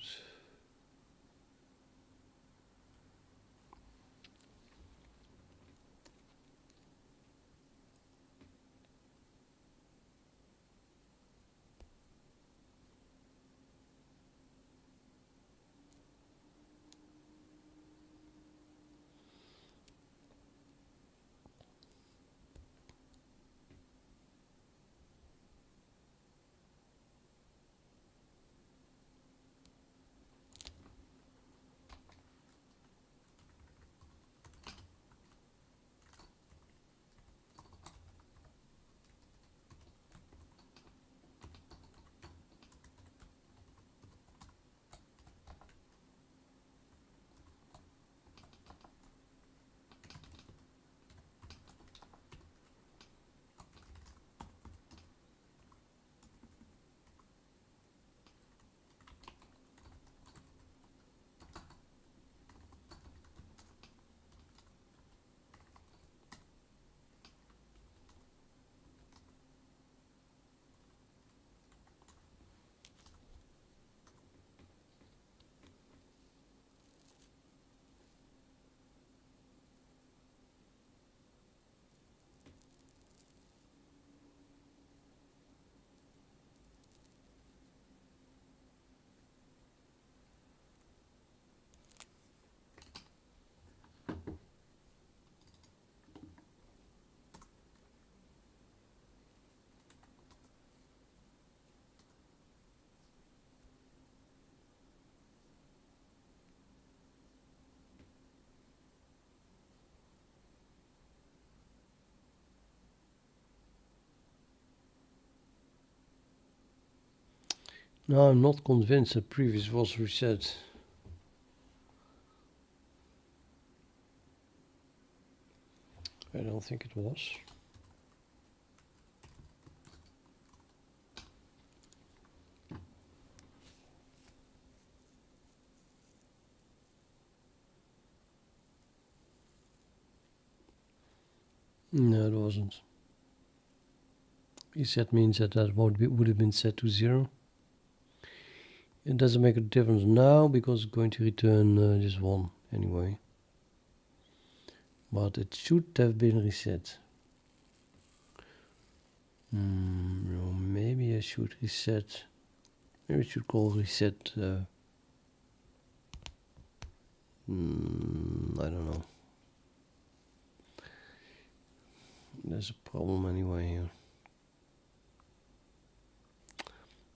No, I'm not convinced that previous was reset. I don't think it was. No, it wasn't. Reset means that would have been set to 0. It doesn't make a difference now because it's going to return just 1 anyway. But it should have been reset. No, maybe I should reset. Maybe I should call reset. I don't know. There's a problem anyway here.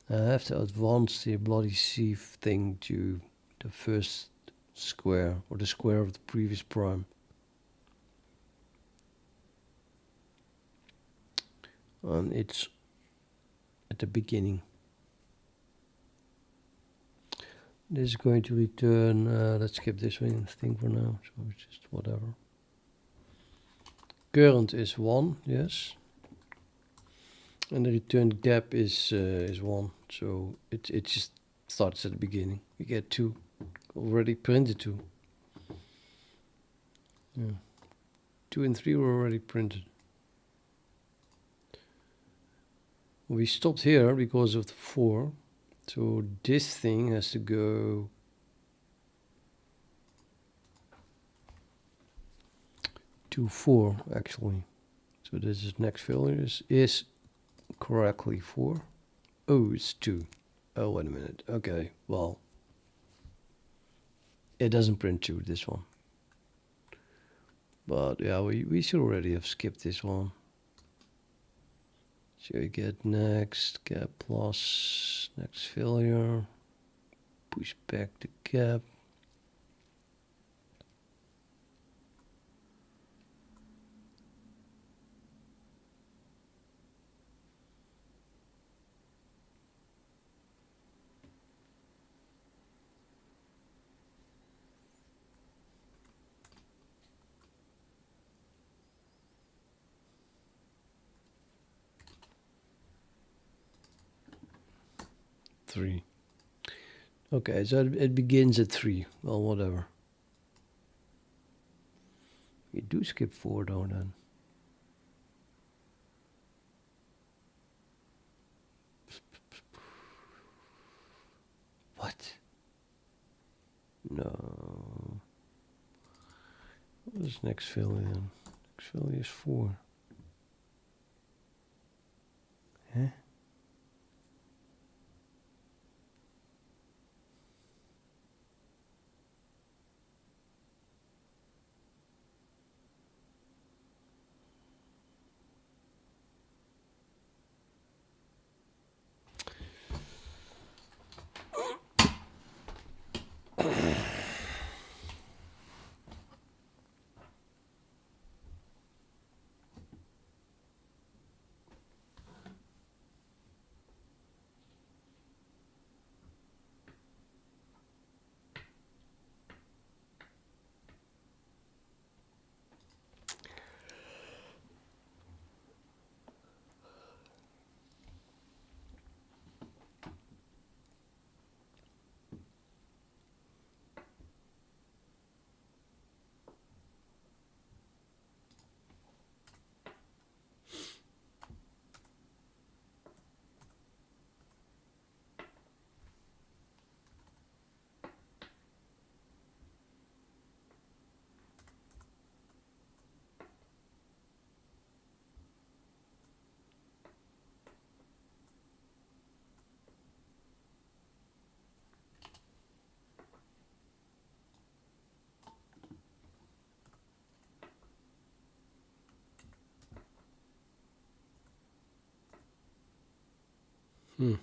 I have to advance the bloody sieve thing to the first square, or the square of the previous prime. And it's at the beginning. This is going to return, let's skip this thing for now, so it's just whatever. Current is 1, yes. And the return gap is 1, so it just starts at the beginning. We get 2, already printed 2. Yeah. 2 and 3 were already printed. We stopped here because of the 4, so this thing has to go to 4 actually. So this is next failure is correctly 4. Oh, it's 2. Oh, wait a minute. Okay, well, it doesn't print 2, this one. But yeah, we should already have skipped this one. So you get next, gap plus, next failure, push back the gap. Three. Okay, so it begins at 3. Well, whatever. You do skip 4 though then. What? No. What is next failure then? Next failure is 4. Huh? Hmm.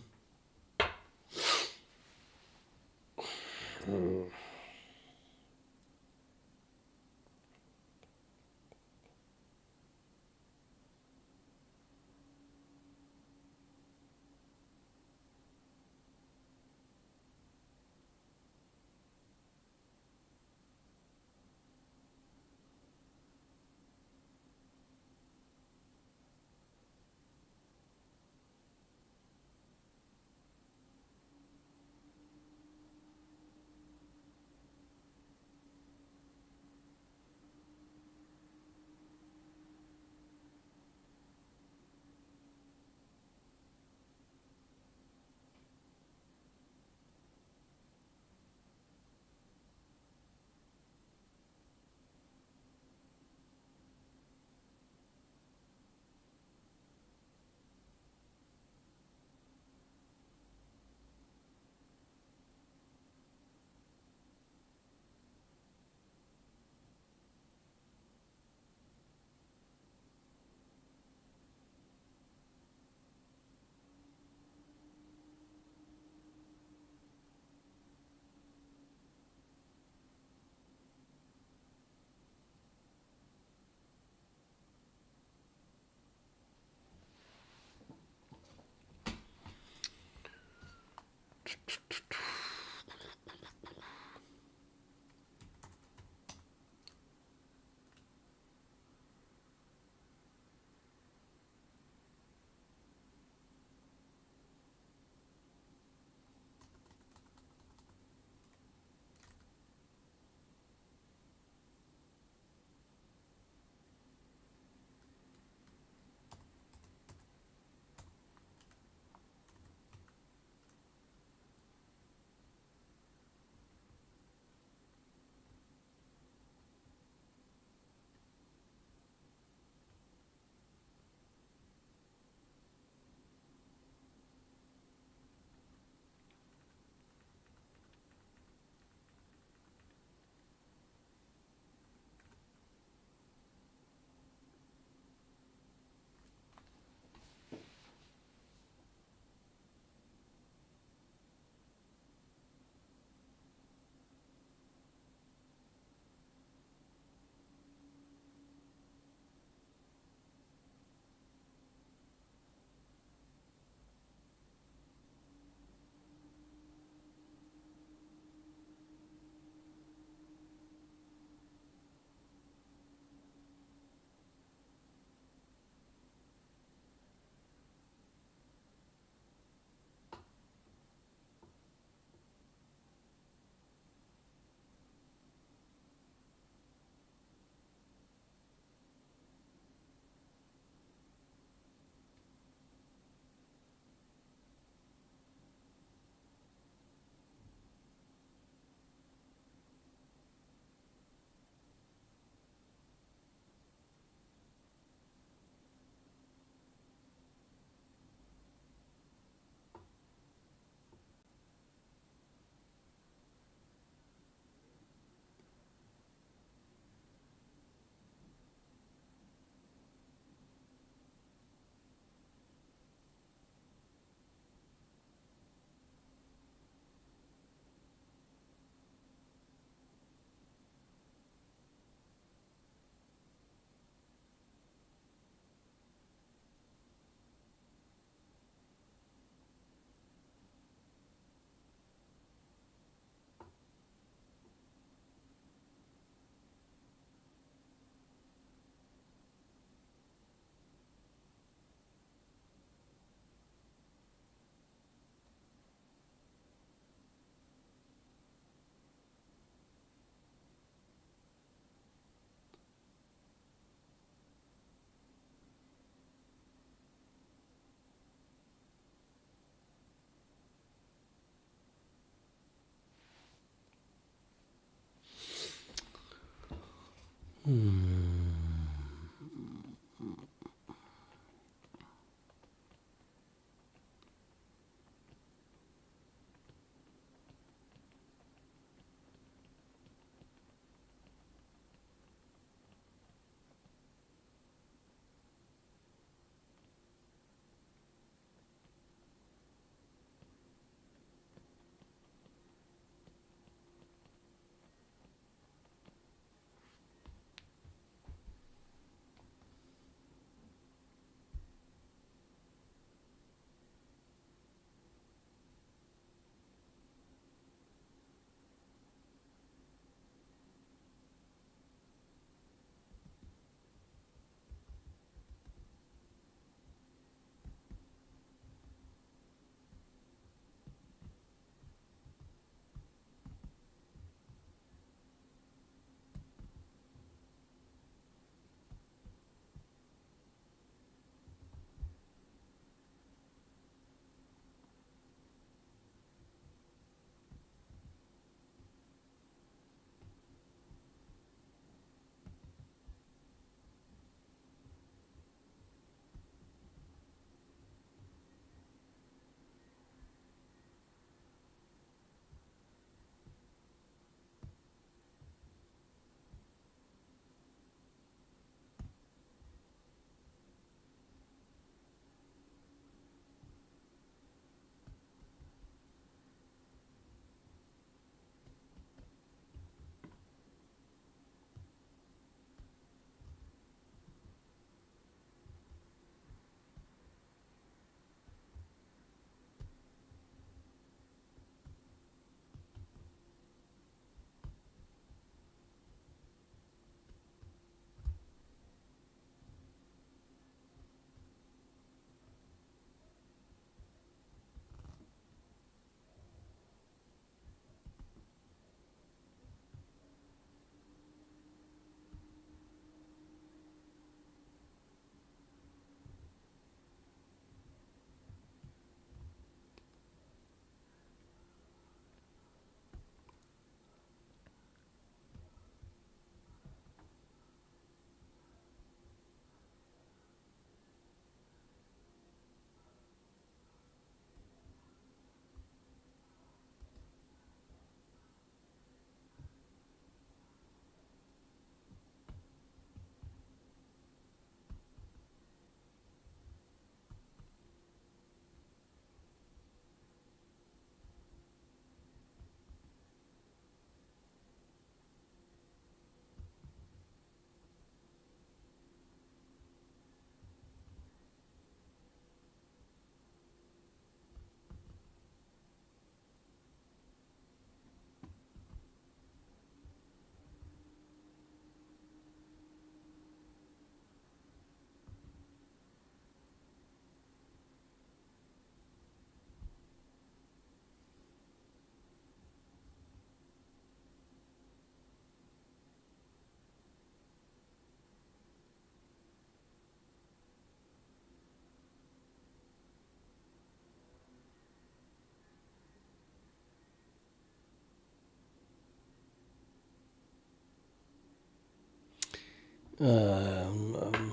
I'm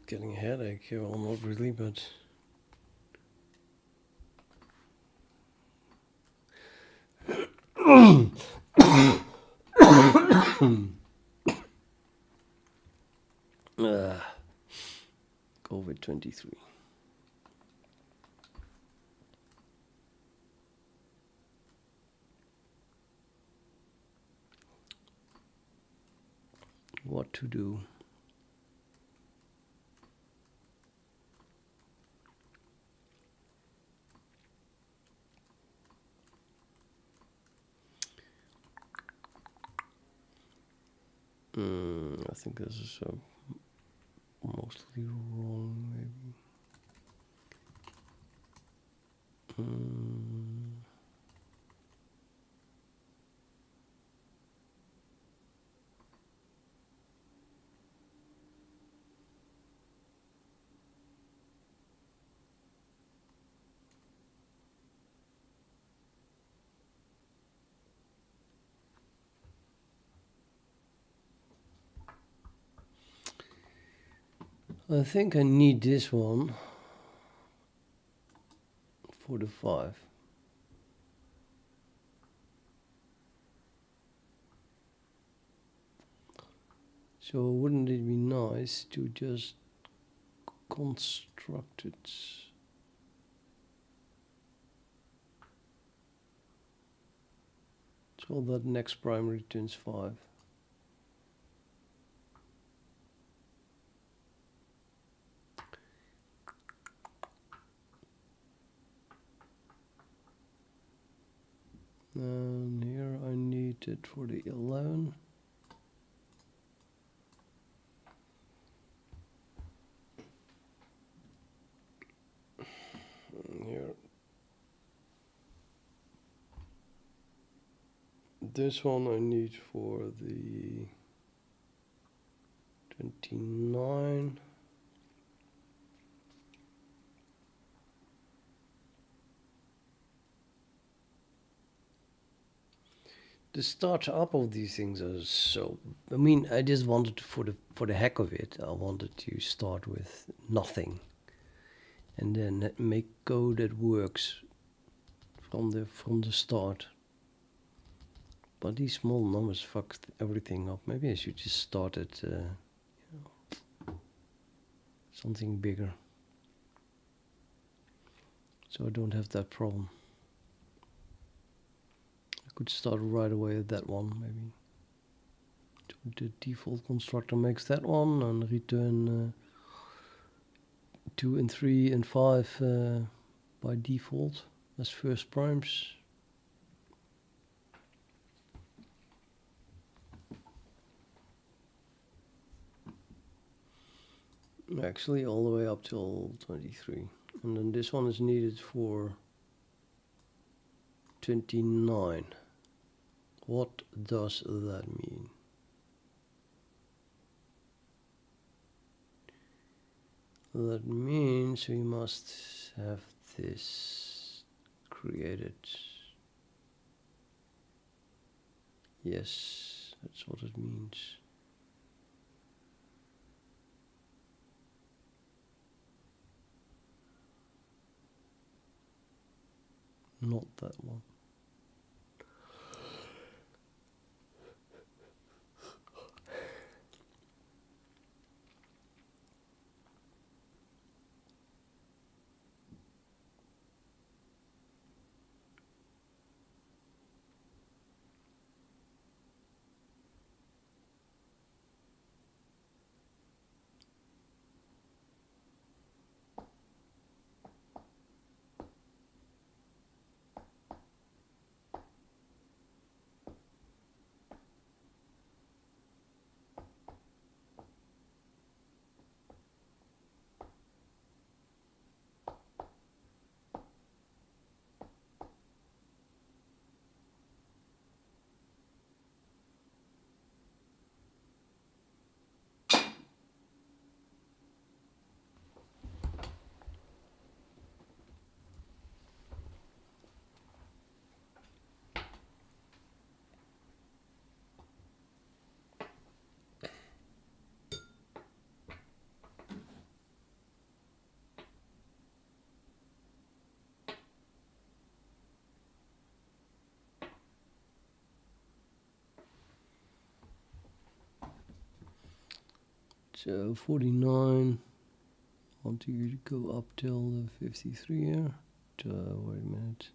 getting a headache here, well, not really, but COVID-23. What to do? I think this is mostly wrong, maybe. I think I need this one for the 5. So wouldn't it be nice to just construct it? So that next prime returns 5. And here I need it for the 11. And here. This one I need for the 29. The startup of these things are so. I mean, I just wanted to, for the heck of it, I wanted to start with nothing, and then make code that works from the start. But these small numbers fucked everything up. Maybe I should just start at something bigger, so I don't have that problem. Could start right away at that one, maybe. The default constructor makes that one and return 2 and 3 and 5 by default as first primes. Actually, all the way up till 23. And then this one is needed for 29. What does that mean? That means we must have this created. Yes, that's what it means. Not that one. So 49. I want you to go up till the 53 here. Wait a minute.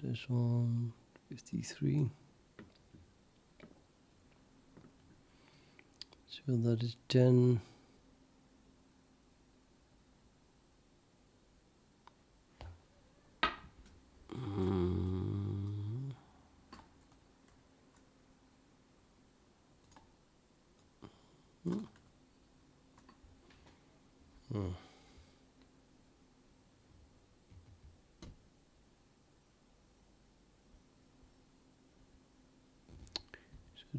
This one, 53. So that is 10.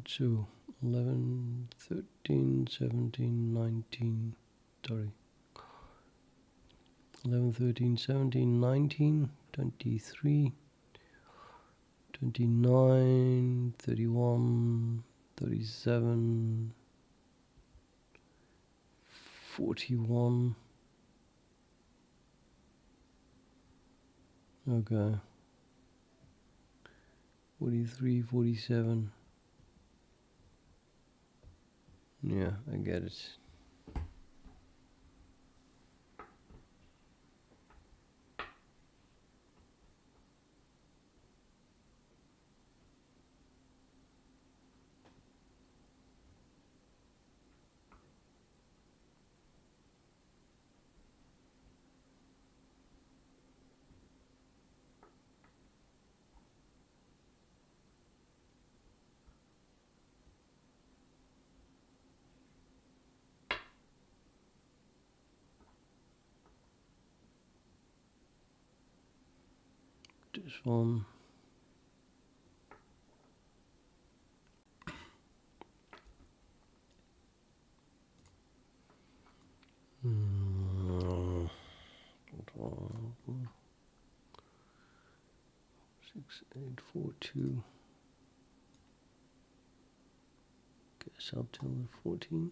So 11, 13, 17, 19, sorry. 11, 13, 17, 19, 23, 29, 31, 37, 41. Okay. 43, 47. Yeah, I get it. This one. Mm. 6, 8, 4, 2. Guess up till the 14.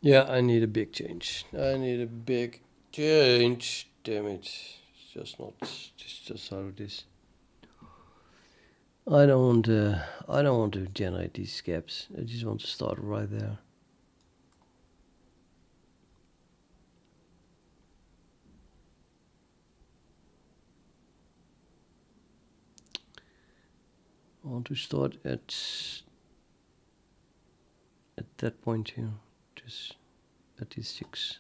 Yeah, I need a big change. I need a big change. Damn it. It's just not. It's just how it is. I don't want to. I don't want to generate these gaps. I just want to start right there. I want to start at that point here, just at these 6.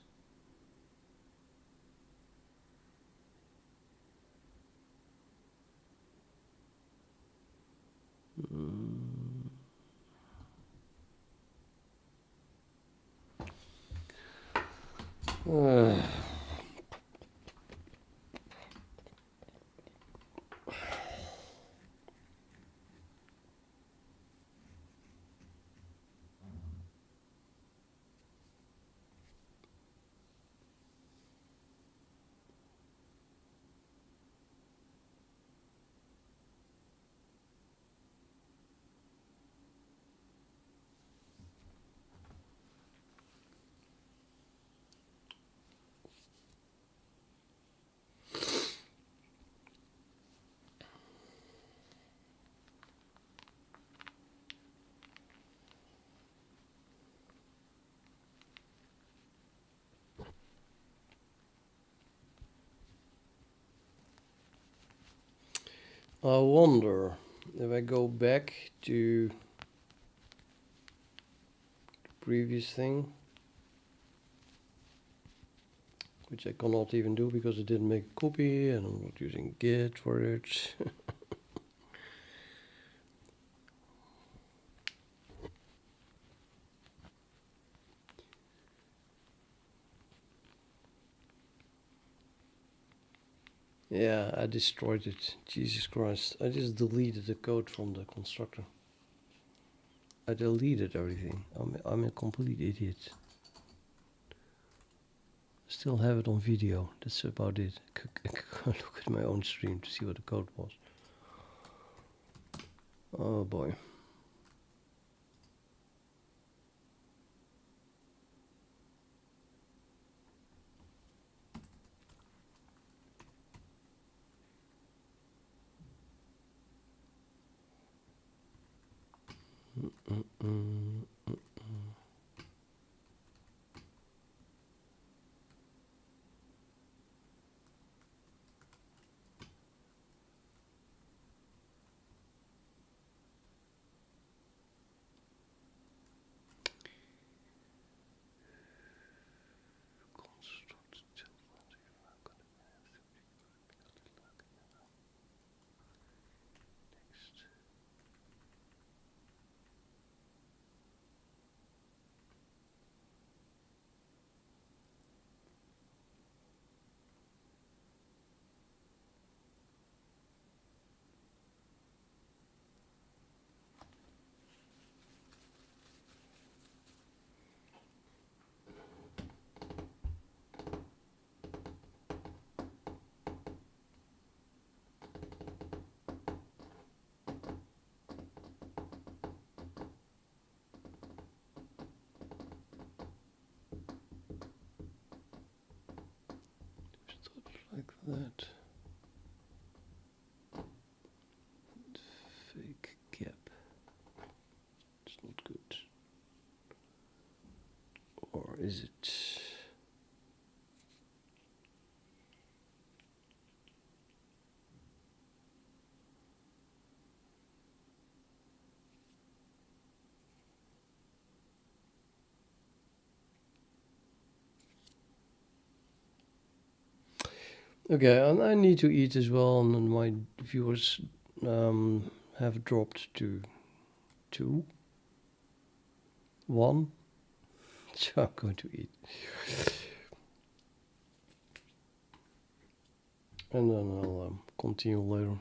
I wonder if I go back to the previous thing, which I cannot even do because I didn't make a copy and I'm not using Git for it. Yeah, I destroyed it. Jesus Christ. I just deleted the code from the constructor. I deleted everything. I'm a complete idiot. Still have it on video. That's about it. I can look at my own stream to see what the code was. Oh boy. Like that. Fake gap. It's not good. Or is it? Okay, and I need to eat as well, and my viewers have dropped to 2, 1. So I'm going to eat. And then I'll continue later.